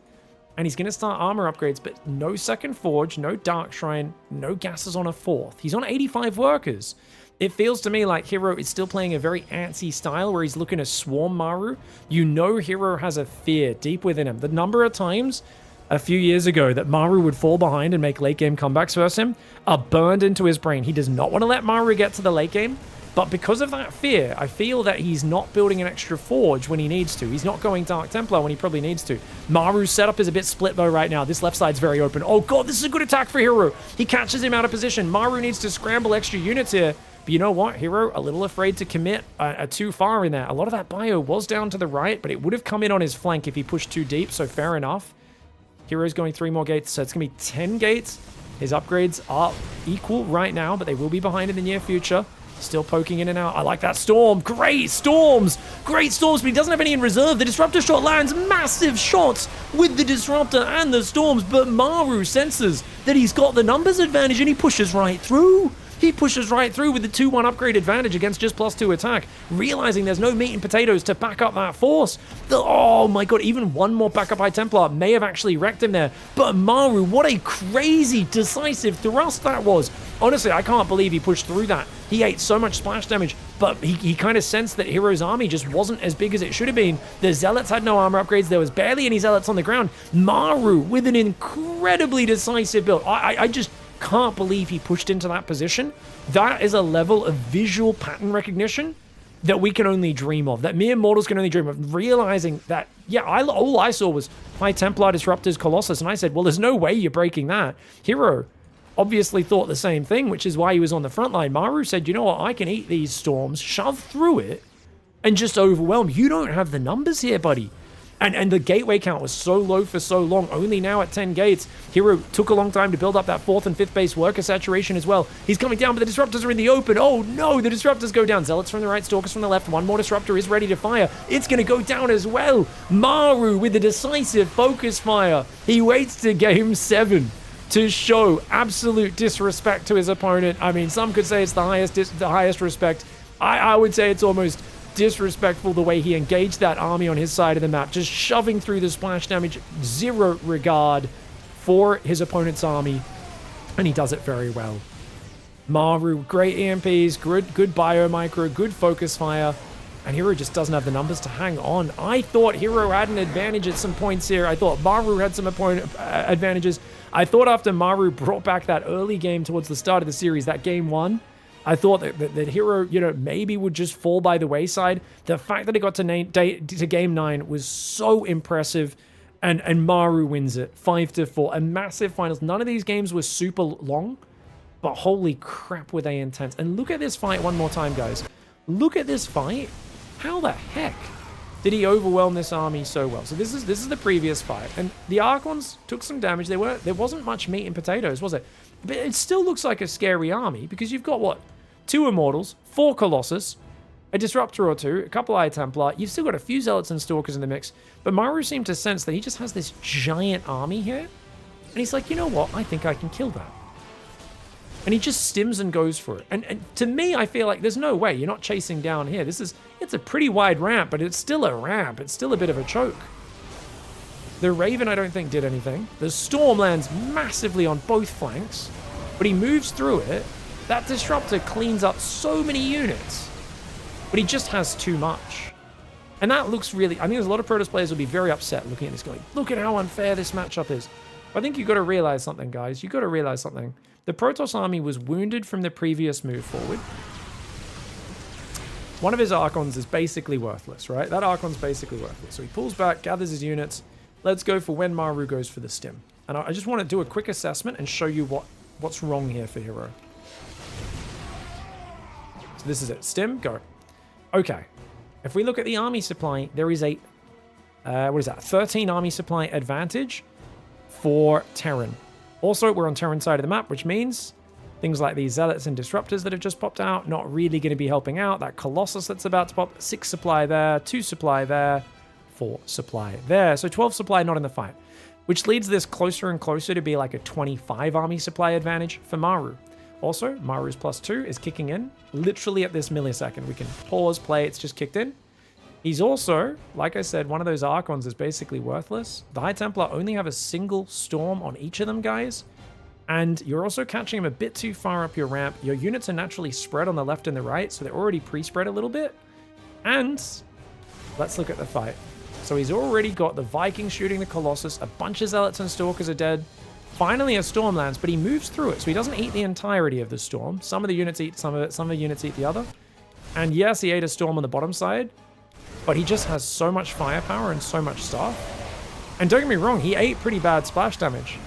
and he's going to start armor upgrades, but no second Forge, no Dark Shrine, no gases on a fourth. He's on 85 workers. It feels to me like herO is still playing a very antsy style where he's looking to swarm Maru. You know herO has a fear deep within him. The number of times a few years ago that Maru would fall behind and make late game comebacks versus him are burned into his brain. He does not want to let Maru get to the late game, but because of that fear, I feel that he's not building an extra Forge when he needs to. He's not going Dark Templar when he probably needs to. Maru's setup is a bit split though right now. This left side's very open. Oh god, this is a good attack for herO. He catches him out of position. Maru needs to scramble extra units here. But you know what? herO, a little afraid to commit too far in there. A lot of that bio was down to the right, but it would have come in on his flank if he pushed too deep, so fair enough. herO's going 3 more gates, so it's going to be 10 gates. His upgrades are equal right now, but they will be behind in the near future. Still poking in and out. I like that storm. Great storms. Great storms, but he doesn't have any in reserve. The Disruptor shot lands massive shots with the Disruptor and the storms, but Maru senses that he's got the numbers advantage and he pushes right through. He pushes right through with the 2-1 upgrade advantage against just +2 attack, realizing there's no meat and potatoes to back up that force. Oh my god, even one more backup High Templar may have actually wrecked him there. But Maru, what a crazy decisive thrust that was. Honestly, I can't believe he pushed through that. He ate so much splash damage, but he kind of sensed that herO's army just wasn't as big as it should have been. The Zealots had no armor upgrades. There was barely any Zealots on the ground. Maru with an incredibly decisive build. I just can't believe he pushed into that position. That is a level of visual pattern recognition that we can only dream of, that mere mortals can only dream of, realizing that, yeah, all I saw was High Templar, Disruptors, Colossus, and I said, well, there's no way you're breaking that. herO obviously thought the same thing, which is why he was on the front line. Maru said, you know what, I can eat these storms, shove through it, and just overwhelm. You don't have the numbers here, buddy. And the gateway count was so low for so long, only now at 10 gates. herO took a long time to build up that 4th and 5th base worker saturation as well. He's coming down, but the Disruptors are in the open. Oh no, the Disruptors go down. Zealots from the right, Stalkers from the left. One more Disruptor is ready to fire. It's going to go down as well. Maru with the decisive focus fire. He waits to game 7 to show absolute disrespect to his opponent. I mean, some could say it's the highest respect. I would say it's almost disrespectful the way he engaged that army on his side of the map, just shoving through the splash damage, zero regard for his opponent's army, and he does it very well. Maru, great EMPs, good bio micro, good focus fire, and herO just doesn't have the numbers to hang on. I thought herO had an advantage at some points here. I thought Maru had some advantages. I thought after Maru brought back that early game towards the start of the series, that game 1, I thought that herO, you know, maybe would just fall by the wayside. The fact that it got to game 9 was so impressive, and Maru wins it 5-4. A massive finals. None of these games were super long, but holy crap were they intense. And look at this fight one more time, guys. Look at this fight. How the heck did he overwhelm this army so well? So this is the previous fight, and the Archons took some damage. There wasn't much meat and potatoes, was it? But it still looks like a scary army because you've got what? 2 Immortals, 4 Colossus, a Disruptor or 2, a couple High Templar. You've still got a few Zealots and Stalkers in the mix. But Maru seemed to sense that he just has this giant army here. And he's like, you know what? I think I can kill that. And he just stims and goes for it. And to me, I feel like there's no way. You're not chasing down here. It's a pretty wide ramp, but it's still a ramp. It's still a bit of a choke. The Raven, I don't think, did anything. The Storm lands massively on both flanks, but he moves through it. That Disruptor cleans up so many units, but he just has too much. And that looks really... I think there's a lot of Protoss players will be very upset looking at this going, look at how unfair this matchup is. I think you've got to realize something, guys. You've got to realize something. The Protoss army was wounded from the previous move forward. One of his Archons is basically worthless, right? That Archon's basically worthless. So he pulls back, gathers his units. Let's go for when Maru goes for the stim. And I just want to do a quick assessment and show you what's wrong here for herO. So this is it. Stim, go. Okay. If we look at the army supply, there is a, 13 army supply advantage for Terran. Also, we're on Terran side of the map, which means things like these Zealots and Disruptors that have just popped out, not really going to be helping out. That Colossus that's about to pop, 6 supply there, 2 supply there, 4 supply there. So 12 supply not in the fight, which leads this closer and closer to be like a 25 army supply advantage for Maru. Also, Maru's +2 is kicking in literally at this millisecond. We can pause, play, it's just kicked in. He's also, like I said, one of those Archons is basically worthless. The High Templar only have a single Storm on each of them, guys. And you're also catching him a bit too far up your ramp. Your units are naturally spread on the left and the right, so they're already pre-spread a little bit. And let's look at the fight. So he's already got the Vikings shooting the Colossus. A bunch of Zealots and Stalkers are dead. Finally a Storm lands, but he moves through it, so he doesn't eat the entirety of the Storm. Some of the units eat some of it, some of the units eat the other. And yes, he ate a Storm on the bottom side, but he just has so much firepower and so much stuff. And don't get me wrong, he ate pretty bad splash damage.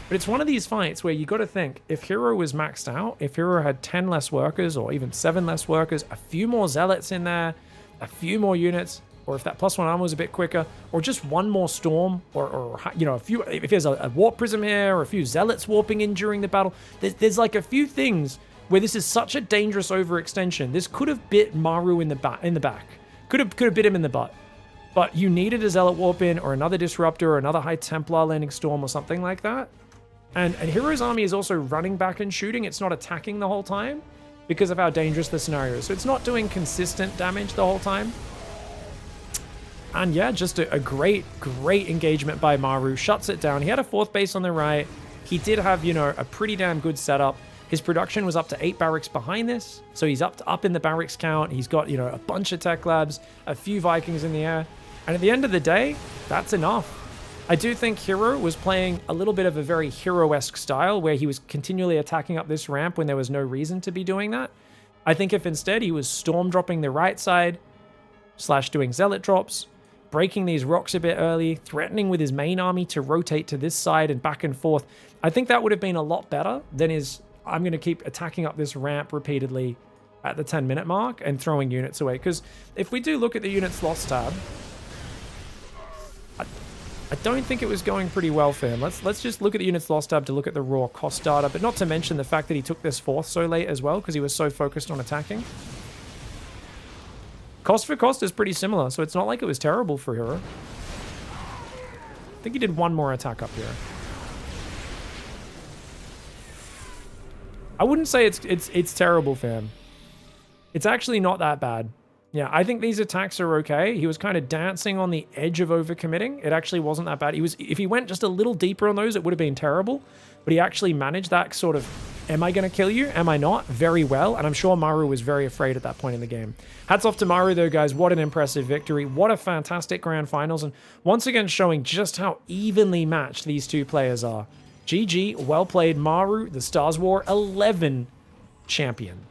But it's one of these fights where you got to think, if herO was maxed out, if herO had 10 less workers or even 7 less workers, a few more Zealots in there, a few more units, or if that +1 armor was a bit quicker, or just one more Storm, or you know, a few, if there's a Warp Prism here, or a few Zealots warping in during the battle, there's like a few things where this is such a dangerous overextension. This could have bit Maru in the back. Could have bit him in the butt. But you needed a Zealot warp in, or another Disruptor, or another High Templar landing Storm, or something like that. And herO's army is also running back and shooting. It's not attacking the whole time because of how dangerous the scenario is. So it's not doing consistent damage the whole time. And yeah, just a great engagement by Maru. Shuts it down. He had a 4th base on the right. He did have, you know, a pretty damn good setup. His production was up to 8 barracks behind this. So he's up in the barracks count. He's got, you know, a bunch of tech labs, a few Vikings in the air. And at the end of the day, that's enough. I do think herO was playing a little bit of a very herO-esque style where he was continually attacking up this ramp when there was no reason to be doing that. I think if instead he was storm dropping the right side, / doing Zealot drops, breaking these rocks a bit early, threatening with his main army to rotate to this side and back and forth, I think that would have been a lot better than his, I'm going to keep attacking up this ramp repeatedly at the 10-minute mark and throwing units away. Because if we do look at the units lost tab, I don't think it was going pretty well for him. Let's just look at the units lost tab to look at the raw cost data, but not to mention the fact that he took this 4th so late as well because he was so focused on attacking. Cost for cost is pretty similar, so it's not like it was terrible for herO. I think he did one more attack up here. I wouldn't say it's terrible for him. It's actually not that bad. Yeah, I think these attacks are okay. He was kind of dancing on the edge of overcommitting. It actually wasn't that bad. If he went just a little deeper on those, it would have been terrible. But he actually managed that sort of, am I going to kill you? Am I not? Very well. And I'm sure Maru was very afraid at that point in the game. Hats off to Maru though, guys. What an impressive victory. What a fantastic grand finals. And once again, showing just how evenly matched these two players are. GG, well played, Maru, the StarsWar 11 champion.